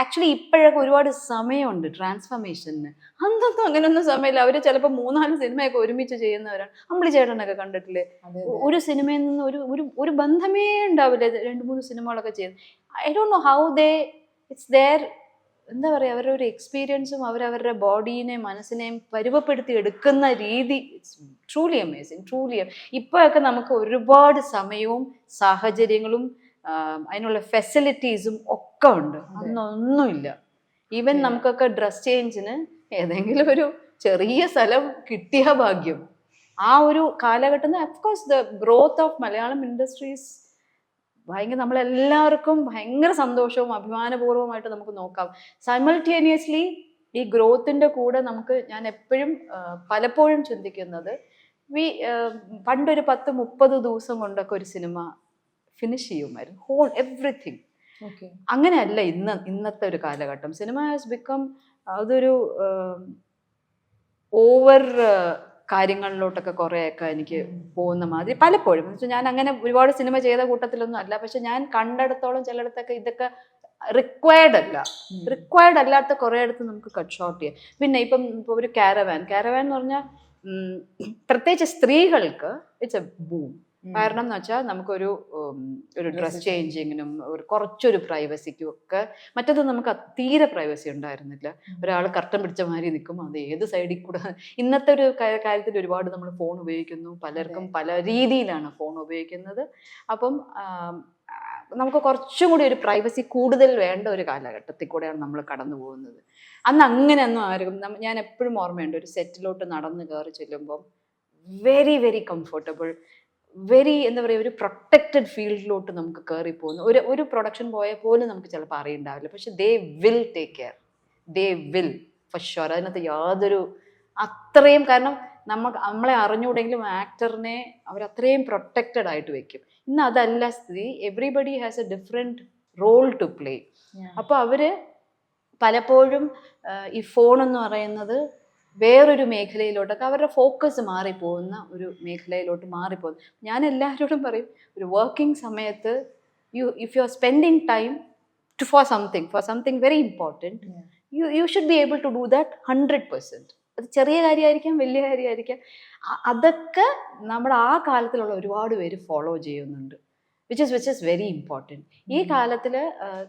ആക്ച്വലി ഇപ്പോഴൊക്കെ ഒരുപാട് സമയമുണ്ട് ട്രാൻസ്ഫോർമേഷന്. അന്നൊന്നും അങ്ങനെയൊന്നും സമയമില്ല. അവര് ചിലപ്പോൾ 3-4 സിനിമയൊക്കെ ഒരുമിച്ച് ചെയ്യുന്നവരാണ്. അമ്പിളി ചേട്ടനൊക്കെ കണ്ടിട്ടില്ലേ, ഒരു സിനിമയിൽ നിന്ന് ഒരു ബന്ധമേ ഉണ്ടാവില്ല 2-3 സിനിമകളൊക്കെ ചെയ്ത്. I don't know how it's there, എന്താ പറയുക, അവരുടെ ഒരു എക്സ്പീരിയൻസും അവരവരുടെ ബോഡീനെയും മനസ്സിനെയും പരുവപ്പെടുത്തി എടുക്കുന്ന രീതി ഇറ്റ്സ് ട്രൂലി അമേസിങ്, ട്രൂലി. ഇപ്പോഴൊക്കെ നമുക്ക് ഒരുപാട് സമയവും സാഹചര്യങ്ങളും അതിനുള്ള ഫെസിലിറ്റീസും ഒക്കെ ഉണ്ട്. അന്നൊന്നുമില്ല. ഈവൻ നമുക്കൊക്കെ ഡ്രസ് ചേഞ്ചിന് ഏതെങ്കിലും ഒരു ചെറിയ സ്ഥലം കിട്ടിയ ഭാഗ്യം. ആ ഒരു കാലഘട്ടം, of course the growth of Malayalam industries ഭയങ്കര, നമ്മളെല്ലാവർക്കും ഭയങ്കര സന്തോഷവും അഭിമാനപൂർവ്വമായിട്ട് നമുക്ക് നോക്കാം. സൈമൾട്ടേനിയസ്ലി ഈ ഗ്രോത്തിന്റെ കൂടെ ഞാൻ എപ്പോഴും പലപ്പോഴും ചിന്തിക്കുന്നത്, പണ്ടൊരു 10-30 ദിവസം കൊണ്ടൊക്കെ ഒരു സിനിമ ഫിനിഷ് ചെയ്യുമായിരുന്നു, ഹോൾ എവ്രിതിങ്. അങ്ങനെയല്ല ഇന്നത്തെ ഒരു കാലഘട്ടം. സിനിമ ഹാസ് ബിക്കം അതൊരു ഓവർ കാര്യങ്ങളിലോട്ടൊക്കെ കുറേയൊക്കെ എനിക്ക് പോകുന്ന മാതിരി പലപ്പോഴും. എന്ന് വെച്ചാൽ ഞാൻ അങ്ങനെ ഒരുപാട് സിനിമ ചെയ്ത കൂട്ടത്തിലൊന്നും അല്ല, പക്ഷെ ഞാൻ കണ്ടിടത്തോളം ചിലയിടത്തൊക്കെ ഇതൊക്കെ റിക്വയർഡ് അല്ലാത്ത കുറേ ഇടത്ത് നമുക്ക് കട്ട് ഷോട്ട് ചെയ്യാം. പിന്നെ ഇപ്പൊ ഒരു കാരവാൻ എന്ന് പറഞ്ഞാൽ പ്രത്യേകിച്ച് സ്ത്രീകൾക്ക് ഇറ്റ്സ് എ ബൂം. കാരണം എന്ന് വെച്ചാൽ നമുക്കൊരു ഡ്രസ് ചേഞ്ചിങ്ങിനും കുറച്ചൊരു പ്രൈവസിക്കും ഒക്കെ. മറ്റത് നമുക്ക് തീരെ പ്രൈവസി ഉണ്ടായിരുന്നില്ല. ഒരാൾ കർട്ടൻ പിടിച്ച മാതിരി നിൽക്കും, അത് ഏത് സൈഡിൽ കൂടെ. ഇന്നത്തെ ഒരു കാര്യത്തിൽ ഒരുപാട് നമ്മൾ ഫോൺ ഉപയോഗിക്കുന്നു, പലർക്കും പല രീതിയിലാണ് ഫോൺ ഉപയോഗിക്കുന്നത്. അപ്പം നമുക്ക് കുറച്ചും കൂടി ഒരു പ്രൈവസി കൂടുതൽ വേണ്ട ഒരു കാലഘട്ടത്തിൽ കൂടെയാണ് നമ്മൾ കടന്നു പോകുന്നത്. അന്ന് അങ്ങനെയൊന്നും ആരും, ഞാൻ എപ്പോഴും ഓർമ്മയുണ്ട്, ഒരു സെറ്റിലോട്ട് നടന്ന് കയറി ചെല്ലുമ്പം വെരി വെരി കംഫർട്ടബിൾ, വെരി എന്താ പറയുക, ഒരു പ്രൊട്ടക്റ്റഡ് ഫീൽഡിലോട്ട് നമുക്ക് കയറി പോകുന്നു. ഒരു പ്രൊഡക്ഷൻ പോയാൽ പോലും നമുക്ക് ചിലപ്പോൾ അറിയുണ്ടാവില്ല, പക്ഷെ they will take care, they will for sure. അതിനകത്ത് യാതൊരു അത്രയും, കാരണം നമ്മളെ അറിഞ്ഞുകൂടെങ്കിലും ആക്ടറിനെ അവരത്രയും പ്രൊട്ടക്റ്റഡ് ആയിട്ട് വെക്കും. ഇന്ന് അതല്ല സ്ഥിതി. Everybody has a different role to play. അപ്പോൾ അവര് പലപ്പോഴും ഈ ഫോൺ എന്ന് പറയുന്നത് വേറൊരു മേഖലയിലോട്ടൊക്കെ അവരുടെ ഫോക്കസ് മാറിപ്പോകുന്ന ഒരു മേഖലയിലോട്ട് മാറിപ്പോകുന്നു. ഞാൻ എല്ലാവരോടും പറയും, ഒരു വർക്കിംഗ് സമയത്ത് if you are spending time for something very important, you should be able to do that 100%. അത് ചെറിയ കാര്യമായിരിക്കാം, വലിയ കാര്യമായിരിക്കാം. അതൊക്കെ നമ്മുടെ ആ കാലത്തിലുള്ള ഒരുപാട് പേര് ഫോളോ ചെയ്യുന്നുണ്ട്, വിച്ച് ഇസ് വെരി ഇമ്പോർട്ടൻറ്റ്. ഈ കാലത്തിൽ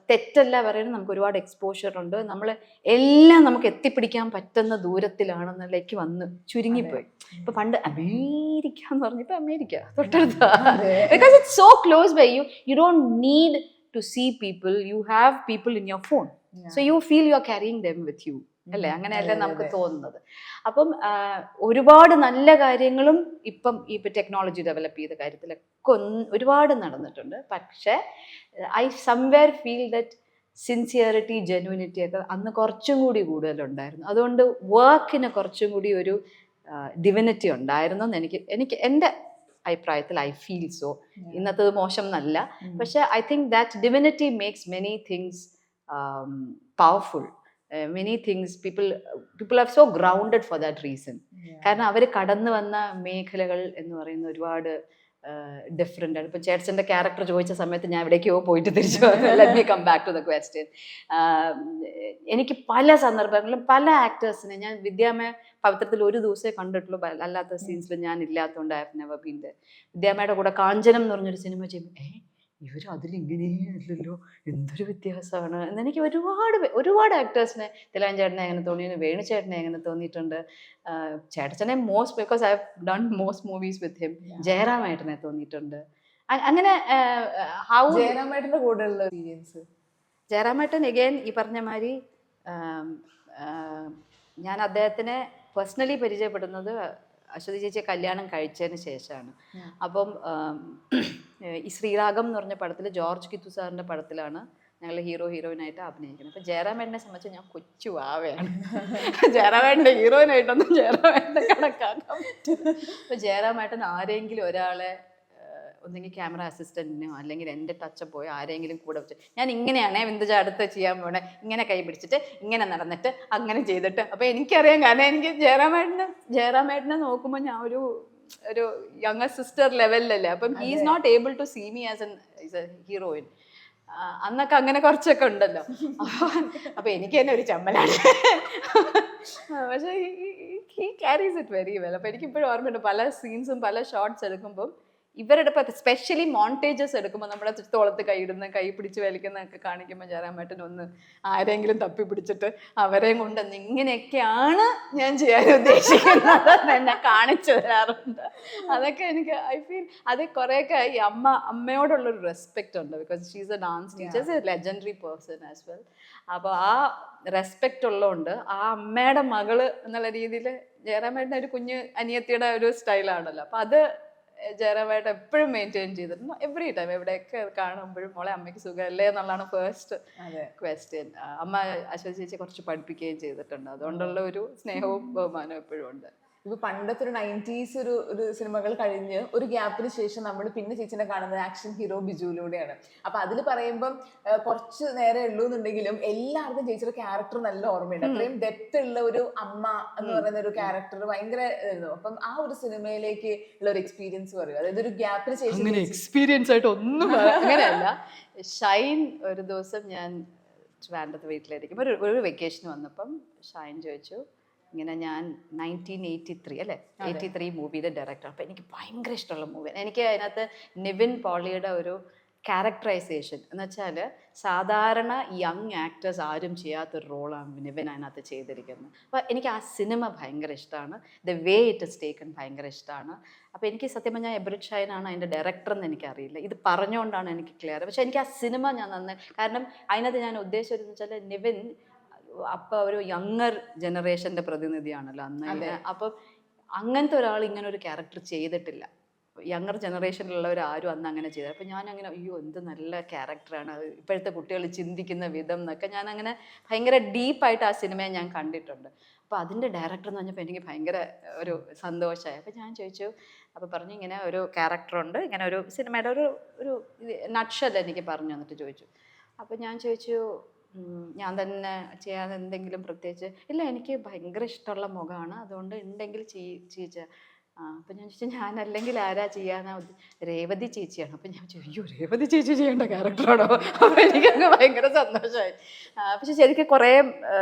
തെറ്റല്ല പറയുന്നത്, നമുക്ക് ഒരുപാട് എക്സ്പോഷർ ഉണ്ട്, നമ്മൾ എല്ലാം നമുക്ക് എത്തിപ്പിടിക്കാൻ പറ്റുന്ന ദൂരത്തിലാണെന്നുള്ളേക്ക് വന്ന് ചുരുങ്ങിപ്പോയി. ഇപ്പൊ പണ്ട് അമേരിക്ക എന്ന് പറഞ്ഞിപ്പോ അമേരിക്ക തൊട്ടടുത്ത, because it's so close by. You don't need to see people, you have people in your phone, so you feel you are carrying them with you, അല്ലേ? അങ്ങനെയല്ലേ നമുക്ക് തോന്നുന്നത്. അപ്പം ഒരുപാട് നല്ല കാര്യങ്ങളും ഇപ്പം ടെക്നോളജി ഡെവലപ്പ് ചെയ്ത കാര്യത്തിലൊക്കെ ഒരുപാട് നടന്നിട്ടുണ്ട്. പക്ഷേ I somewhere feel that sincerity genuinity ഒക്കെ അന്ന് കുറച്ചും കൂടി കൂടുതലുണ്ടായിരുന്നു. അതുകൊണ്ട് വർക്കിന് കുറച്ചും കൂടി ഒരു ഡിവിനിറ്റി ഉണ്ടായിരുന്നു എന്ന് എനിക്ക് എൻ്റെ അഭിപ്രായത്തിൽ ഐ ഫീൽ സോ. ഇന്നത്തത് മോശം എന്നല്ല, പക്ഷെ I think that divinity makes many things powerful. Many things people are so grounded for that reason. കാരണം അവർ കടന്നു വന്ന മേഖലകൾ എന്ന് പറയുന്ന ഒരുപാട് ഡിഫറെൻ്റ് ആണ്. ഇപ്പം ചേട്ടൻ്റെ ക്യാരക്ടർ ചോദിച്ച സമയത്ത് ഞാൻ എവിടേക്കോ പോയിട്ട് തിരിച്ചു വന്നു. Let me come back to the question. എനിക്ക് പല സന്ദർഭങ്ങളിലും പല ആക്ടേഴ്സിനെ ഞാൻ വിദ്യാമയ പവിത്രത്തിൽ ഒരു ദിവസമേ കണ്ടിട്ടുള്ളൂ. അല്ലാത്ത സീൻസിൽ ഞാൻ ഇല്ലാത്തതുകൊണ്ട് I have never been there. വിദ്യാമയുടെ കൂടെ കാഞ്ചനം എന്ന് പറഞ്ഞൊരു സിനിമ ചെയ്യുമ്പോൾ ഇവർ അതിലിങ്ങനെയല്ലല്ലോ, എന്തൊരു വ്യത്യാസമാണ് എന്നെനിക്ക് ഒരുപാട് ആക്ടേഴ്സിനെ, തിലാഞ്ചേട്ടനെ എങ്ങനെ തോന്നിയിരുന്നു, വേണുചേട്ടനെ എങ്ങനെ തോന്നിയിട്ടുണ്ട്, ചേട്ടനെ most because I have done most movies with him, ജയറാമേട്ടനെ തോന്നിയിട്ടുണ്ട്. അങ്ങനെ ജയറാമേട്ടന്റെ കൂടെയുള്ള എക്സ്പീരിയൻസ്. ജയറാമേട്ടൻ എഗെയിൻ ഈ പറഞ്ഞ മാതിരി ഞാൻ അദ്ദേഹത്തിനെ പേഴ്സണലി പരിചയപ്പെടുന്നത് അശ്വതി ചേച്ചിയെ കല്യാണം കഴിച്ചതിന് ശേഷമാണ്. അപ്പം ഈ ശ്രീരാഗം എന്ന് പറഞ്ഞ പടത്തിൽ ജോർജ് കിത്തു സാറിൻ്റെ പടത്തിലാണ് ഞങ്ങൾ ഹീറോയിനായിട്ട് അഭിനയിക്കുന്നത്. അപ്പം ജയറാമേട്ടനെ സംബന്ധിച്ച് ഞാൻ കൊച്ചു വാവയാണ്. ജയറാമേട്ടൻ്റെ ഹീറോയിനായിട്ടൊന്നും ജയറാമേട്ടനെ കണക്കാക്കാൻ പറ്റും. അപ്പം ജയറാമേട്ടൻ ആരെങ്കിലും ഒരാളെ ഒന്നെങ്കിൽ ക്യാമറ അസിസ്റ്റൻറ്റിനോ അല്ലെങ്കിൽ എൻ്റെ ടച്ചപ്പ് പോയി ആരെങ്കിലും കൂടെ വെച്ച് ഞാൻ ഇങ്ങനെയാണേ വിന്ദജ അടുത്ത് ചെയ്യാൻ പോണേ, ഇങ്ങനെ കൈ പിടിച്ചിട്ട് ഇങ്ങനെ നടന്നിട്ട് അങ്ങനെ ചെയ്തിട്ട്. അപ്പോൾ എനിക്കറിയാം, കാരണം എനിക്ക് ജയറാമേട്ടനെ നോക്കുമ്പോൾ ഞാൻ ഒരു യങ്ങർ സിസ്റ്റർ ലെവലിലല്ലേ. അപ്പം he is not able to see me as a heroine. അന്നൊക്കെ അങ്ങനെ കുറച്ചൊക്കെ ഉണ്ടല്ലോ. അപ്പൊ എനിക്ക് തന്നെ ഒരു ചമ്മലാണ്. പക്ഷേ he carries it very well. അപ്പൊ എനിക്കിപ്പോഴും ഓർമ്മയുണ്ട് പല സീൻസും പല ഷോർട്സ് എടുക്കുമ്പോൾ ഇവരുടെ ഇപ്പം സ്പെഷ്യലി മോണ്ടേജസ് എടുക്കുമ്പോൾ നമ്മുടെ തോളത്ത് കൈയിടുന്ന, കൈ പിടിച്ച് വലിക്കുന്നതൊക്കെ കാണിക്കുമ്പോൾ ജയറാമേട്ടൻ ഒന്ന് ആരെങ്കിലും തപ്പി പിടിച്ചിട്ട് അവരെയും കൊണ്ടുവന്ന് ഇങ്ങനെയൊക്കെയാണ് ഞാൻ ചെയ്യാൻ ഉദ്ദേശിക്കുന്നത് എന്നെ കാണിച്ചു തരാറുണ്ട്. അതൊക്കെ എനിക്ക് ഐ ഫീൽ അത് കുറേയൊക്കെ ഈ അമ്മയോടുള്ളൊരു റെസ്പെക്റ്റ് ഉണ്ട്. Because she's A dance teacher, A legendary person as well. അപ്പോൾ ആ റെസ്പെക്റ്റ് ഉള്ളതുകൊണ്ട് ആ അമ്മയുടെ മകള് എന്നുള്ള രീതിയിൽ ജയറാമേട്ടൻ ഒരു കുഞ്ഞ് അനിയത്തിയുടെ ഒരു സ്റ്റൈലാണല്ലോ. അപ്പം അത് ജയറാമേട്ടൻ എപ്പോഴും മെയിൻറ്റെയിൻ ചെയ്തിട്ടുണ്ട്. എവറി ടൈം എവിടെയൊക്കെ കാണുമ്പോഴും മോളെ അമ്മയ്ക്ക് സുഖമല്ലേ എന്നുള്ളതാണ് ഫസ്റ്റ് ക്വസ്റ്റ്യൻ. അമ്മ അശ്വതി ചേച്ചി കുറച്ച് പഠിപ്പിക്കുകയും ചെയ്തിട്ടുണ്ട്. അതുകൊണ്ടുള്ള ഒരു സ്നേഹവും ബഹുമാനവും എപ്പോഴും ഉണ്ട്. ഇപ്പൊ പണ്ടത്തെ ഒരു 90s ഒരു സിനിമകൾ കഴിഞ്ഞ് ഒരു ഗ്യാപ്പിന് ശേഷം നമ്മൾ പിന്നെ ചേച്ചിനെ കാണുന്നത് ആക്ഷൻ ഹീറോ ബിജുവിലൂടെയാണ്. അപ്പൊ അതിൽ പറയുമ്പം കുറച്ച് നേരെ ഉള്ളൂ എന്നുണ്ടെങ്കിലും എല്ലാവർക്കും ചേച്ചിയുടെ ക്യാരക്ടർ നല്ല ഓർമ്മയുണ്ട്. അത്രയും ഡെപ്ത് ഉള്ള ഒരു അമ്മ എന്ന് പറയുന്ന ഒരു ക്യാരക്ടർ ഭയങ്കര ഇതായിരുന്നു. അപ്പം ആ ഒരു സിനിമയിലേക്ക് ഉള്ള ഒരു എക്സ്പീരിയൻസ് പറയും. അതായത് ഒരു ഗ്യാപ്പിന് ശേഷം എക്സ്പീരിയൻസ് ആയിട്ട് ഒന്നും അങ്ങനെയല്ല. ഷൈൻ ഒരു ദിവസം ഞാൻ ട്രിവാൻഡ്രത്ത് വീട്ടിലിരിക്കുമ്പോൾ ഒരു വെക്കേഷൻ വന്നപ്പം ഷൈൻ ചോദിച്ചു, ഇങ്ങനെ ഞാൻ 1983 അല്ലേ 83 മൂവിയുടെ ഡയറക്ടർ. അപ്പോൾ എനിക്ക് ഭയങ്കര ഇഷ്ടമുള്ള മൂവിയാണ്. എനിക്ക് അതിനകത്ത് നിവിൻ പോളിയുടെ ഒരു ക്യാരക്ടറൈസേഷൻ എന്ന് വെച്ചാൽ സാധാരണ യങ് ആക്ടേഴ്സ് ആരും ചെയ്യാത്തൊരു റോളാണ് നിവിൻ അതിനകത്ത് ചെയ്തിരിക്കുന്നത്. അപ്പോൾ എനിക്ക് ആ സിനിമ ഭയങ്കര ഇഷ്ടമാണ്. The way it is taken ഭയങ്കര ഇഷ്ടമാണ്. അപ്പോൾ എനിക്ക് സത്യം പറഞ്ഞാൽ എബ്രിഡ് ഷൈനാണ് അതിൻ്റെ ഡയറക്ടർ എന്ന് എനിക്കറിയില്ല. ഇത് പറഞ്ഞുകൊണ്ടാണ് എനിക്ക് ക്ലിയർ. പക്ഷേ എനിക്ക് ആ സിനിമ ഞാൻ നന്നായി, കാരണം അതിനകത്ത് ഞാൻ ഉദ്ദേശിച്ചതെന്ന് വെച്ചാൽ നിവിൻ അപ്പൊ ഒരു യങ്ങർ ജനറേഷന്റെ പ്രതിനിധിയാണല്ലോ അന്ന്. അപ്പം അങ്ങനത്തെ ഒരാൾ ഇങ്ങനെ ഒരു ക്യാരക്ടർ ചെയ്തിട്ടില്ല. യങ്ങർ ജനറേഷനിലുള്ളവരാരും അന്ന് അങ്ങനെ ചെയ്തത്. അപ്പം ഞാനങ്ങനെ അയ്യോ എന്ത് നല്ല ക്യാരക്ടറാണ്, അത് ഇപ്പോഴത്തെ കുട്ടികൾ ചിന്തിക്കുന്ന വിധം എന്നൊക്കെ ഞാൻ അങ്ങനെ ഭയങ്കര ഡീപ്പായിട്ട് ആ സിനിമയെ ഞാൻ കണ്ടിട്ടുണ്ട്. അപ്പോൾ അതിൻ്റെ ഡയറക്ടർ എന്ന് പറഞ്ഞപ്പോൾ എനിക്ക് ഭയങ്കര ഒരു സന്തോഷമായി. അപ്പോൾ ഞാൻ ചോദിച്ചു, അപ്പോൾ പറഞ്ഞു ഇങ്ങനെ ഒരു ക്യാരക്ടറുണ്ട്, ഇങ്ങനെ ഒരു സിനിമയുടെ ഒരു നട്ഷൽ എനിക്ക് പറഞ്ഞു തന്നിട്ട് ചോദിച്ചു. അപ്പോൾ ഞാൻ ചോദിച്ചു, ഞാൻ തന്നെ ചെയ്യാതെ എന്തെങ്കിലും പ്രത്യേകിച്ച് ഇല്ല, എനിക്ക് ഭയങ്കര ഇഷ്ടമുള്ള മുഖമാണ്, അതുകൊണ്ട് ഉണ്ടെങ്കിൽ ചേച്ച. അപ്പം ഞാൻ ചോദിച്ചാൽ ഞാൻ അല്ലെങ്കിൽ ആരാ ചെയ്യാനാ, രേവതി ചേച്ചിയാണ്. അപ്പം ഞാൻ ചോദിച്ചു അയ്യോ രേവതി ചേച്ചി ചെയ്യേണ്ട ക്യാരക്ടറാണോ? അപ്പോൾ എനിക്കങ്ങ് ഭയങ്കര സന്തോഷമായി. പക്ഷെ ശരിക്കും കുറേ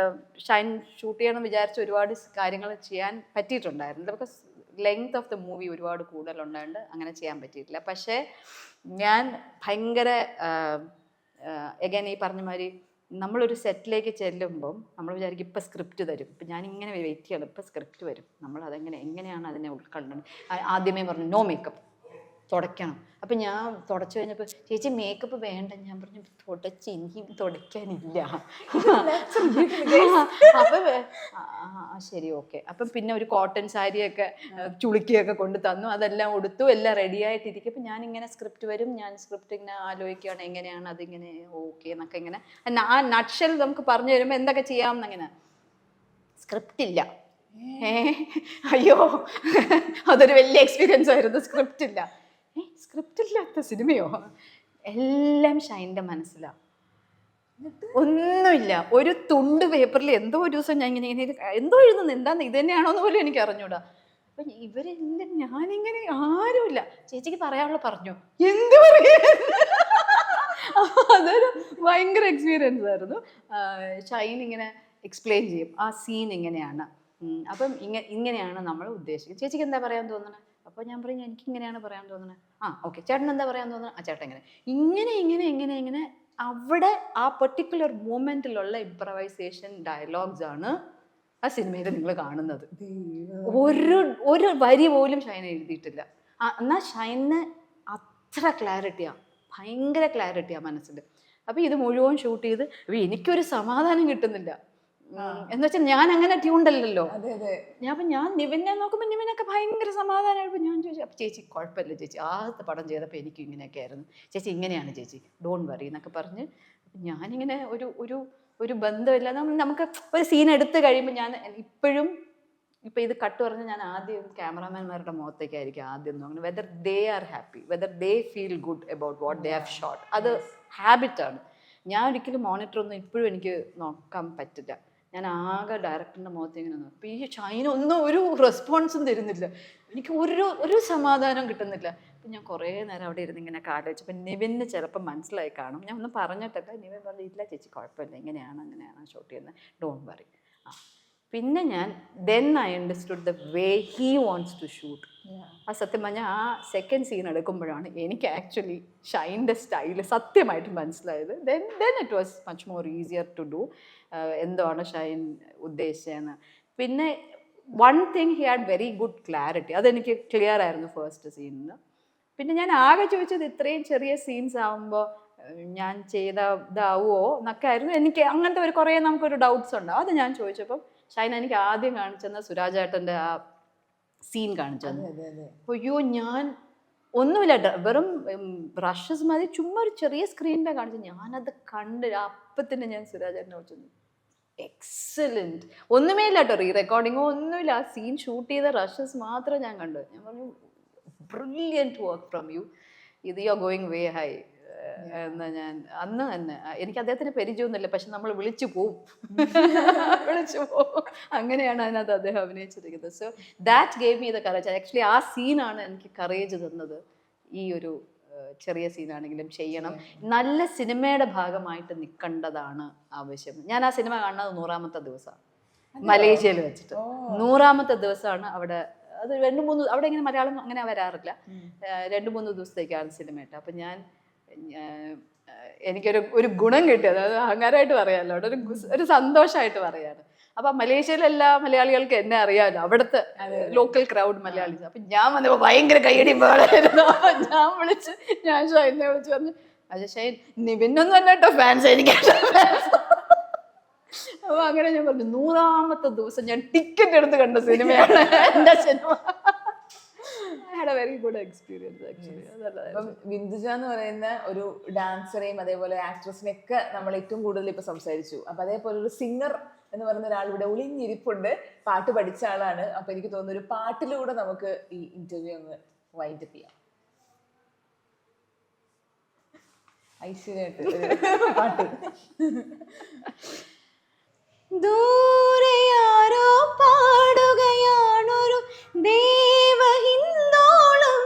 ഷൈൻ ഷൂട്ട് ചെയ്യണം വിചാരിച്ച് ഒരുപാട് കാര്യങ്ങൾ ചെയ്യാൻ പറ്റിയിട്ടുണ്ടായിരുന്നു. Because length of the movie ഒരുപാട് കൂടുതലുണ്ടായതുകൊണ്ട് അങ്ങനെ ചെയ്യാൻ പറ്റിയിട്ടില്ല. പക്ഷേ ഞാൻ ഭയങ്കര എഗൈൻ ഈ പറഞ്ഞ മാതിരി നമ്മളൊരു സെറ്റിലേക്ക് ചെല്ലുമ്പം നമ്മൾ വിചാരിക്കും ഇപ്പം സ്ക്രിപ്റ്റ് തരും, ഇപ്പം ഞാനിങ്ങനെ വെയിറ്റ് ചെയ്യണം, ഇപ്പം സ്ക്രിപ്റ്റ് വരും, നമ്മൾ എങ്ങനെയാണ് അതിനെ ഉൾക്കൊള്ളുന്നത്. ആദ്യമേ പറഞ്ഞു നോ മേക്കപ്പ്, തുടയ്ക്കണം. അപ്പം ഞാൻ തുടച്ചു കഴിഞ്ഞപ്പോൾ ചേച്ചി മേക്കപ്പ് വേണ്ട, ഞാൻ പറഞ്ഞു തുടച്ച് ഇനിയും തുടയ്ക്കാനില്ല. അപ്പം ശരി ഓക്കെ. അപ്പം പിന്നെ ഒരു കോട്ടൺ സാരിയൊക്കെ ചുളുക്കിയൊക്കെ കൊണ്ട് തന്നു, അതെല്ലാം ഉടുത്തു, എല്ലാം റെഡി ആയിട്ടിരിക്കും. അപ്പം ഞാനിങ്ങനെ സ്ക്രിപ്റ്റ് വരും, ഞാൻ സ്ക്രിപ്റ്റ് ഇങ്ങനെ ആലോചിക്കുകയാണ് എങ്ങനെയാണ് അതിങ്ങനെ ഓക്കെ എന്നൊക്കെ ഇങ്ങനെ ആ നട്ഷൽ നമുക്ക് പറഞ്ഞു തരുമ്പോൾ എന്തൊക്കെ ചെയ്യാമെന്നങ്ങനെ. സ്ക്രിപ്റ്റ് ഇല്ല. അയ്യോ അതൊരു വലിയ എക്സ്പീരിയൻസ് ആയിരുന്നു. സ്ക്രിപ്റ്റ് ഇല്ല. സ്ക്രിപ്റ്റ് ഇല്ലാത്ത സിനിമയോ? എല്ലാം ഷൈൻ്റെ മനസ്സിലാണ്, ഒന്നുമില്ല. ഒരു തുണ്ട് പേപ്പറിൽ എന്തോ ഒരു ദിവസം ഞാൻ ഇങ്ങനെ എന്തോ എഴുതുന്നു, എന്താന്ന് ഇത് തന്നെയാണോന്ന് പോലും എനിക്ക് അറിഞ്ഞൂടാ. അപ്പൊ ഇവരെല്ലാം ഞാനിങ്ങനെ ആരുമില്ല. ചേച്ചിക്ക് പറയാനുള്ള പറഞ്ഞു, എന്ത് പറയാ. അതൊരു ഭയങ്കര എക്സ്പീരിയൻസ് ആയിരുന്നു. ഷൈൻ ഇങ്ങനെ എക്സ്പ്ലെയിൻ ചെയ്യും ആ സീൻ ഇങ്ങനെയാണ്, അപ്പം ഇങ്ങനെയാണ് നമ്മൾ ഉദ്ദേശിക്കുന്നത്, ചേച്ചിക്ക് എന്താ പറയാൻ തോന്നുന്നത്? അപ്പോൾ ഞാൻ പറയും എനിക്ക് ഇങ്ങനെയാണ് പറയാൻ തോന്നുന്നത്. ഓക്കെ ചേട്ടൻ എന്താ പറയാൻ തോന്നുന്നത്? ചേട്ടൻ ഇങ്ങനെ അവിടെ ആ പെർട്ടിക്കുലർ മൂമെന്റിലുള്ള ഇംപ്രവൈസേഷൻ ഡയലോഗ്സ് ആണ് ആ സിനിമയിൽ നിങ്ങൾ കാണുന്നത്. ഒരു വരി പോലും ഷൈൻ എഴുതിയിട്ടില്ല. എന്നാൽ ഷൈന് അത്ര ക്ലാരിറ്റിയാ, ഭയങ്കര ക്ലാരിറ്റിയാ മനസ്സിൽ. അപ്പൊ ഇത് മുഴുവൻ ഷൂട്ട് ചെയ്ത് എനിക്കൊരു സമാധാനം കിട്ടുന്നില്ല. എന്ന് വെച്ചാൽ ഞാൻ അങ്ങനെ ട്യൂണ്ടല്ലോ. ഞാൻ നിവിനെ നോക്കുമ്പോൾ നിവിനൊക്കെ ഭയങ്കര സമാധാനമായപ്പോൾ ഞാൻ ചോദിച്ചു, അപ്പൊ ചേച്ചി കുഴപ്പമില്ല ചേച്ചി, ആദ്യത്തെ പടം ചെയ്തപ്പോൾ എനിക്ക് ഇങ്ങനെയൊക്കെ ആയിരുന്നു ചേച്ചി, ഇങ്ങനെയാണ് ചേച്ചി, ഡോണ്ട് വറി എന്നൊക്കെ പറഞ്ഞ് ഞാനിങ്ങനെ ഒരു ബന്ധമില്ല. നമുക്ക് ഒരു സീൻ എടുത്തു കഴിയുമ്പോൾ ഞാൻ ഇപ്പോഴും ഇപ്പം ഇത് കട്ട് പറഞ്ഞ് ഞാൻ ആദ്യം ക്യാമറാമാൻമാരുടെ മുഖത്തേക്കായിരിക്കും ആദ്യം നോക്കുന്നത്, whether they are happy, whether they feel good about what they have shot. അത് ഹാബിറ്റാണ്. ഞാൻ ഒരിക്കലും മോണിറ്ററൊന്നും ഇപ്പോഴും എനിക്ക് നോക്കാൻ പറ്റില്ല. ഞാൻ ആകെ ഡയറക്ടറിൻ്റെ മുഖത്ത് ഇങ്ങനെ നോക്കും. അപ്പോൾ ഈ ഷൈനൊന്നും ഒരു റെസ്പോൺസും തരുന്നില്ല, എനിക്ക് ഒരു സമാധാനം കിട്ടുന്നില്ല. അപ്പം ഞാൻ കുറേ നേരം അവിടെ ഇരുന്ന് ഇങ്ങനെ ആലോചിച്ചപ്പോൾ നിവിന് ചിലപ്പോൾ മനസ്സിലായി കാണും. ഞാൻ ഒന്നും പറഞ്ഞിട്ടല്ല, നിവിൻ പറഞ്ഞു ഇല്ല ചേച്ചി കുഴപ്പമില്ല, അങ്ങനെയാണ് ഷൂട്ട് ചെയ്യുന്നത്, ഡോണ്ട് വറി. പിന്നെ ഞാൻ I understood the way he wants to shoot. ആ സത്യം പറഞ്ഞാൽ ആ സെക്കൻഡ് സീൻ എടുക്കുമ്പോഴാണ് എനിക്ക് ആക്ച്വലി ഷൈൻ്റെ സ്റ്റൈല് സത്യമായിട്ട് മനസ്സിലായത്. Then it was much more easier to do. എന്താണ് ഷൈൻ ഉദ്ദേശിച്ചതെന്ന്. പിന്നെ one thing he had very good clarity, അതെനിക്ക് ക്ലിയർ ആയിരുന്നു ഫസ്റ്റ് സീനിന്. പിന്നെ ഞാൻ ആകെ ചോദിച്ചത് ഇത്രയും ചെറിയ സീൻസ് ആകുമ്പോൾ ഞാൻ ഇതാവുമോ എന്നൊക്കെ ആയിരുന്നു എനിക്ക്. അങ്ങനത്തെ കുറേ നമുക്കൊരു ഡൗട്ട്സ് ഉണ്ടാവും. അത് ഞാൻ ചോദിച്ചപ്പം ഷൈൻ എനിക്ക് ആദ്യം കാണിച്ചെന്ന സുരാജേട്ടൻ്റെ ആ സീൻ കാണിച്ചത്. അയ്യോ ഞാൻ ഒന്നുമില്ല, വെറും ബ്രഷസ് മതി, ചുമ്മാ ഒരു ചെറിയ സ്ക്രീനിലാണ് കാണിച്ചത്. ഞാനത് കണ്ട് അപ്പത്തിന് ഞാൻ സുരാജേട്ടനെ വിളിച്ചു, എക്സലൻറ്റ്. ഒന്നുമേ ഇല്ല കേട്ടോ, റീറെക്കോർഡിങ്ങോ ഒന്നുമില്ല, ആ സീൻ ഷൂട്ട് ചെയ്ത റഷസ് മാത്രം ഞാൻ കണ്ടു. ഞാൻ പറഞ്ഞു ബ്രില്യൻറ്റ് വർക്ക് ഫ്രം യു, ഇത് you are going way high എന്ന് ഞാൻ അന്ന് തന്നെ. എനിക്ക് അദ്ദേഹത്തിന് പരിചയമൊന്നുമില്ല, പക്ഷെ നമ്മൾ വിളിച്ചു പോവും. അങ്ങനെയാണ് അതിനകത്ത് അദ്ദേഹം അഭിനയിച്ചിരിക്കുന്നത്. So that gave me the courage. Actually ആ സീനാണ് എനിക്ക് കറേജ് തന്നത്. ഈ ഒരു ചെറിയ സീനാണെങ്കിലും ചെയ്യണം, നല്ല സിനിമയുടെ ഭാഗമായിട്ട് നിൽക്കേണ്ടതാണ് ആവശ്യം. ഞാൻ ആ സിനിമ കാണുന്നത് 100ാമത്തെ ദിവസമാണ് മലേഷ്യയിൽ വെച്ചിട്ട്. 100ാമത്തെ ദിവസമാണ് അവിടെ. അത് 2-3 അവിടെ ഇങ്ങനെ മലയാളം അങ്ങനെ വരാറില്ല. 2-3 ദിവസത്തേക്കാണ് സിനിമ ഇട്ട്. അപ്പം എനിക്കൊരു ഗുണം കിട്ടി, അതായത് അഹങ്കാരമായിട്ട് പറയാമല്ലോ, അവിടെ ഒരു സന്തോഷമായിട്ട് പറയാണ്. അപ്പം മലേഷ്യയിലെല്ലാ മലയാളികൾക്ക് എന്നെ അറിയാമല്ലോ, അവിടുത്തെ ലോക്കൽ ക്രൗഡ് മലയാളീസ്. അപ്പം ഞാൻ വന്നപ്പോൾ ഭയങ്കര കൈയടിയും പാടായിരുന്നു. ഞാൻ ഷൈനെ വിളിച്ച് പറഞ്ഞു, അത് ഷൈൻ നിവിനൊന്നും അല്ല കേട്ടോ ഫാൻസ്, എനിക്ക് അപ്പോൾ അങ്ങനെ ഞാൻ പറഞ്ഞു 100ാമത്തെ ദിവസം ഞാൻ ടിക്കറ്റ് എടുത്ത് കണ്ട സിനിമയാണ് എൻ്റെ cinema. Very good experience actually. അപ്പം ബിന്ദുജ എന്ന് പറയുന്ന ഒരു ഡാൻസറേയും അതേപോലെ ആക്ട്രസിനെയൊക്കെ നമ്മൾ ഏറ്റവും കൂടുതൽ ഇപ്പൊ സംസാരിച്ചു. അപ്പൊ അതേപോലെ ഒരു സിംഗർ എന്ന് പറയുന്ന ഒരാൾ ഇവിടെ ഒളിഞ്ഞിരിപ്പുണ്ട്, പാട്ട് പഠിച്ച ആളാണ്. അപ്പൊ എനിക്ക് തോന്നുന്നു ഒരു പാട്ടിലൂടെ നമുക്ക് ഈ ഇന്റർവ്യൂ ഒന്ന് വൈൻഡ് അപ്പ് ചെയ്യാം. ഐശ്വര്യമായിട്ട് പാട്ട്. ദൂരെയാരോ പാടുകയാണൊരു ദേവഹിന്ദോളം,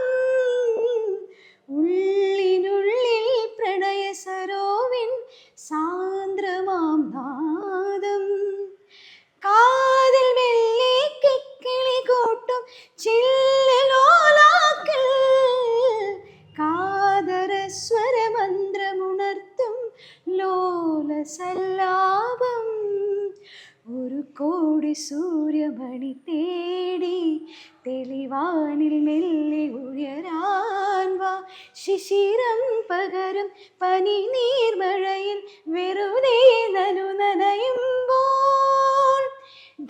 ഉള്ളിനുള്ളിൽ പ്രണയ സരോവിൻ സാന്ദ്രമാം നാദം, കാതിൽ മെല്ലെ കിക്കിളി കൂട്ടും ചില്ലോലാക്കൽ, കാതരസ്വരമന്ത്രമുണർത്തും ലോലസല്ലാപം, കോടി സൂര്യമണി തേടി തെളിവാനിൽ മെല്ലെ ഉയരാൻ വാ ശിശിരം പകരും പനി നീർമഴയിൽ വെറുതെ നനയുമ്പോൾ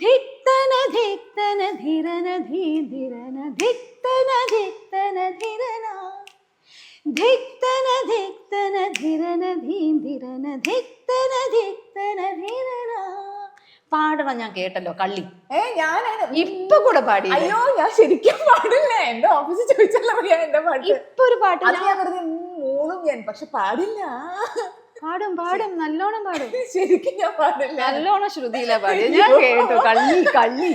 ധിത്തന ധിത്തന ധിരന ധീരന ധിത്തന ധിത്തന ധിരന ധിത്തന ധിത്തന ധിരന ധീരന ധിത്തന ധിത്തന ധിരന. പാടണം, ഞാൻ കേട്ടല്ലോ കള്ളി. ഞാനാണ് ഇപ്പൊ കൂടെ പാടി. അയ്യോ ഞാൻ ശരിക്കും പാടില്ല. എന്റെ ഓഫീസിൽ ചോദിച്ചല്ലോ പറയാ എന്റെ പാട്ട്. ഇപ്പൊ ഒരു പാട്ട് അത് ഞാൻ വെറുതെ മൂളും ഞാൻ, പക്ഷെ പാടില്ല. പാടും പാടും നല്ലോണം പാടും. ശരിക്കും ഞാൻ പാടില്ല. നല്ലോണം ശ്രുതിയില പാടി. ഞാൻ കേട്ടു കള്ളി കള്ളി.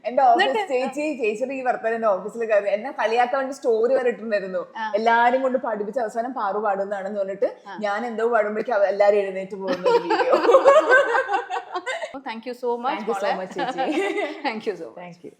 എന്റെ ഓഫീസ് ചേച്ചിയുടെ ഈ വർത്തമാനം എന്റെ ഓഫീസിൽ കയറി എന്നെ കളിയാക്കാൻ വേണ്ടി സ്റ്റോറി വരെ ഇട്ടിട്ടുണ്ടായിരുന്നു. എല്ലാരും കൊണ്ട് പഠിപ്പിച്ച് അവസാനം പാറു പാടുന്നതാണെന്ന് പറഞ്ഞിട്ട് ഞാൻ എന്തോ പാടുമ്പോഴേക്കും എല്ലാരും എഴുന്നേറ്റ് പോകുന്ന video. Thank you so much. Thank you so much ചേച്ചി. Thank you so much. Thank U.